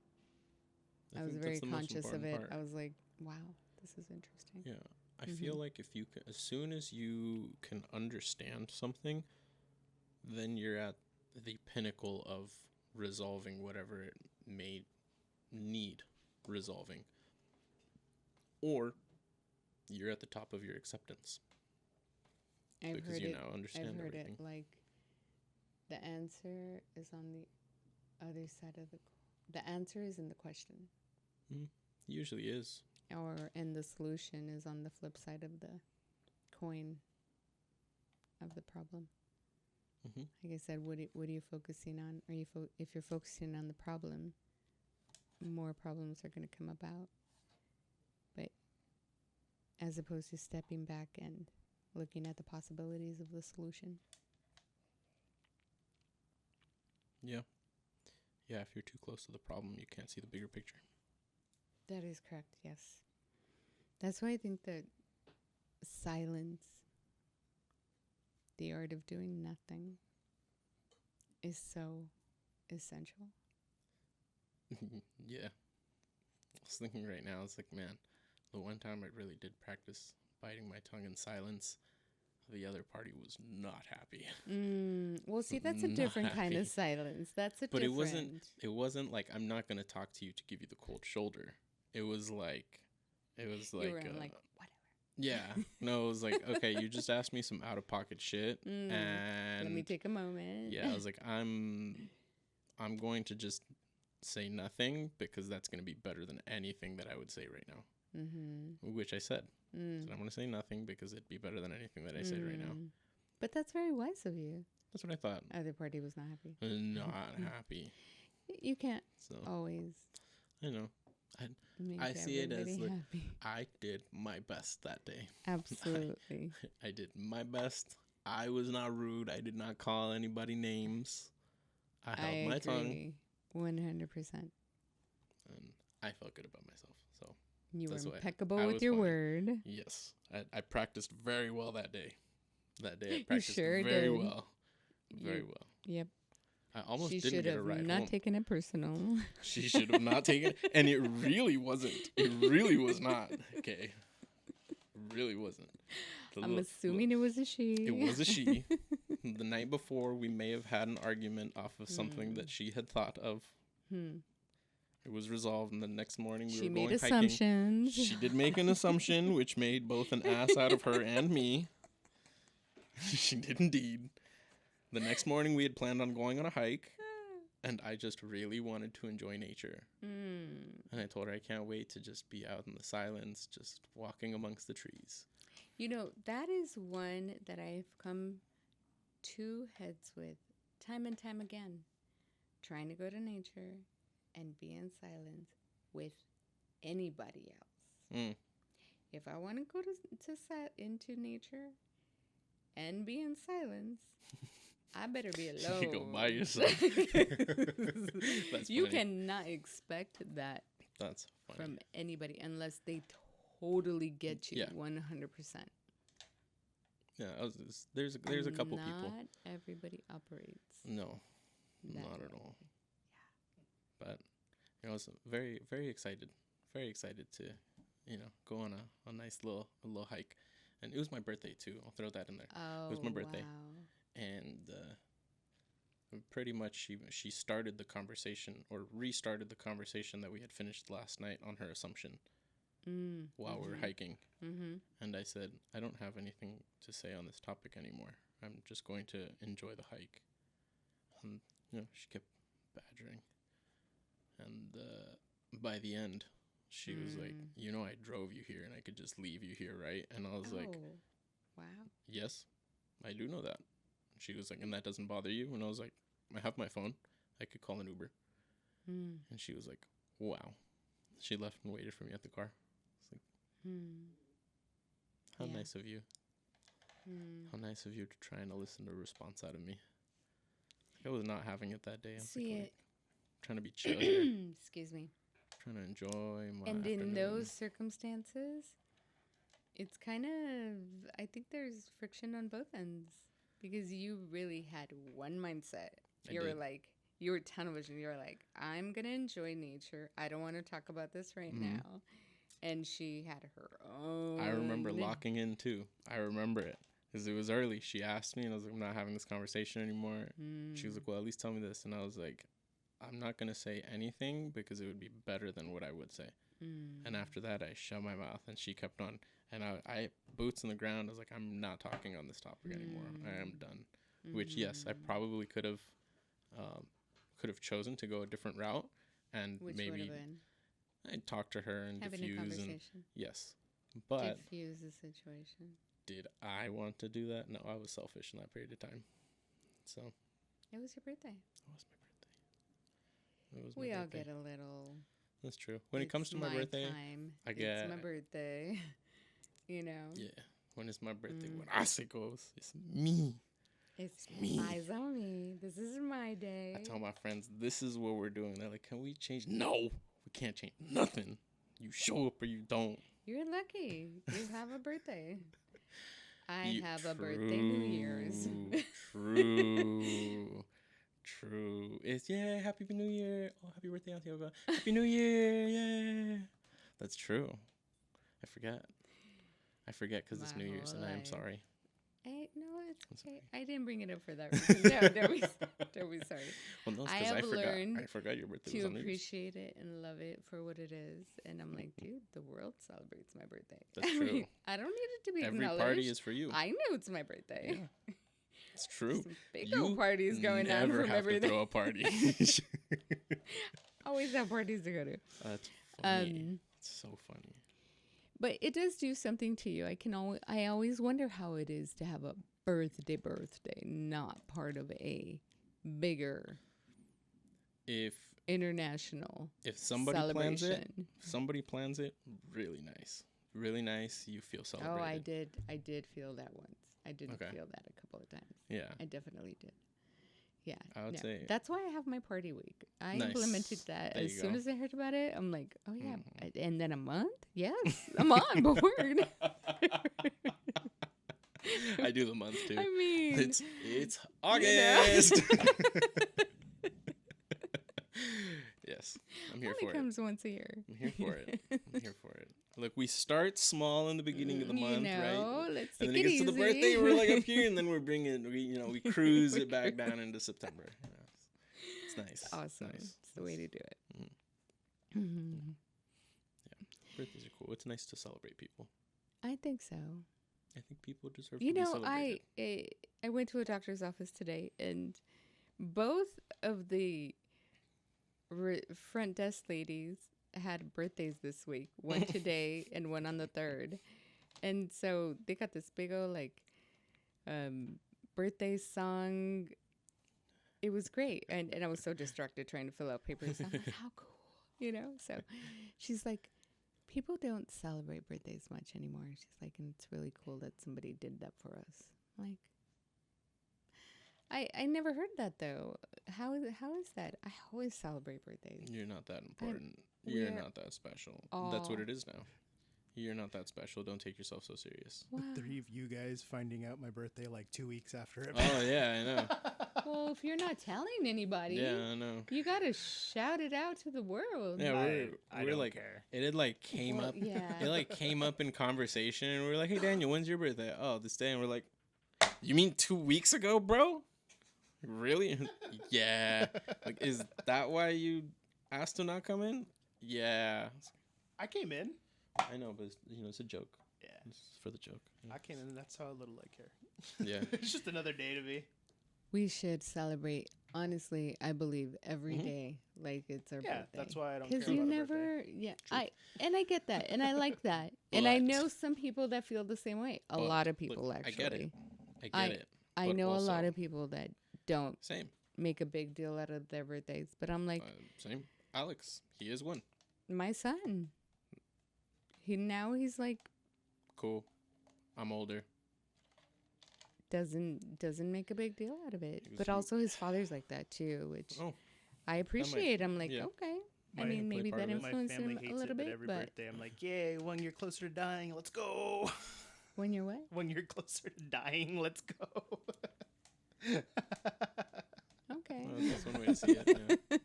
I was very conscious of it. Part. I was like, wow, this is interesting. Yeah. I feel like if you can, as soon as you can understand something, then you're at the pinnacle of resolving whatever it may need resolving. Or you're at the top of your acceptance. I've because heard you it, now understand I've heard everything. it like the answer is on the other side of the answer is in the question. Usually is. And the solution is on the flip side of the coin of the problem. Like I said, what are you focusing on? If you're focusing on the problem, more problems are going to come about. But as opposed to stepping back and looking at the possibilities of the solution. Yeah. Yeah, if you're too close to the problem, you can't see the bigger picture. That is correct, yes. That's why I think that silence, the art of doing nothing, is so essential. Yeah. I was thinking right now, it's like, man, the one time I really did practice biting my tongue in silence, the other party was not happy. Well, see, that's a different kind of silence. That's a but different. It wasn't like, I'm not going to talk to you to give you the cold shoulder. It was like you were like, whatever. Yeah. No, it was like, okay, you just asked me some out of pocket shit, and let me take a moment. Yeah, I was like, I'm going to just say nothing, because that's going to be better than anything that I would say right now. Which I said. So I'm going to say nothing because it'd be better than anything that I said right now. But that's very wise of you. That's what I thought. Other party was not happy. Not happy. You can't always. I know. I see it as like, I did my best that day. Absolutely. I did my best. I was not rude. I did not call anybody names. I held my tongue. 100%. And I felt good about myself. So you were impeccable with your word. Yes. I practiced very well that day. That day I practiced sure very did. well. Very You- well. Yep. I almost She didn't should get a have ride not home. taken it personal. She should have not taken it. And it really wasn't. It really was not. Okay. It really wasn't. The I'm little- assuming it was a she. It was a she. The night before, we may have had an argument off of something that she had thought of. Hmm. It was resolved, and the next morning we She were made going hiking. assumptions. She did make an assumption, which made both an ass out of her and me. She did indeed. The next morning, we had planned on going on a hike, and I just really wanted to enjoy nature. Mm. And I told her I can't wait to just be out in the silence, just walking amongst the trees. You know, that is one that I've come to heads with time and time again. Trying to go to nature and be in silence with anybody else. Mm. If I want to go into nature and be in silence, I better be alone. You go by yourself. That's You funny. cannot expect that That's funny. from anybody unless they totally get you Yeah. 100%. Yeah, there's a couple people. Not everybody operates. No, that not at way. all. But I was very excited to go on a nice little hike, and it was my birthday too. I'll throw that in there. Oh, It was my birthday. Wow. And pretty much she started the conversation or restarted the conversation that we had finished last night on her assumption while we were hiking. Mm-hmm. And I said, I don't have anything to say on this topic anymore. I'm just going to enjoy the hike. And she kept badgering. And by the end, she was like, I drove you here and I could just leave you here, right? And I was like, wow. yes, I do know that. She was like, and that doesn't bother you? And I was like, I have my phone. I could call an Uber. Mm. And she was like, wow. She left and waited for me at the car. It's like, how Yeah. nice of you. How nice of you to try and elicit a response out of me. I was not having it that day. I was like, trying to be chill here. Excuse me. Trying to enjoy my And afternoon. in those circumstances, it's kind of, I think there's friction on both ends because you really had one mindset. You were did. like, you were tunnel vision. You were like, I'm going to enjoy nature. I don't want to talk about this right now. And she had her own. I remember locking in too. I remember it because it was early. She asked me and I was like, I'm not having this conversation anymore. She was like, well, at least tell me this. And I was like, I'm not going to say anything because it would be better than what I would say. And after that, I shut my mouth and she kept on. And I boots in the ground. I was like, I'm not talking on this topic anymore. I am done. Which, yes, I probably could have chosen to go a different route and Which maybe would have been I'd talk to her and having a diffuse. And conversation. yes, but Diffuse the situation. did I want to do that? No, I was selfish in that period of time. So It was your birthday. it was my birthday. It was We my all birthday. get a little. That's true. When it comes to my birthday, time. I It's get- my birthday. You know. yeah. When it's my birthday, when I say goes, it's me. It's me. eyes on me. This is my day. I tell my friends, this is what we're doing. They're like, can we change? No, we can't change nothing. You show up or you don't. You're lucky. You have a birthday. I You- have a birthday New Year's. True. It's Happy New Year. Oh, happy birthday, Auntie Olga. Happy New Year. Yeah. That's true. I forget because it's My New Year's whole and I am life. sorry. No, it's That's okay. okay. I didn't bring it up for that reason. No, don't be sorry. Well, no, it's I because I have forgot. learned I forgot your birthday was To on New Year's. appreciate it and love it for what it is. And I'm like, dude, the world celebrates my birthday. That's I mean, true. I don't need it to be Every acknowledged. party is for you. I know it's my birthday. Yeah. It's true. Some big You old parties going on never from have everything. to throw a party. Always have parties to go to. That's funny. It's so funny. But it does do something to you. I always wonder how it is to have a birthday, not part of a bigger If international somebody celebration. plans it, really nice. Really nice. You feel celebrated. Oh, I did feel that once. I did Okay. feel that a couple of times. Yeah. I definitely did. Yeah. I would say- that's why I have my party week. I Nice. implemented that There as you soon go. as I heard about it. I'm like, oh yeah, Mhm. and then a month. Yes, I'm on board. I do the month too. I mean, It's August. Yes, I'm here for only it. comes once a year. I'm here for it. I'm here for it. Look, we start small in the beginning of the month, right? Let's And take then it it gets easy. to the birthday, we're like up here, and then we cruise it back down into September. You know, it's nice. It's awesome. Nice. It's the way to do it. Mhm. Mm-hmm. Birthdays are cool. It's nice to celebrate people. I think so. I think people deserve You to be know, celebrated. I went to a doctor's office today, and both of the front desk ladies had birthdays this week. One today and one on the 3rd. And so they got this big old like birthday song. It was great. And I was so distracted trying to fill out papers. I'm like, how cool, you know? So she's like, people don't celebrate birthdays much anymore. She's like, and it's really cool that somebody did that for us. Like, I never heard that though. How is that? I always celebrate birthdays. You're not that important. we You're are not that special. That's what it is now. You're not that special. Don't take yourself so serious. Wow. The 3 of you guys finding out my birthday like 2 weeks after it. Oh, yeah, I know. Well, if you're not telling anybody, Yeah, I know. you gotta shout it out to the world. Yeah, I we're don't like, care. it had like came Well, up. yeah. It like came up in conversation, and we were like, "Hey, Daniel, when's your birthday?" Oh, this day, and we're like, "You mean 2 weeks ago, bro? Really? Yeah. Like, is that why you asked to not come in? Yeah. I came in. I know, but it's a joke. Yeah. It's for the joke. I came in, and that's how little I care. Yeah. It's just another day to me. We should celebrate. Honestly, I believe every Mhm. day like it's our Yeah, birthday. that's why I don't care Because about you a never, birthday. yeah. True. I get that, and I like that, and I But- know some people that feel the same way. A But, lot of look, people I actually. get it. I I- get it. I But know a lot also- of people that don't Same. make a big deal out of their birthdays, but I'm like, Same. Alex, he is one. my son. He's like Cool. I'm older. doesn't make a big deal out of it. He was But sweet. also his father's like that too, which Oh. I appreciate. I'm like, yeah. okay. I My- mean, play maybe part that of it. My influenced family him hates a little it, but bit, every but birthday I'm like, yay, 1 year closer to dying, let's go. when you're what? 1 year closer to dying, let's go. Okay. Well, that's one way to see it. Yeah.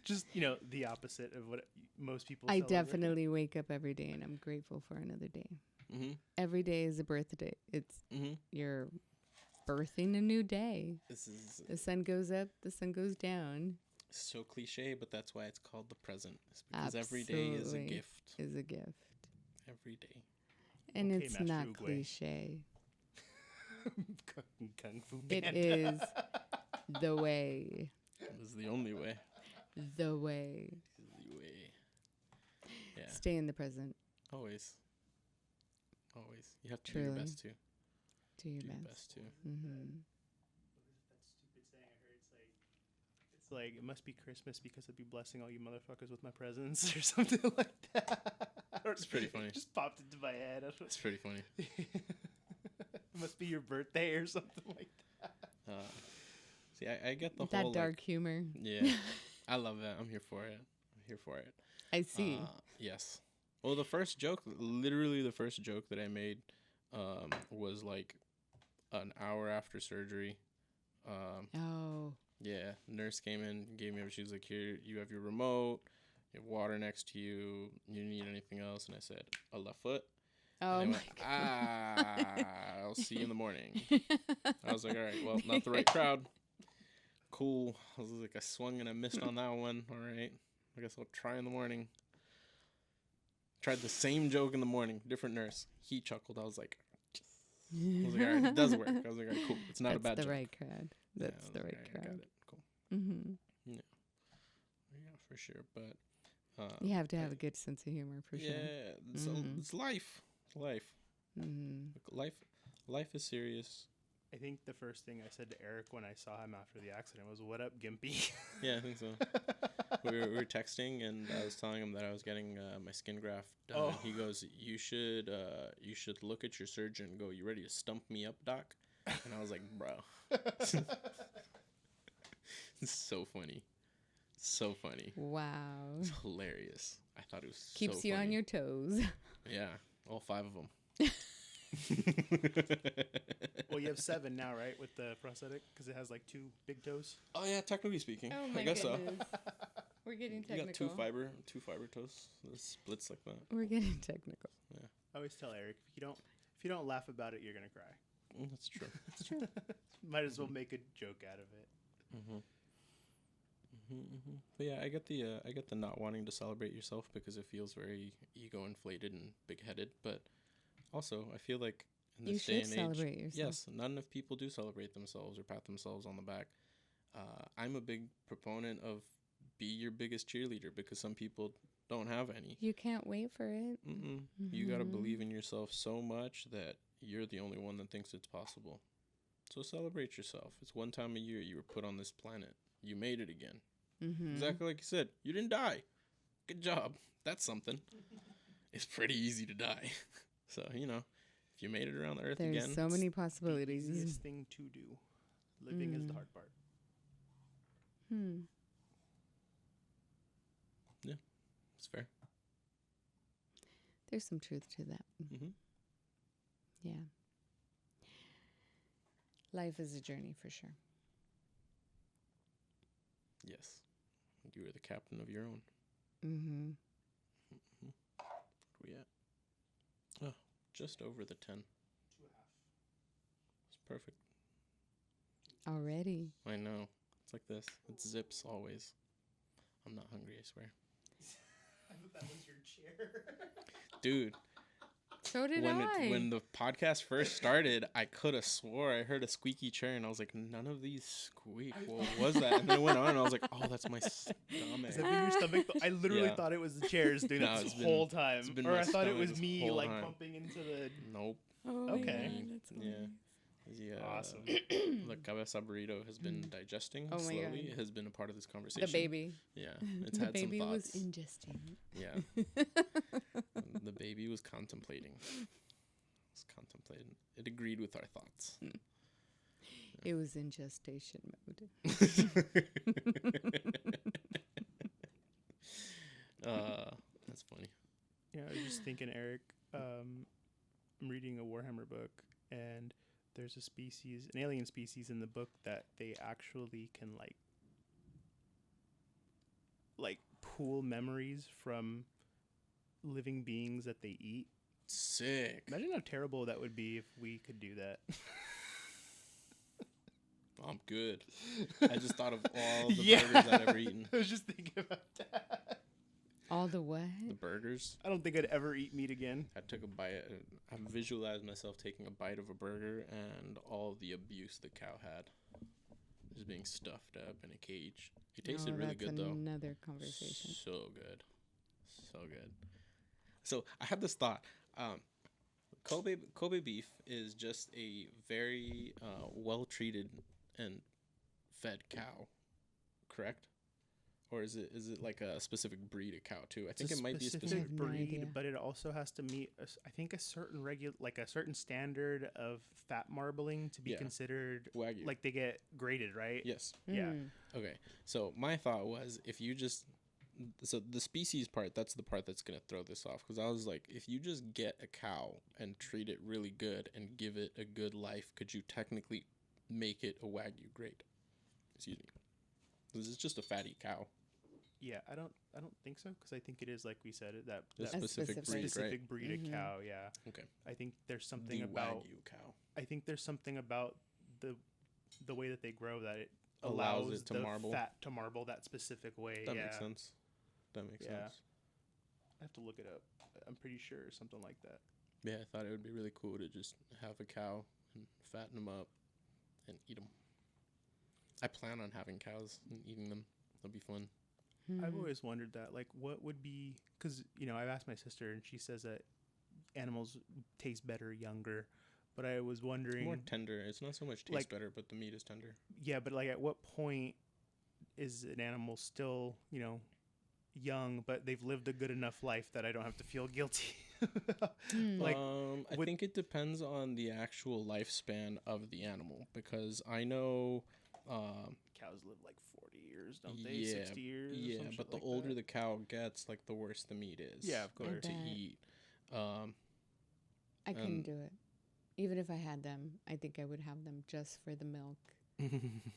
Just, the opposite of what most people I celebrate. definitely wake up every day and I'm grateful for another day. Mm-hmm. Every day is a birthday. It's Mm-hmm. you're birthing a new day. This is The sun goes up, the sun goes down. so cliche, but that's why it's called the present. It's because every day is a Absolutely. gift. Is a gift. Every day. And Okay, it's Master not Oogway. cliche. Kung Fu It Panda. is the way. This is the only way. The way. This is the way. Yeah. Stay in the present. Always. Always. You have to do your Truly. best too. Do your Do your best. best too. Mm-hmm. That stupid saying I heard. It's like it must be Christmas because I'd be blessing all you motherfuckers with my presents or something like that. It's pretty funny. It just popped into my head. It's pretty funny. It must be your birthday or something like that. See, I get the That whole dark humor. yeah. I love that. I'm here for it. I'm here for it. I see. Yes. Well, literally the first joke that I made, was like an hour after surgery. Oh. Yeah, nurse came in, gave me. She was like, "Here, you have your remote. You have water next to you. You need anything else?" And I said, "A left foot." Oh And my they went, I'll see you in the morning. I was like, all right, well, not the right crowd. Cool. I was like, I swung and I missed on that one. All right. I guess I'll try in the morning. Tried the same joke in the morning. Different nurse. He chuckled. I was like, all right, it does work. I was like, all right, cool. It's not a bad That's the joke. right crowd. Yeah, That's I the was right like, all I crowd. got it. Cool. Mm-hmm. Yeah, for sure. But You have to have a good sense of humor for yeah, sure. it's, it's life. It's life. Mm-hmm. Life is serious. I think the first thing I said to Eric when I saw him after the accident was, "What up, Gimpy?" Yeah, I think so. we were texting, and I was telling him that I was getting my skin graft done. Oh. And he goes, "You should look at your surgeon and go, 'You ready to stump me up, doc?'" And I was like, "Bro, it's so funny, so funny. Wow. It's hilarious. I thought it was Keeps so you on funny. your toes. Yeah, all 5 of them. Well, you have 7 now, right, with the prosthetic, because it has like 2 big toes. Oh yeah, technically speaking, Oh my I guess goodness. so. We're getting You got technical. two fiber toes. The splits like that. We're getting technical. Yeah, I always tell Eric, if you don't laugh about it, you're gonna cry. that's true. It's true. Might as well make a joke out of it. But yeah, I get the not wanting to celebrate yourself because it feels very ego inflated and big headed. But also, I feel like in You this day should and celebrate age, yourself. yes, not enough people do celebrate themselves or pat themselves on the back. I'm a big proponent of be your biggest cheerleader because some people don't have any. You can't wait for it. You gotta believe in yourself so much that you're the only one that thinks it's possible. So celebrate yourself. It's one time a year you were put on this planet. You made it again. Exactly like you said. You didn't die. Good job. That's something. It's pretty easy to die. So, if you made it around the earth There's again. so many The possibilities. easiest thing to do. Living is the hard part. It's fair. There's some truth to that. Yeah. Life is a journey for sure. Yes. You were the captain of your own. Where we at? Oh, just over the 10. 2.5. It's perfect. Already. I know. It's like this. It zips always. I'm not hungry, I swear. I thought that was your chair. Dude, So did I. when the podcast first started, I could have swore I heard a squeaky chair, and I was like, none of these squeak. What was that? And then it went on, and I was like, oh, that's my stomach. Is that in your stomach? I literally Yeah. thought it was the chairs doing No, that it's this been- whole time. it's been Or my I thought it stomach was this me, whole like, time. bumping into the... Nope. Oh my Okay. God, that's Yeah. funny. Yeah. Awesome. The cabeza burrito has been digesting Oh my slowly. God. It has been a part of this conversation. The baby. Yeah. It's The had baby some was thoughts. ingesting. Yeah. The baby was contemplating. It agreed with our thoughts. It was in gestation mode. That's funny. Yeah, I was just thinking, Eric, I'm reading a Warhammer book, and there's an alien species in the book that they actually can, like pool memories from living beings that they eat. Sick. Imagine how terrible that would be if we could do that. I'm good. I just thought of all the Yeah. burgers I've ever eaten. I was just thinking about that. All the what? The burgers. I don't think I'd ever eat meat again. I took a bite. I visualized myself taking a bite of a burger and all the abuse the cow had. Just being stuffed up in a cage. It tasted really good though. Another conversation. So good. So good. So I had this thought. Kobe beef is just a very well treated and fed cow, correct? Or is it like a specific breed of cow too? I think it might be a specific I have no breed, idea. but it also has to meet, I think, a certain a certain standard of fat marbling to be Yeah. considered. Wagyu. Like they get graded, right? Yes. Yeah. Okay. So my thought was so the species part, that's the part that's going to throw this off. Because I was like, if you just get a cow and treat it really good and give it a good life, could you technically make it a Wagyu grade? Excuse me. Because it's just a fatty cow. Yeah, I don't think so, because I think it is, like we said, that A that specific breed, specific right? breed of cow. Yeah. Okay. I think there's something The about Wagyu cow. I think there's something about the way that they grow that it Allows allows it to the marble. fat to marble that specific way. That yeah. makes sense. That makes Yeah. sense. I have to look it up. I'm pretty sure something like that. Yeah, I thought it would be really cool to just have a cow and fatten them up and eat them. I plan on having cows and eating them. That'll be fun. I've always wondered that, like, what would be, because, I've asked my sister, and she says that animals taste better younger, but I was wondering, More tender. It's not so much taste like- better, but the meat is tender. yeah, but, like, at what point is an animal still, young, but they've lived a good enough life that I don't have to feel guilty? Like, I would- think it depends on the actual lifespan of the animal because I know, cows live like 40 years, don't they? yeah, 60 years? yeah, some but shit the like older that. the cow gets, like the worse the meat is. Yeah, of course. to bet. eat. I couldn't do it. Even if I had them, I think I would have them just for the milk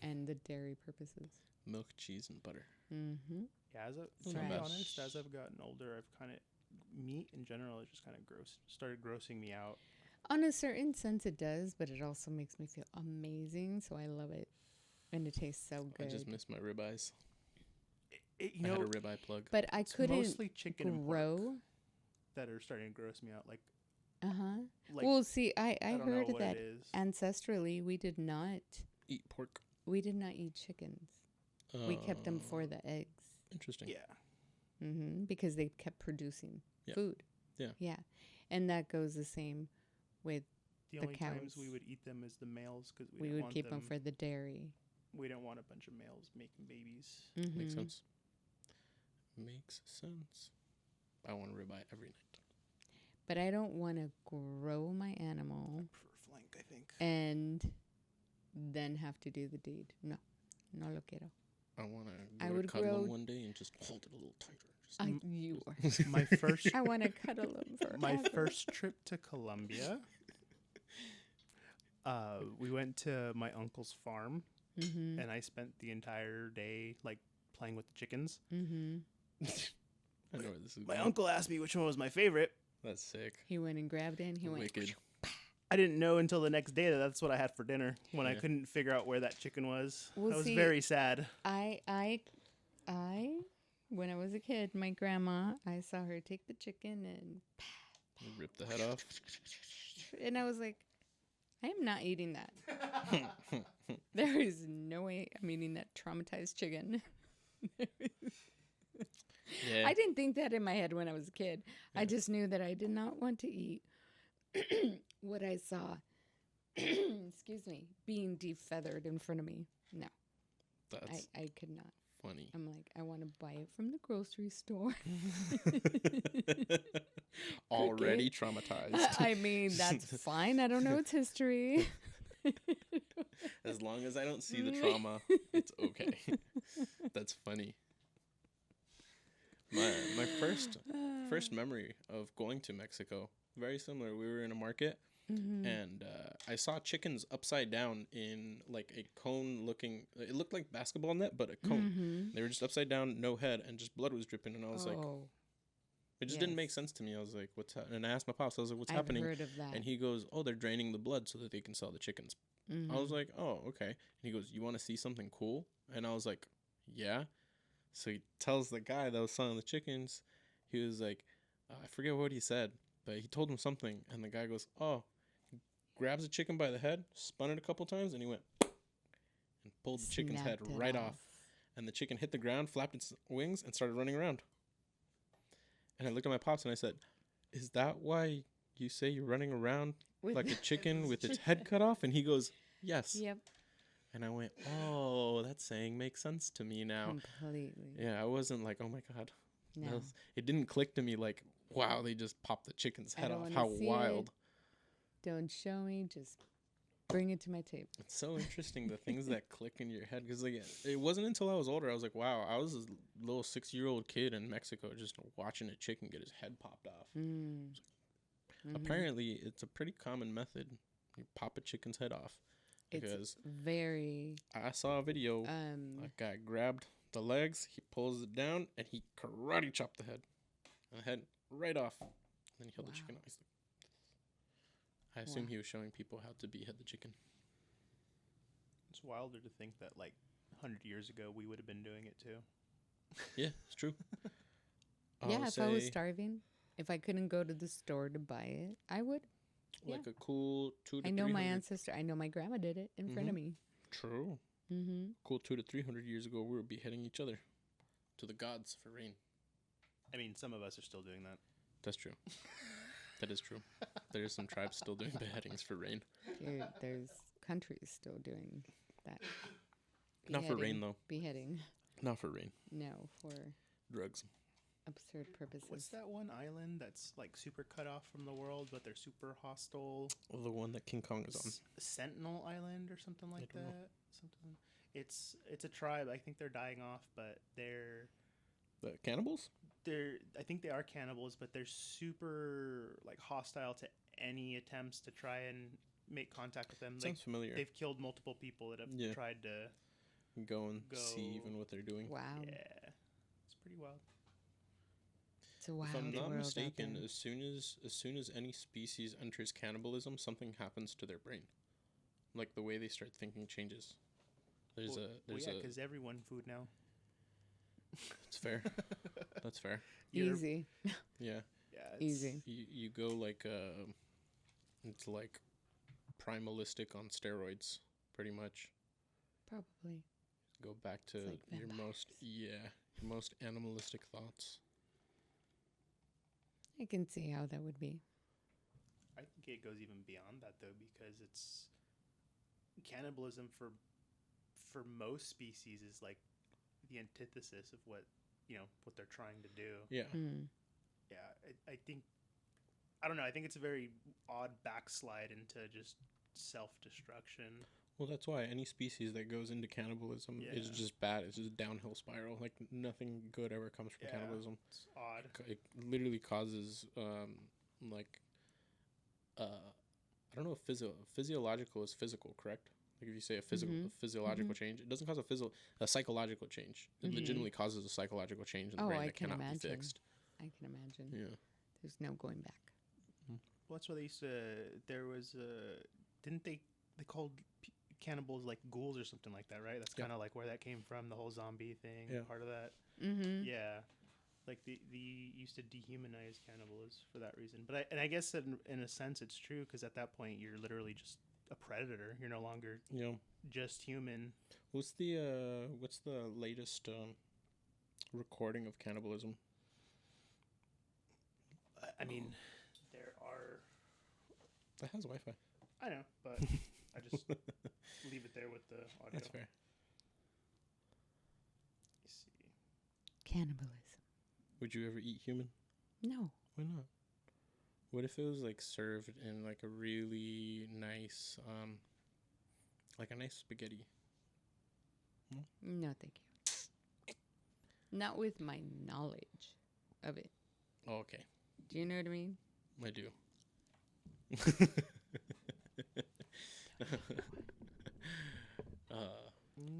and the dairy purposes. Milk, cheese, and butter. Mm-hmm. Yeah, It's to not be bad. honest, as I've gotten older, I've kind of meat in general is just kind of started grossing me out. On a certain sense, it does, but it also makes me feel amazing, so I love it, and it tastes so good. I just miss my ribeyes. You I had know, a ribeye plug. But I it's couldn't mostly chicken and pork grow. that are starting to gross me out. Like, Uh-huh. Well, see, I don't know heard what that it is. ancestrally we did not Eat pork. eat chickens. We kept them for the eggs. Interesting. Yeah. Because they kept producing food. Yeah. Yeah. And that goes the same with The the only cows. times we would eat them is the males because we would keep them for the dairy. We don't want a bunch of males making babies. Makes sense. Makes sense. I want a ribeye every night. But I don't want to grow my animal I prefer flank, I think. and then have to do the deed. No. No lo quiero. I want I to would cuddle grow- them one day and just hold it a little tighter. You are. My first I want to cuddle them forever. my first trip to Colombia, we went to my uncle's farm, and I spent the entire day like playing with the chickens. I know where this is My going. uncle asked me which one was my favorite. That's sick. He went and grabbed it and he Wicked. I didn't know until the next day that that's what I had for dinner when I Yeah. couldn't figure out where that chicken was. Well, I was see, very sad. I, when I was a kid, my grandma, I saw her take the chicken and Rip the head off. and I was like, I am not eating that. There is no way I'm eating that traumatized chicken. Yeah. I didn't think that in my head when I was a kid. I just knew that I did not want to eat what I saw, excuse me, being defeathered in front of me. No, That's I could not. funny. I'm like, I want to buy it from the grocery store. Already traumatized. I mean, that's fine. I don't know its history. As long as I don't see the trauma, it's okay. That's funny. My first memory of going to Mexico, very similar. We were in a market, and I saw chickens upside down in like a cone looking. It looked like basketball net, but a cone. They were just upside down, no head, and just blood was dripping. And I was like, it just didn't make sense to me. I was like, what's happening? And I asked my pops, I was like, what's happening? I've heard of that. And he goes, oh, they're draining the blood so that they can sell the chickens. I was like, oh, okay. And he goes, you want to see something cool? And I was like, yeah. So he tells the guy that was selling the chickens, he was like, I forget what he said, but he told him something. And the guy goes, oh, he grabs the chicken by the head, spun it a couple times, and he went and pulled the chicken's head Snapped it right off. And the chicken hit the ground, flapped its wings, and started running around. And I looked at my pops and I said, is that why you say you're running around like a chicken with its head cut off? And he goes, yes. Yep. And I went, oh, that saying makes sense to me now. Completely. Yeah, I wasn't like, oh my God. No. It didn't click to me like, wow, they just popped the chicken's I head don't off. wanna How see wild. Don't show me. Just bring it to my table. It's so interesting, the things that click in your head. Because like, it wasn't until I was older, I was like, wow, I was a little 6-year-old kid in Mexico just watching a chicken get his head popped off. Apparently, it's a pretty common method. You pop a chicken's head off. Because It's very I saw a video. A guy grabbed the legs, he pulls it down, and he karate chopped the head. And the head right off. And then he held the chicken off. I assume he was showing people how to behead the chicken. It's wilder to think that like 100 years ago we would have been doing it too. Yeah, it's true. yeah, if I was starving, if I couldn't go to the store to buy it, I would. Like a cool 2 to I know 300. my ancestor. I know my grandma did it in front of me. True. Cool 200 to 300 years ago, we were beheading each other to the gods for rain. I mean, some of us are still doing that. That's true. That is true. There's some tribes still doing beheadings for rain. There's countries still doing that. Not for rain, though. Beheading. Not for rain. No, for Drugs. absurd purposes. What's that one island that's like super cut off from the world, but they're super hostile? Well, the one that King Kong is on. Sentinel Island or something like don't know. that. Something. It's a tribe. I think they're dying off, but they're The cannibals? I think they are cannibals, but they're super like hostile to any attempts to try and make contact with them. Like Sounds familiar. they've killed multiple people that have Yeah. tried to Go and go. see even what they're doing. Wow. Yeah, it's pretty wild. It's a wild If I'm not world mistaken, out there. as soon as any species enters cannibalism, something happens to their brain. Like the way they start thinking changes. There's because everyone food now. It's fair. That's fair. Easy. Yeah. Yeah, Easy. You go like it's like primalistic on steroids, pretty much. Probably. Go back to It's like your most animalistic thoughts. I can see how that would be. I think it goes even beyond that though, because it's cannibalism for most species is like the antithesis of what what they're trying to do. Yeah. Hmm. Yeah, I think I don't know. I think it's a very odd backslide into just self-destruction. Well, that's why any species that goes into cannibalism is Yeah. just bad. It's just a downhill spiral. Like nothing good ever comes from Yeah. cannibalism. It's odd. It literally causes like I don't know if physiological is physical, correct? Like if you say a physiological change, it doesn't cause a psychological change. It legitimately causes a psychological change in the brain I that can cannot imagine. be fixed. I can imagine. Yeah. There's no going back. Well, that's what they used to. There was didn't they called cannibals like ghouls or something like that, right? That's Yeah. kind of like where that came from, the whole zombie thing. Yeah. Part of that. Mm-hmm. Yeah, like the used to dehumanize cannibals for that reason. But I guess in a sense it's true, because at that point you're literally just a predator. You're no longer just human. What's the latest recording of cannibalism? I mean, there are. That has Wi-Fi. I know, but I just leave it there with the audio. That's fair. Let's see. Cannibalism. Would you ever eat human? No. Why not? What if it was like served in like a really nice like a nice spaghetti? No, thank you. Not with my knowledge of it. Oh, okay. Do you know what I mean? I do.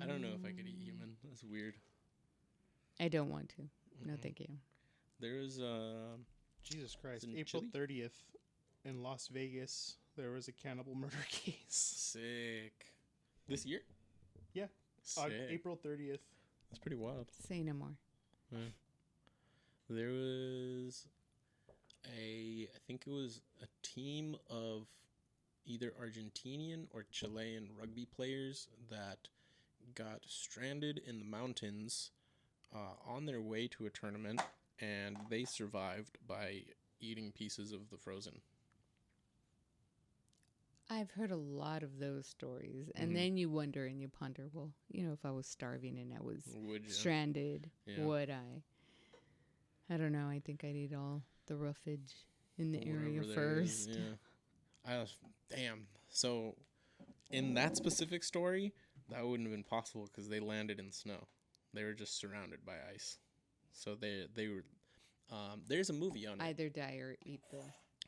I don't know if I could eat human. That's weird. I don't want to. No, thank you. There was Jesus Christ. in April Chile? 30th in Las Vegas, there was a cannibal murder case. sick. This year? Yeah. Sick. April 30th. That's pretty wild. Say no more. Yeah. There was I think it was a team of either Argentinian or Chilean rugby players that got stranded in the mountains on their way to a tournament, and they survived by eating pieces of the frozen. I've heard a lot of those stories. And then you wonder and you ponder, well, if I was starving and I was Would you? stranded, Yeah. would I? I don't know. I think I'd eat all the roughage in the area Whatever there is, first. yeah. Damn. So, in that specific story, that wouldn't have been possible because they landed in snow. They were just surrounded by ice. So they were. There's a movie on it. Either die or eat the.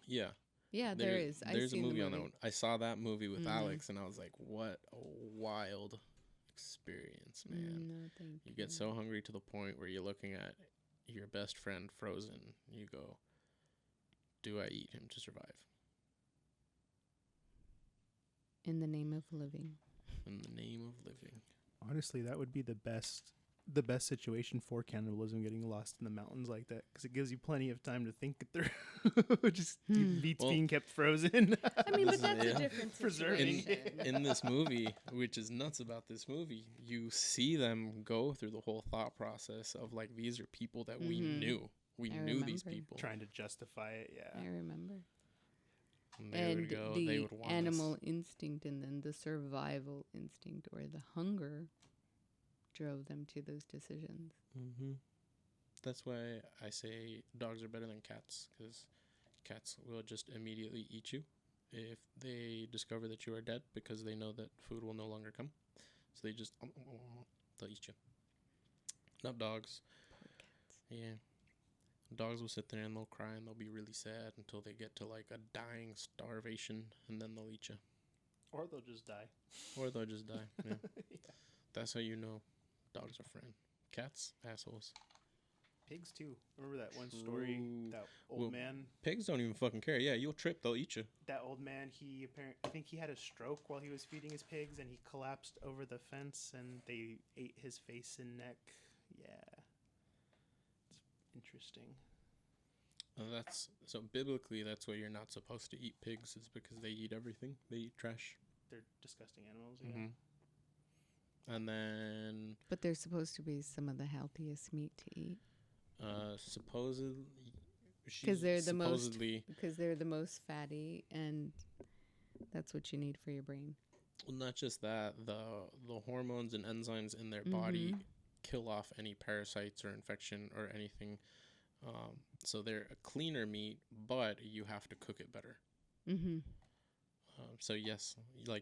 Yeah. Yeah, there is. There's a seen movie the on that movie. one. I saw that movie with Alex, and I was like, "What a wild experience, man!" No, thank You get so hungry to the point where you're looking at your best friend frozen. You go, "Do I eat him to survive?" In the name of living. In the name of living. Honestly, that would be the best situation for cannibalism, getting lost in the mountains like that, because it gives you plenty of time to think it through. Just meat's being kept frozen. I mean, but that's Yeah. a different Preserving. situation. In this movie, which is nuts about this movie, you see them go through the whole thought process of like, these are people that we knew. We I knew these remember. people. Trying to justify it, yeah. I remember. And they And would go, they the would want animal us. instinct and then the survival instinct or the hunger drove them to those decisions. Mm-hmm. That's why I say dogs are better than cats, because cats will just immediately eat you if they discover that you are dead, because they know that food will no longer come. So they just they'll eat you. Not dogs. Poor cats. Yeah. Dogs will sit there and they'll cry and they'll be really sad until they get to like a dying starvation, and then they'll eat you. Or they'll just die. Or they'll just die. Yeah. Yeah. That's how you know dogs are friend. Cats, assholes. Pigs too. Remember that one story? True. That old Well, man. Pigs don't even fucking care. Yeah, you'll trip, they'll eat you. That old man. I think he had a stroke while he was feeding his pigs, and he collapsed over the fence, and they ate his face and neck. Yeah. It's interesting. That's so biblically. That's why you're not supposed to eat pigs, is because they eat everything. They eat trash. They're disgusting animals. Yeah. And then, But they're supposed to be some of the healthiest meat to eat supposedly, because they're the most supposedly because they're the most fatty, and that's what you need for your brain. well, not just that. The hormones and enzymes in their body kill off any parasites or infection or anything. So they're a cleaner meat, but you have to cook it better. Mm-hmm. So yes,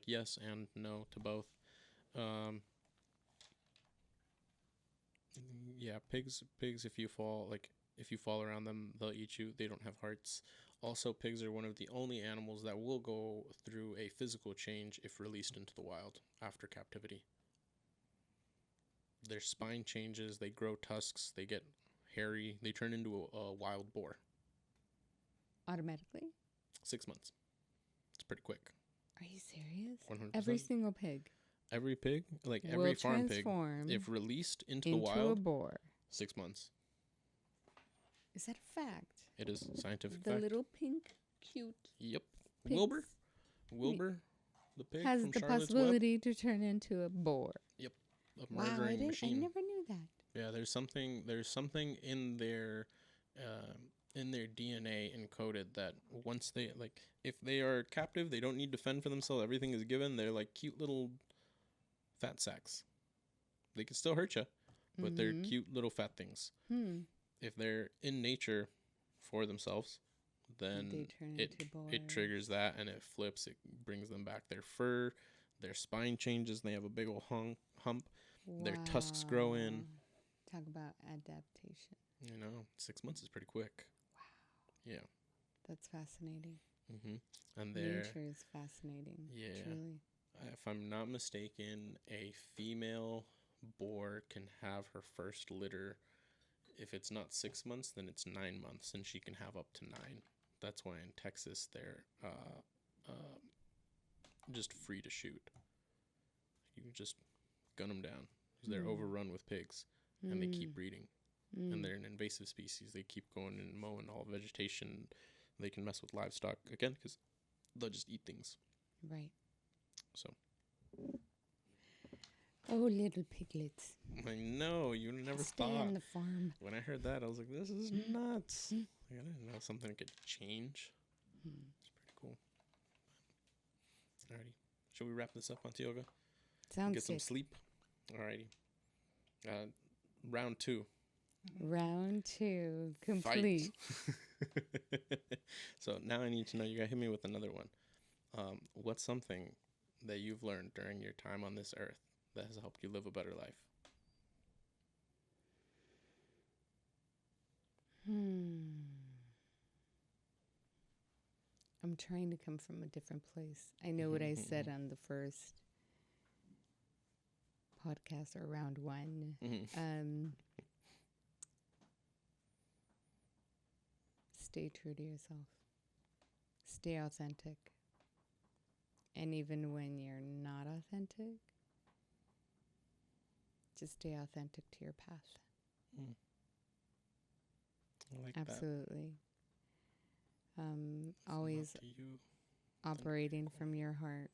yes and no to both. Yeah, pigs. If you fall around them, they'll eat you. They don't have hearts. Also, pigs are one of the only animals that will go through a physical change if released into the wild after captivity. Their spine changes. They grow tusks. They get hairy. They turn into a wild boar. Automatically? 6 months. It's pretty quick. Are you serious? 100%. Every single pig Every pig, like will every farm pig, transform if released into the into a wild, boar. 6 months. Is that a fact? It is scientific The fact. little pink, cute Yep. pigs Wilbur, the pig has from the Charlotte's Web. possibility to turn into a boar. A Wow, I murdering didn't. I machine. never knew that. Yeah, there's something in their DNA encoded that once they if they are captive, they don't need to fend for themselves. Everything is given. They're like cute little fat sacks. They can still hurt you, but they're cute little fat things. If they're in nature for themselves, then They turn it into boars. it triggers that and it flips. It brings them back. Their fur, their spine changes. And they have a big old hump. Their tusks grow in. Wow. Talk about adaptation. 6 months is pretty quick. Wow. Yeah. That's fascinating. And they're Nature is fascinating. Yeah. Truly. if I'm not mistaken, a female boar can have her first litter. If it's not 6 months, then it's 9 months, and she can have up to 9. That's why in Texas they're just free to shoot. You can just gun them down because they're overrun with pigs, and they keep breeding. And they're an invasive species. They keep going and mowing all vegetation. They can mess with livestock again because they'll just eat things. Right. So. Oh, little piglets. I know, you never Stay thought. on the farm. When I heard that, I was like, this is nuts. Like, I didn't know something could change. It's pretty cool. Alrighty. Should we wrap this up, Auntie Olga? Sounds Get some good. sleep? Alrighty. Round 2. Round 2. Complete. So now I need to know, you gotta hit me with another one. What's something that you've learned during your time on this earth that has helped you live a better life? I'm trying to come from a different place. I know what I said on the first podcast or round 1. Stay true to yourself. Stay authentic. And even when you're not authentic, just stay authentic to your path. I like Absolutely. that. Always Up to you. operating from your heart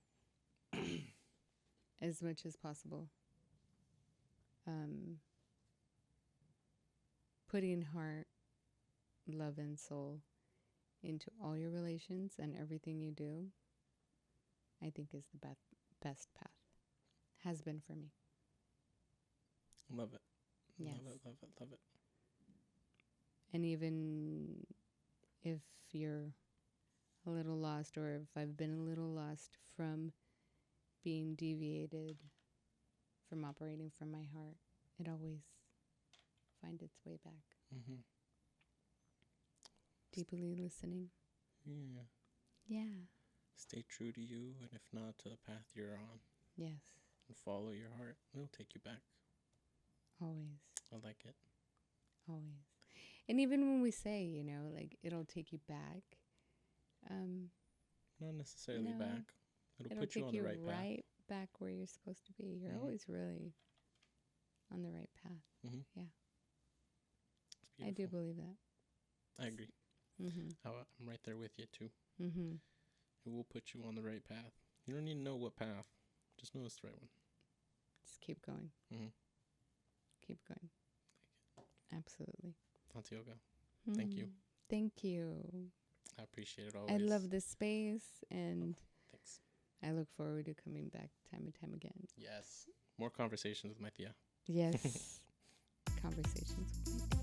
as much as possible. Putting heart, love, and soul into all your relations and everything you do, I think is the best path. Has been for me. Love it. Yes. Love it, love it, love it. And even if you're a little lost, or if I've been a little lost from being deviated from operating from my heart, it always finds its way back. Deeply listening. Yeah. Yeah. Stay true to you, and if not, to the path you're on, Yes. and follow your heart. It'll take you back. Always. I like it. Always. And even when we say, you know, like it'll take you back, um, Not necessarily No, back. It'll it'll put you take on the you right path. right back where you're supposed to be. You're Mhm. always really on the right path. Mhm. Yeah. It's I do beautiful. believe that. I agree. Mm-hmm. I'm right there with you too. Mm-hmm. It will put you on the right path. You don't need to know what path. Just know it's the right one. Just keep going. Mhm. Keep going. Absolutely. That's yoga. Thank you. Thank you. I appreciate it I always. love this space, and Thanks. I look forward to coming back time and time again. Yes. More conversations with my tia. Yes. Conversations with my